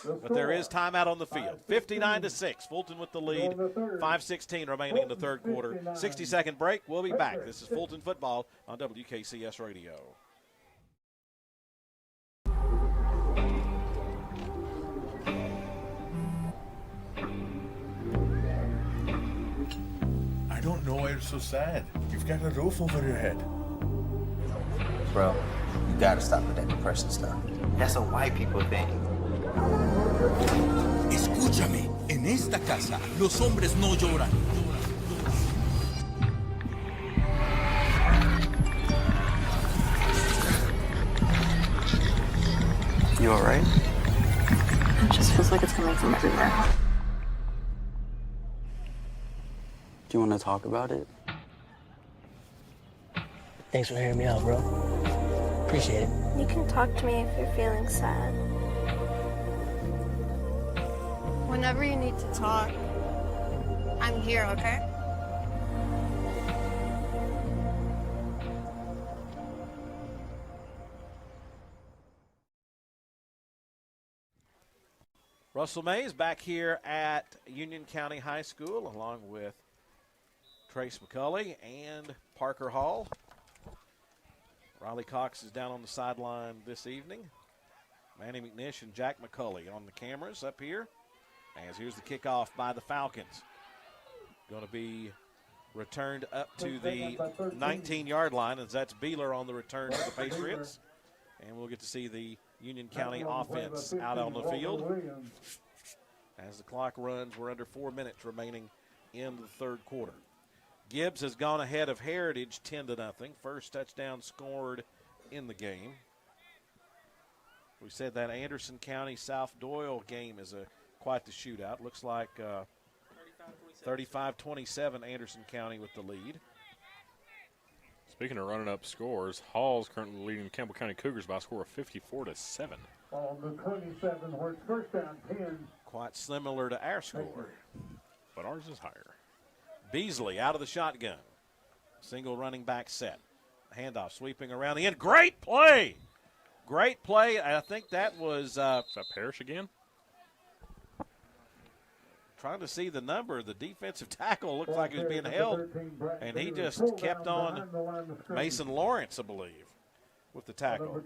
But there is timeout on the field. 59-6. Fulton with the lead. 5:16 remaining in the third quarter. 60-second break. We'll be back. This is Fulton football on WKCS Radio. I don't know why you're so sad. You've got a roof over your head. Bro, you gotta stop with that depression stuff. That's a white people thing. Escúchame, en esta casa los hombres no lloran. You all right? It just feels like it's coming from everywhere. Do you want to talk about it? Thanks for hearing me out, bro. Appreciate it. You can talk to me if you're feeling sad. Whenever you need to talk, I'm here, okay? Russell Mays back here at Union County High School along with Trace McCulley and Parker Hall. Riley Cox is down on the sideline this evening. Manny McNish and Jack McCulley on the cameras up here. As here's the kickoff by the Falcons. Going to be returned up to the 19-yard line, as that's Beeler on the return to the Patriots. And we'll get to see the Union County offense out on the field. As the clock runs, we're under 4 minutes remaining in the third quarter. Gibbs has gone ahead of Heritage 10-0. First touchdown scored in the game. We said that Anderson County South Doyle game is quite the shootout. Looks like 35-27 Anderson County with the lead. Speaking of running up scores, Hall's currently leading Campbell County Cougars by a score of 54-7. On the 27, where it's first down 10. Quite similar to our score, but ours is higher. Beasley out of the shotgun. Single running back set. Handoff sweeping around the end. Great play. Great play. I think that was. Is that Parrish again? Trying to see the number. The defensive tackle looked like he was being held, and he just kept on Mason Lawrence, I believe, with the tackle.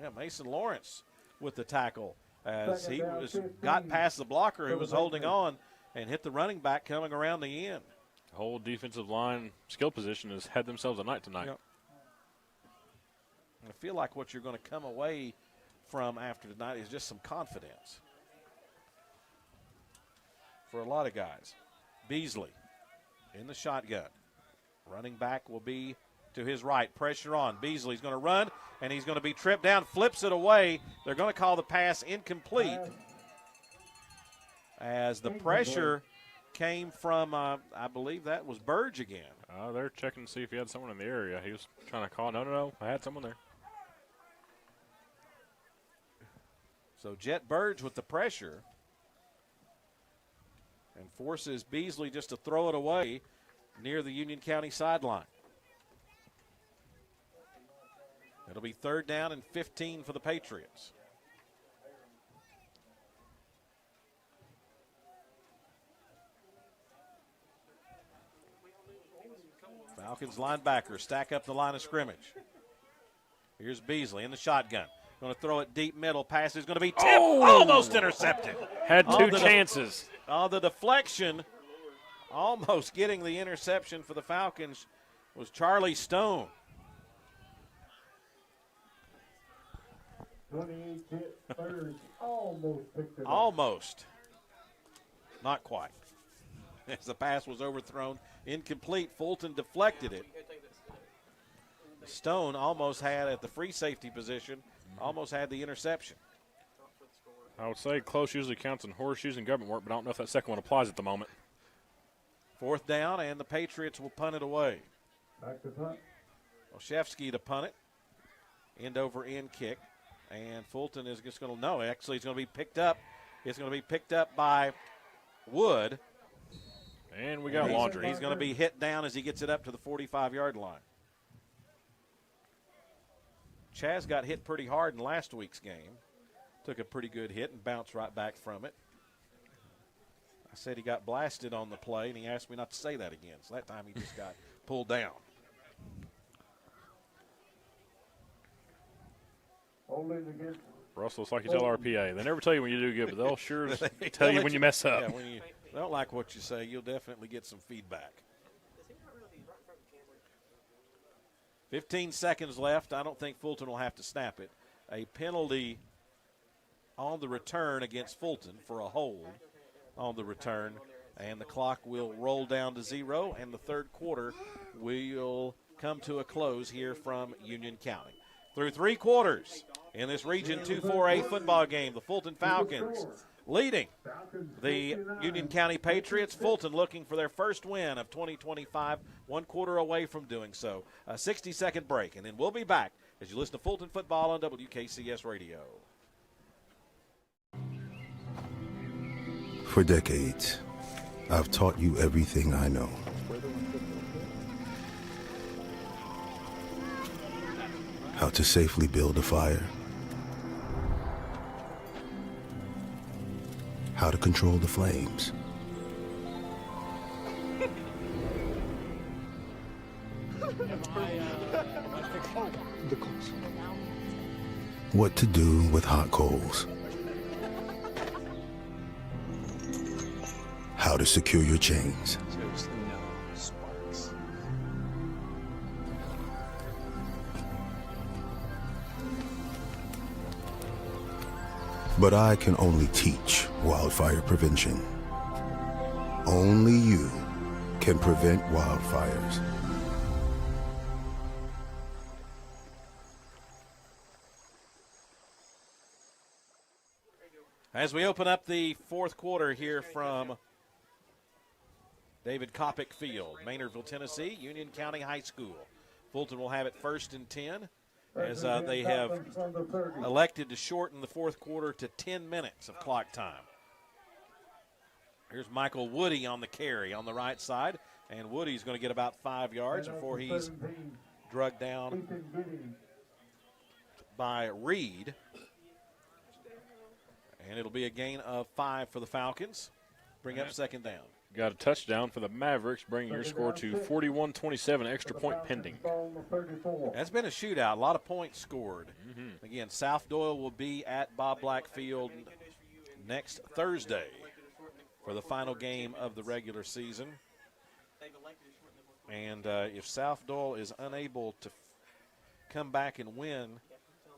Yeah, Mason Lawrence with the tackle as he got past the blocker who was holding on and hit the running back coming around the end. The whole defensive line skill position has had themselves a night tonight. Yep. I feel like what you're going to come away from after tonight is just some confidence for a lot of guys. Beasley in the shotgun. Running back will be to his right. Pressure on. Beasley's going to run, and he's going to be tripped down, flips it away. They're going to call the pass incomplete as the pressure came from, I believe that was Burge again. They're checking to see if he had someone in the area. He was trying to call. No, I had someone there. So Jet Burge with the pressure and forces Beasley just to throw it away near the Union County sideline. It'll be third down and 15 for the Patriots. Falcons linebackers stack up the line of scrimmage. Here's Beasley in the shotgun. Going to throw it deep middle. Pass is going to be tipped. Almost intercepted. Had two chances. The deflection, almost getting the interception for the Falcons, was Charlie Stone. 28 hit, third, almost picked it up. Almost. Not quite. As the pass was overthrown, incomplete. Fulton deflected it. Stone almost had, at the free safety position, almost had the interception. I would say close usually counts in horseshoes and government work, but I don't know if that second one applies at the moment. Fourth down, and the Patriots will punt it away. Back to punt. Olszewski to punt it. End over end kick. And Fulton is just going to, no, actually it's going to be picked up. It's going to be picked up by Wood. And we got Laundry. He's going to be hit down as he gets it up to the 45-yard line. Chaz got hit pretty hard in last week's game. Took a pretty good hit and bounced right back from it. I said he got blasted on the play, and he asked me not to say that again. So that time he just got pulled down. Russell, it's like you tell RPA. They never tell you when you do good, but they'll sure tell you when you mess up. Yeah, when you don't like what you say, you'll definitely get some feedback. 15 seconds left. I don't think Fulton will have to snap it. A penalty on the return against Fulton for a hold on the return, and the clock will roll down to 0, and the third quarter will come to a close here from Union County. Through 3 quarters, in this Region 2-4A football game. The Fulton Falcons leading the Union County Patriots. Fulton looking for their first win of 2025, 1 quarter away from doing so. A 60-second break, and then we'll be back as you listen to Fulton football on WKCS Radio. For decades, I've taught you everything I know. How to safely build a fire. How to control the flames. What to do with hot coals. How to secure your chains. But I can only teach wildfire prevention. Only you can prevent wildfires. As we open up the fourth quarter here from David Kopic Field, Maynardville, Tennessee, Union County High School. Fulton will have it 1st and 10 as they have elected to shorten the fourth quarter to 10 minutes of clock time. Here's Michael Woody on the carry on the right side, and Woody's going to get about 5 yards before he's drugged down by Reed. And it'll be a gain of 5 for the Falcons. Bring up second down. Got a touchdown for the Mavericks, bringing your score to 41-27, extra point pending. That's been a shootout, a lot of points scored. Again, South Doyle will be at Bob Black Field next Thursday for the final game of the regular season. And if South Doyle is unable to come back and win,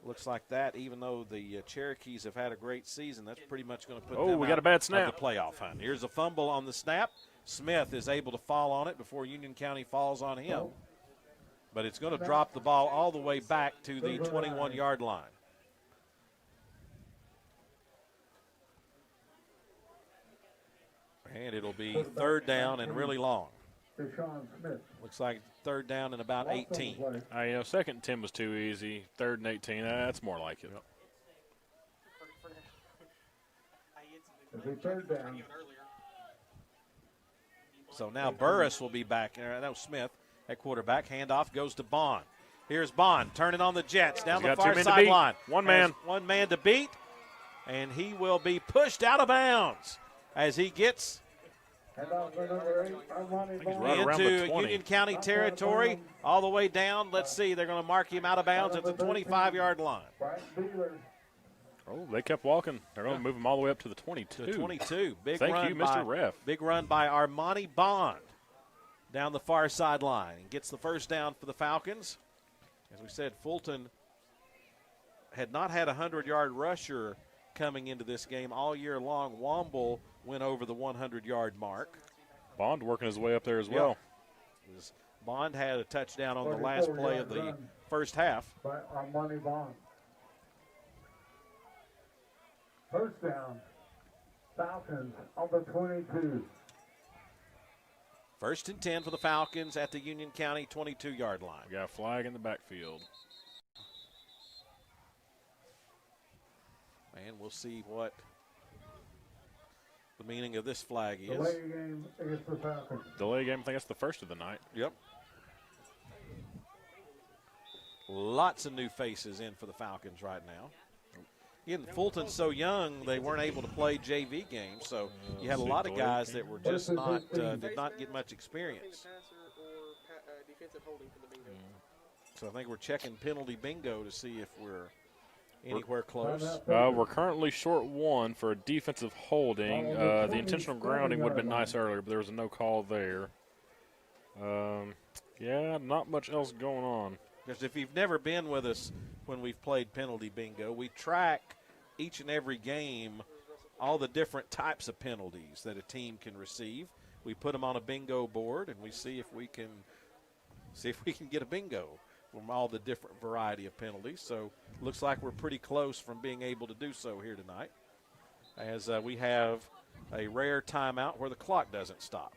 looks like that, even though the Cherokees have had a great season, that's pretty much going to put them we got a bad snap. of the playoff hunt. Here's a fumble on the snap. Smith is able to fall on it before Union County falls on him. But it's going to drop the ball all the way back to the 21-yard line. And it'll be third down and really long. Looks like third down and about 18. 2nd and 10 was too easy. 3rd and 18, that's more like it. So now Burris will be back. That was Smith at quarterback. Handoff goes to Bond. Here's Bond turning on the Jets down the far sideline. One man to beat, and he will be pushed out of bounds as he gets into Union County territory, all the way down. Let's see, they're going to mark him out of bounds at the 25-yard line. Oh, they kept walking. They're going to move him all the way up to the 22. The 22. Thank you, Mr. Ref. Big run by Armani Bond down the far sideline and gets the first down for the Falcons. As we said, Fulton had not had a 100-yard rusher coming into this game all year long. Womble went over the 100-yard mark. Bond working his way up there as well. Bond had a touchdown on the last play of the first half. By Armani Bond. First down, Falcons on the 22. 1st and 10 for the Falcons at the Union County 22-yard line. We got a flag in the backfield. And we'll see what the meaning of this flag is. Delay game against the Falcons. Delay game, I think that's the first of the night. Yep. Lots of new faces in for the Falcons right now. Again, Fulton's so young, they weren't able to play JV games, so you had a lot of guys that were just not, did not get much experience. So I think we're checking penalty bingo to see if we're anywhere close. We're currently short 1 for a defensive holding. The intentional grounding would have been nice earlier, but there was a no call there. Yeah, not much else going on. Because if you've never been with us when we've played penalty bingo, we track each and every game all the different types of penalties that a team can receive. We put them on a bingo board, and we see if we can get a bingo from all the different variety of penalties. So looks like we're pretty close from being able to do so here tonight, as we have a rare timeout where the clock doesn't stop.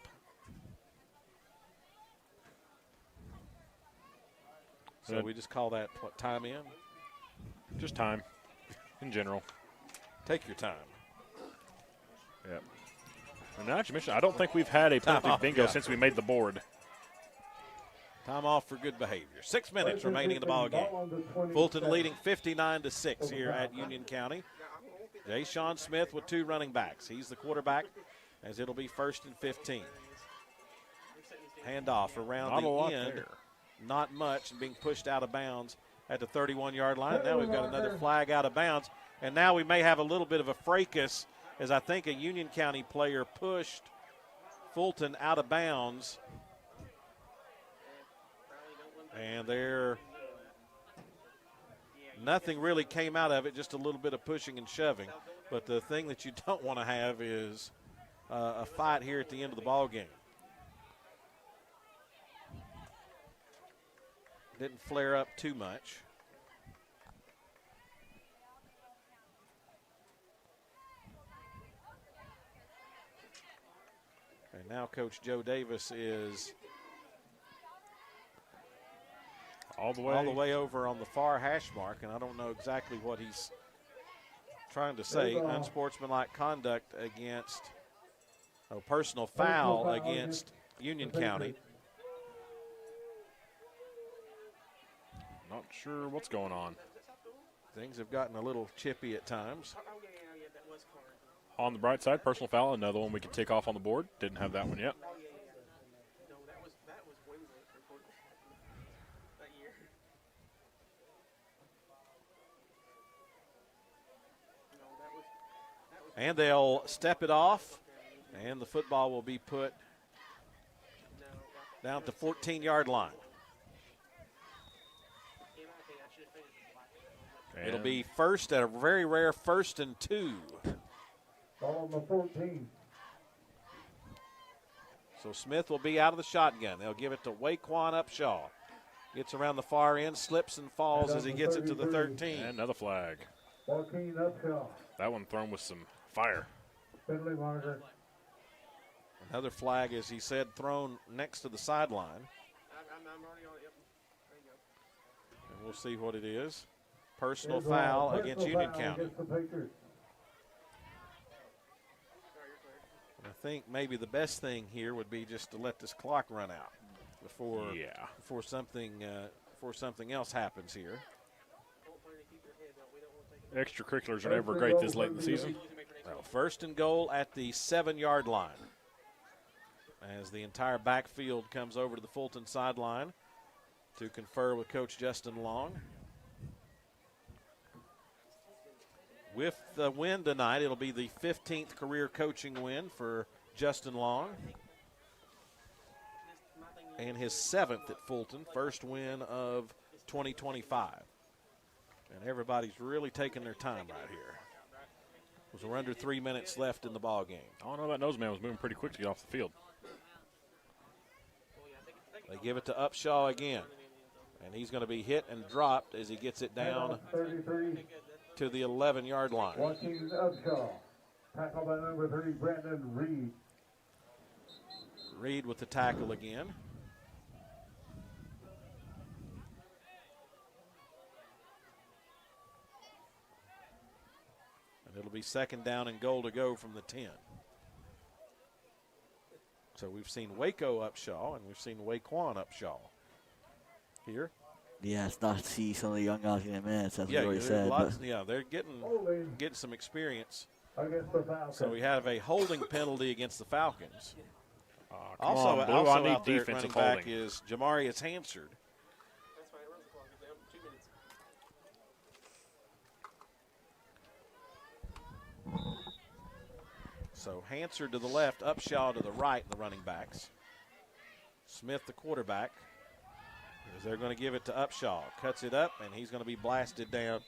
So we just call that what, time in? Just time in general. Take your time. Yep. And now that you mentioned, I don't think we've had a penalty bingo since we made the board. Time off for good behavior. 6 minutes remaining in the ball game. Fulton leading 59-6 here at Union County. Jay Sean Smith with 2 running backs. He's the quarterback, as it'll be 1st and 15. Handoff around the end. There. Not much, and being pushed out of bounds at the 31-yard line. Now we've got another flag out of bounds, and now we may have a little bit of a fracas, as I think a Union County player pushed Fulton out of bounds. And nothing really came out of it, just a little bit of pushing and shoving. But the thing that you don't want to have is a fight here at the end of the ball game. Didn't flare up too much. And now Coach Joe Davis is all the way over on the far hash mark, and I don't know exactly what he's trying to say. Unsportsmanlike conduct against a personal foul against Union County. Not sure what's going on. Things have gotten a little chippy at times. On the bright side, personal foul, another one we can tick off on the board. Didn't have that one yet. And they'll step it off, and the football will be put down at the 14-yard line. It'll be first at a very rare 1st and 2. Ball on the 14. So Smith will be out of the shotgun. They'll give it to Waquan Upshaw. Gets around the far end, slips and falls as he gets it to the 13. And another flag. Joaquin Upshaw. That one thrown with some fire. Penalty marker. Another flag, as he said, thrown next to the sideline. And we'll see what it is. Personal foul against Union County. I think maybe the best thing here would be just to let this clock run out before something else happens here. Extracurriculars are never great this late in the season. Well, 1st and goal at the 7-yard line, as the entire backfield comes over to the Fulton sideline to confer with Coach Justin Long. With the win tonight, it'll be the 15th career coaching win for Justin Long, and his 7th at Fulton, first win of 2025. And everybody's really taking their time right here. We're under 3 minutes left in the ball game. I don't know, that nose man was moving pretty quick to get off the field. They give it to Upshaw again, and he's going to be hit and dropped as he gets it down to the 11-yard line. Joaquin Upshaw. Tackle by number 3, Brandon Reed. Reed with the tackle again. And it'll be 2nd down and goal to go from the 10. So we've seen Waco Upshaw, and we've seen Waquan Upshaw here. Yeah, it's nice to see some of the young guys getting minutes, as we already there's said. They're getting some experience. Against the Falcons. So we have a holding penalty against the Falcons. Also out there at running back is Jamarius Hansard. So Hansard to the left, Upshaw to the right, the running backs. Smith, the quarterback, as they're going to give it to Upshaw. Cuts it up, and he's going to be blasted down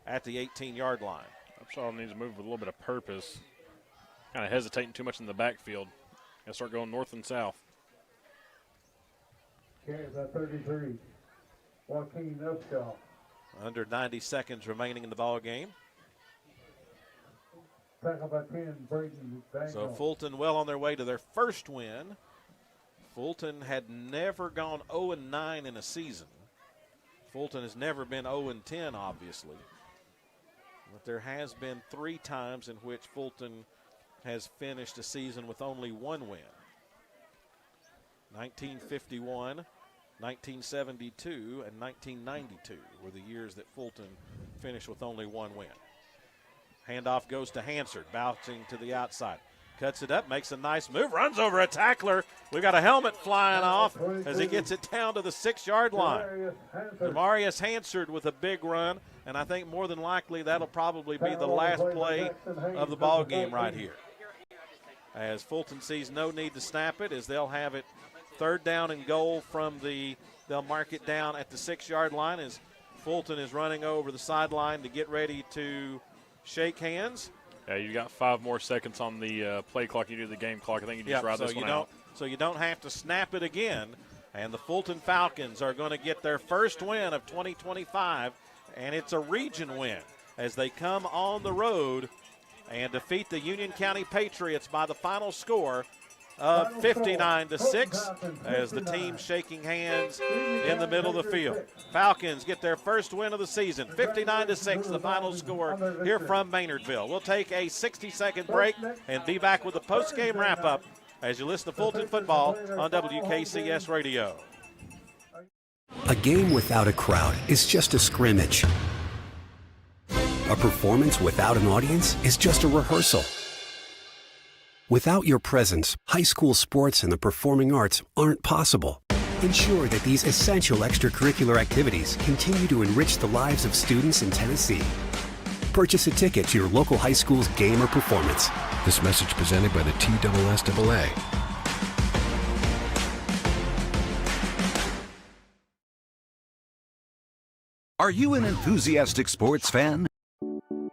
at the 18-yard line. Upshaw needs to move with a little bit of purpose. Kind of hesitating too much in the backfield. Got to start going north and south. Carries at 33. Joaquin Escal. Under 90 seconds remaining in the ball game. Tackle by 10, Braden Daniel. So Fulton well on their way to their first win. Fulton had never gone 0-9 in a season. Fulton has never been 0-10, obviously. But there has been 3 times in which Fulton has finished a season with only 1 win. 1951, 1972, and 1992 were the years that Fulton finished with only 1 win. Handoff goes to Hansard, bouncing to the outside. Cuts it up, makes a nice move, runs over a tackler. We've got a helmet flying off as he gets it down to the 6-yard line. Demarius Hansard with a big run, and I think more than likely that'll probably be the last play of the ball game right here. As Fulton sees no need to snap it, as they'll have it 3rd down and goal from they'll mark it down at the 6-yard line as Fulton is running over the sideline to get ready to shake hands. Yeah, you got 5 more seconds on the play clock. You do the game clock. I think you just ride this one out. So you don't have to snap it again. And the Fulton Falcons are going to get their first win of 2025, and it's a region win as they come on the road and defeat the Union County Patriots by the final score of 59-6 as the team shaking hands in the middle of the field. Falcons get their first win of the season, 59-6, the final score here from Maynardville. We'll take a 60-second break and be back with the post-game wrap-up as you listen to Fulton football on WKCS Radio. A game without a crowd is just a scrimmage. A performance without an audience is just a rehearsal. Without your presence, high school sports and the performing arts aren't possible. Ensure that these essential extracurricular activities continue to enrich the lives of students in Tennessee. Purchase a ticket to your local high school's game or performance. This message presented by the TSSAA. Are you an enthusiastic sports fan?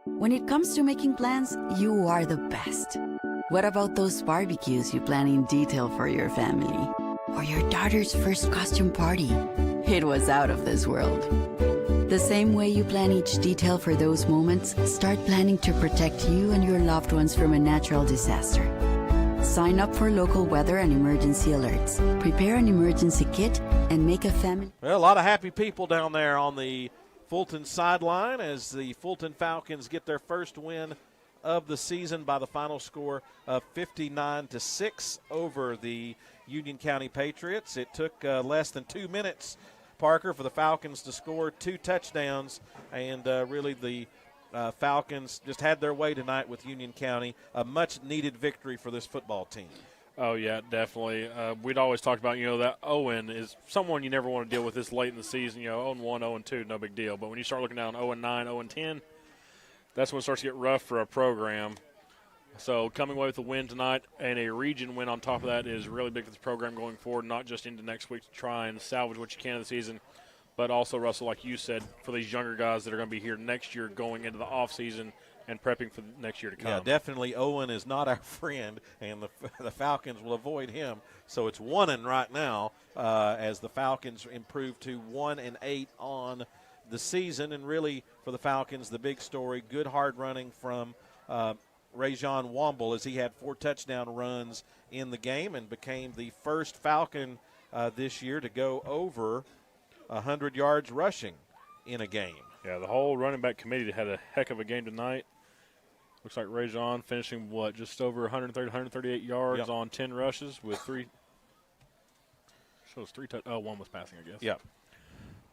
When it comes to making plans, you are the best. What about those barbecues you plan in detail for your family? Or your daughter's first costume party? It was out of this world. The same way you plan each detail for those moments, start planning to protect you and your loved ones from a natural disaster. Sign up for local weather and emergency alerts. Prepare an emergency kit and make a family. Well, a lot of happy people down there on the Fulton sideline as the Fulton Falcons get their first win of the season by the final score of 59-6 over the Union County Patriots. It took less than 2 minutes, Parker, for the Falcons to score 2 touchdowns, and really the Falcons just had their way tonight with Union County. A much-needed victory for this football team. Oh, yeah, definitely. We'd always talked about, that Owen is someone you never want to deal with this late in the season. 0-1, 0-2, no big deal. But when you start looking down 0-9, 0-10, that's when it starts to get rough for a program. So coming away with a win tonight and a region win on top of that is really big for this program going forward, not just into next week to try and salvage what you can of the season, but also, Russell, like you said, for these younger guys that are going to be here next year going into the offseason and prepping for the next year to come. Yeah, definitely Owen is not our friend, and the Falcons will avoid him. So it's 1-0 right now as the Falcons improve to 1-8 on the season. And really for the Falcons, the big story, good hard running from Rajon Womble as he had 4 touchdown runs in the game and became the first Falcon this year to go over 100 yards rushing in a game. Yeah, the whole running back committee had a heck of a game tonight. Looks like Rajon finishing, just over 130, 138 yards on 10 rushes with 3. Shows 3 one was passing, I guess. Yeah.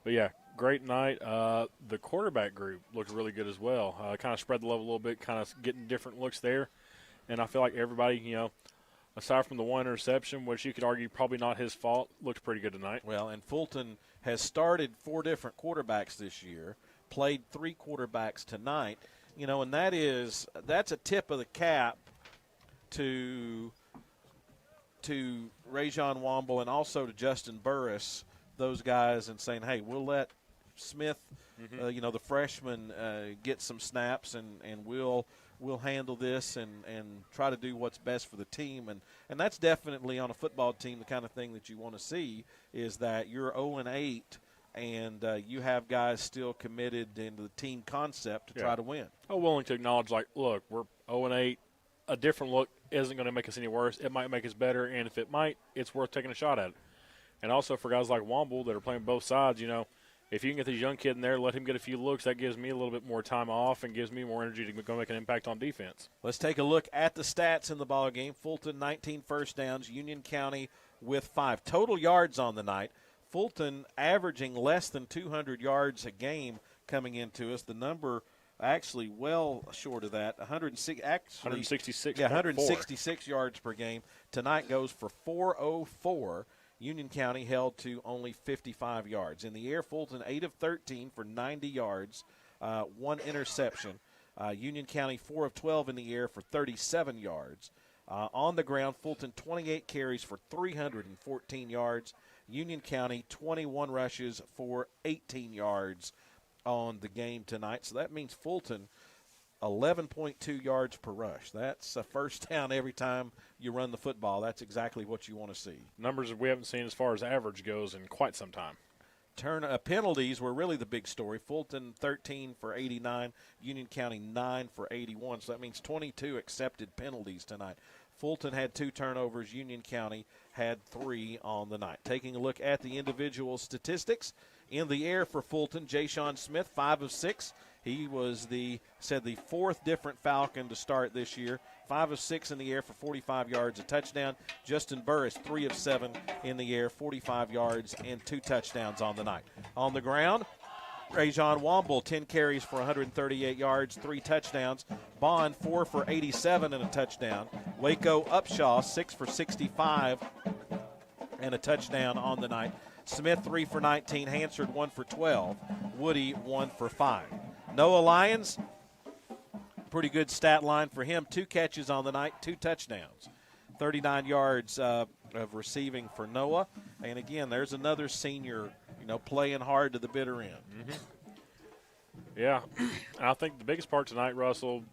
But, yeah, great night. The quarterback group looked really good as well. Kind of spread the love a little bit, kind of getting different looks there. And I feel like everybody, aside from the 1 interception, which you could argue probably not his fault, looked pretty good tonight. Well, and Fulton has started 4 different quarterbacks this year, played 3 quarterbacks tonight. And that's a tip of the cap to Rajon Womble and also to Justin Burris, those guys, and saying, hey, we'll let Smith, the freshman, get some snaps, and we'll handle this and try to do what's best for the team. And that's definitely on a football team the kind of thing that you want to see is that you're 0-8 and you have guys still committed into the team concept to try to win. I'm willing to acknowledge, like, look, we're 0-8. A different look isn't going to make us any worse. It might make us better, and if it might, it's worth taking a shot at it. And also for guys like Womble that are playing both sides, you know, if you can get this young kid in there, let him get a few looks, that gives me a little bit more time off and gives me more energy to go make an impact on defense. Let's take a look at the stats in the ball game. Fulton, 19 first downs. Union County with 5 total yards on the night. Fulton averaging less than 200 yards a game coming into us. The number actually well short of that. 166. Yeah, 166 yards per game. Tonight goes for 404. Union County held to only 55 yards. In the air, Fulton 8 of 13 for 90 yards, 1 interception. Union County 4 of 12 in the air for 37 yards. On the ground, Fulton 28 carries for 314 yards. Union County 21 rushes for 18 yards on the game tonight. So that means Fulton 11.2 yards per rush. That's a first down every time you run the football. That's exactly what you want to see. Numbers we haven't seen as far as average goes in quite some time. Penalties were really the big story. Fulton 13 for 89, Union County 9 for 81. So that means 22 accepted penalties tonight. Fulton had 2 turnovers. Union County had 3 on the night. Taking a look at the individual statistics. In the air for Fulton, Ja'Shawn Smith, 5 of 6. He was the 4th different Falcon to start this year. 5 of 6 in the air for 45 yards, a touchdown. Justin Burris, 3 of 7 in the air, 45 yards, and 2 touchdowns on the night. On the ground, Rajon Womble, 10 carries for 138 yards, 3 touchdowns. Bond, 4 for 87 and a touchdown. Waco Upshaw, 6 for 65 and a touchdown on the night. Smith, 3 for 19. Hansard, 1 for 12. Woody, 1 for 5. Noah Lyons, pretty good stat line for him. 2 catches on the night, 2 touchdowns. 39 yards of receiving for Noah. And, again, there's another senior, playing hard to the bitter end. Mm-hmm. Yeah. I think the biggest part tonight, Russell,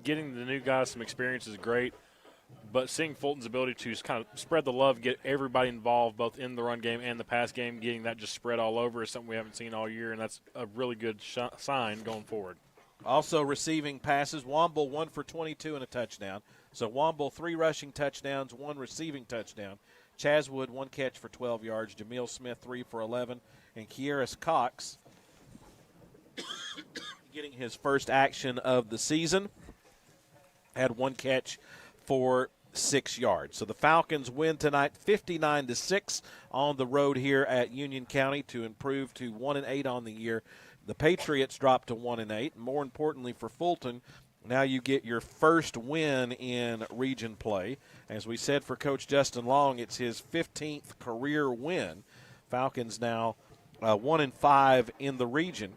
getting the new guys some experience is great. But seeing Fulton's ability to kind of spread the love, get everybody involved both in the run game and the pass game, getting that just spread all over is something we haven't seen all year, and that's a really good sign going forward. Also receiving passes, Womble 1 for 22 and a touchdown. So Womble 3 rushing touchdowns, 1 receiving touchdown. Chaswood 1 catch for 12 yards. Jameel Smith 3 for 11. And Kieris Cox getting his first action of the season, had 1 catch for 6 yards. So the Falcons win tonight 59-6 on the road here at Union County to improve to 1-8 on the year. The Patriots dropped to 1-8. More importantly for Fulton, now you get your first win in region play. As we said for Coach Justin Long, it's his 15th career win. Falcons now 1-5 in the region.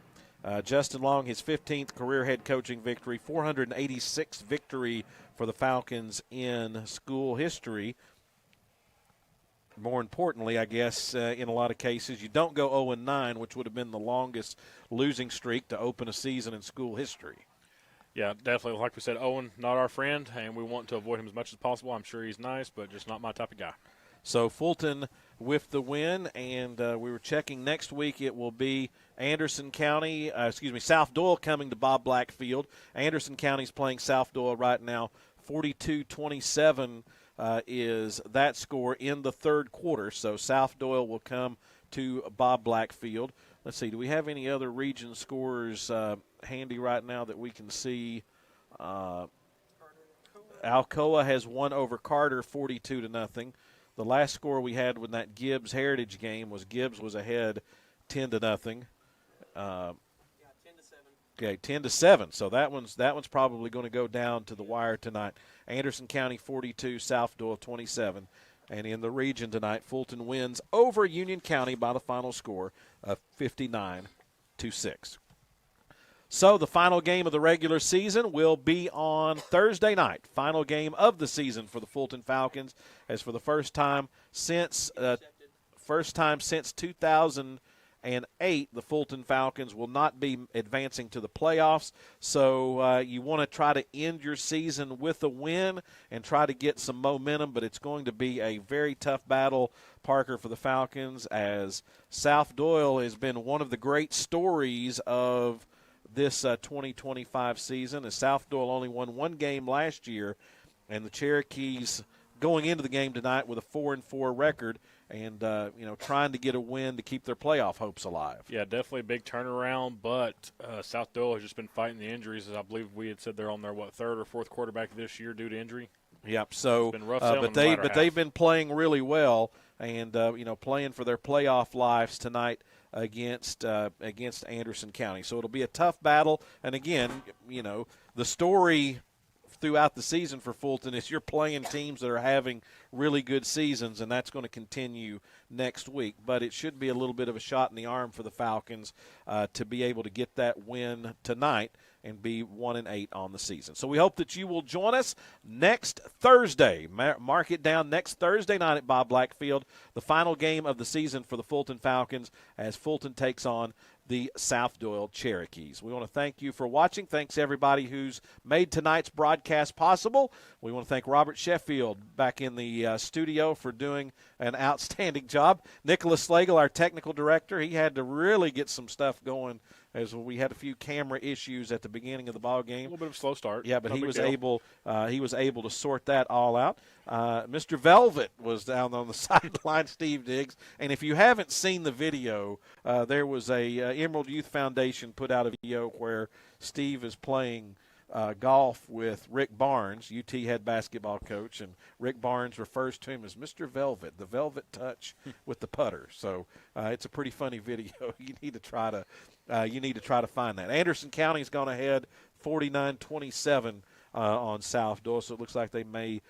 Justin Long, his 15th career head coaching victory, 486th victory for the Falcons in school history. More importantly, I guess, in a lot of cases, you don't go 0-9, which would have been the longest losing streak to open a season in school history. Yeah, definitely. Like we said, Owen, not our friend, and we want to avoid him as much as possible. I'm sure he's nice, but just not my type of guy. So Fulton with the win, and we were checking next week. It will be South Doyle coming to Bob Black Field. Anderson County's playing South Doyle right now. 42-27 is that score in the third quarter. So South Doyle will come to Bob Black Field. Let's see, do we have any other region scores handy right now that we can see? Alcoa has won over Carter 42-0. The last score we had when that Gibbs Heritage game was Gibbs was ahead 10-0. Okay, 10-7. So that one's probably going to go down to the wire tonight. Anderson County 42, South Doyle 27. And in the region tonight, Fulton wins over Union County by the final score of 59-6. So the final game of the regular season will be on Thursday night. Final game of the season for the Fulton Falcons, as for the first time since 2000 and 8, the Fulton Falcons will not be advancing to the playoffs. So you want to try to end your season with a win and try to get some momentum, but it's going to be a very tough battle, Parker, for the Falcons, as South Doyle has been one of the great stories of this 2025 season, as South Doyle only won 1 game last year, and the Cherokees going into the game tonight with a 4-4 record and, trying to get a win to keep their playoff hopes alive. Yeah, definitely a big turnaround, but South Doyle has just been fighting the injuries. As I believe we had said they're on their, third or fourth quarterback this year due to injury. Yep, so, it's been rough but they've been playing really well and, playing for their playoff lives tonight against Anderson County. So it'll be a tough battle. And, again, the story throughout the season for Fulton is you're playing teams that are having really good seasons, and that's going to continue next week. But it should be a little bit of a shot in the arm for the Falcons to be able to get that win tonight and be 1-8 on the season. So we hope that you will join us next Thursday. Mark it down, next Thursday night at Bob Blackfield, the final game of the season for the Fulton Falcons as Fulton takes on the South Doyle Cherokees. We want to thank you for watching. Thanks everybody who's made tonight's broadcast possible. We want to thank Robert Sheffield back in the studio for doing an outstanding job. Nicholas Slagle, our technical director, he had to really get some stuff going as we had a few camera issues at the beginning of the ball game. A little bit of a slow start. Yeah, but he was able to sort that all out. Mr. Velvet was down on the sideline, Steve Diggs. And if you haven't seen the video, there was a Emerald Youth Foundation put out a video where Steve is playing golf with Rick Barnes, UT head basketball coach, and Rick Barnes refers to him as Mr. Velvet, the velvet touch with the putter. So it's a pretty funny video. You need to try to find that. Anderson County's gone ahead 49-27 on South Doyle, so it looks like they may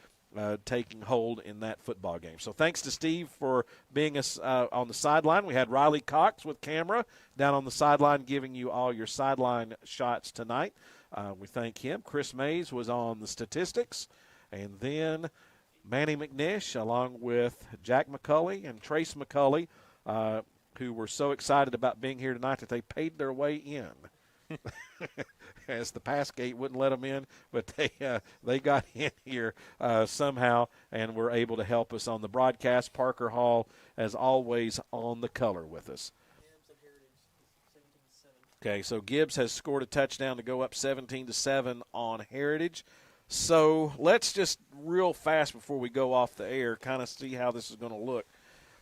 taking hold in that football game. So thanks to Steve for being us on the sideline. We had Riley Cox with camera down on the sideline giving you all your sideline shots tonight. We thank him. Chris Mays was on the statistics. And then Manny McNish along with Jack McCulley and Trace McCulley, who were so excited about being here tonight that they paid their way in. As the pass gate wouldn't let them in, but they got in here somehow and were able to help us on the broadcast. Parker Hall, as always, on the color with us. Okay, so Gibbs has scored a touchdown to go up 17-7 on Heritage. So let's just real fast before we go off the air kind of see how this is going to look.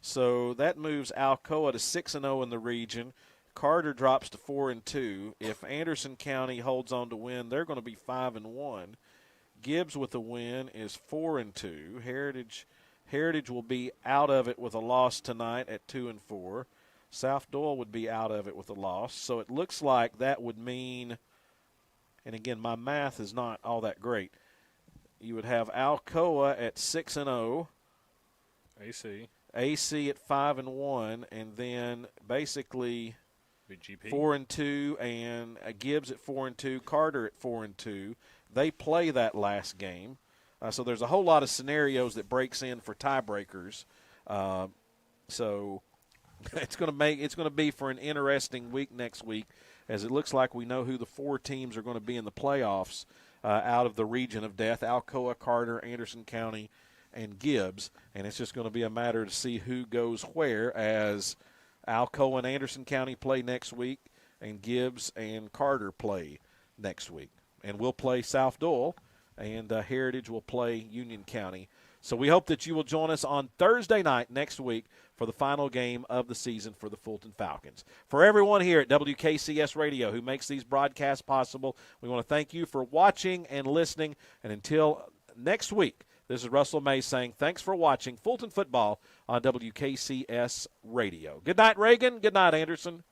So that moves Alcoa to 6-0 in the region. Carter drops to 4-2. If Anderson County holds on to win, they're going to be 5-1. Gibbs with a win is 4-2. Heritage will be out of it with a loss tonight at 2-4. South Doyle would be out of it with a loss. So it looks like that would mean, and again, my math is not all that great. You would have Alcoa at 6-0. AC at 5-1, and then basically BGP 4-2, and Gibbs at 4-2, Carter at 4-2. They play that last game, so there's a whole lot of scenarios that breaks in for tiebreakers. So it's going to be for an interesting week next week, as it looks like we know who the 4 teams are going to be in the playoffs out of the region of death: Alcoa, Carter, Anderson County, and Gibbs, and it's just going to be a matter to see who goes where, as Alcoa and Anderson County play next week, and Gibbs and Carter play next week. And we'll play South Doyle, and Heritage will play Union County. So we hope that you will join us on Thursday night next week for the final game of the season for the Fulton Falcons. For everyone here at WKCS Radio who makes these broadcasts possible, we want to thank you for watching and listening. And until next week, this is Russell May saying thanks for watching Fulton Football on WKCS Radio. Good night, Reagan. Good night, Anderson.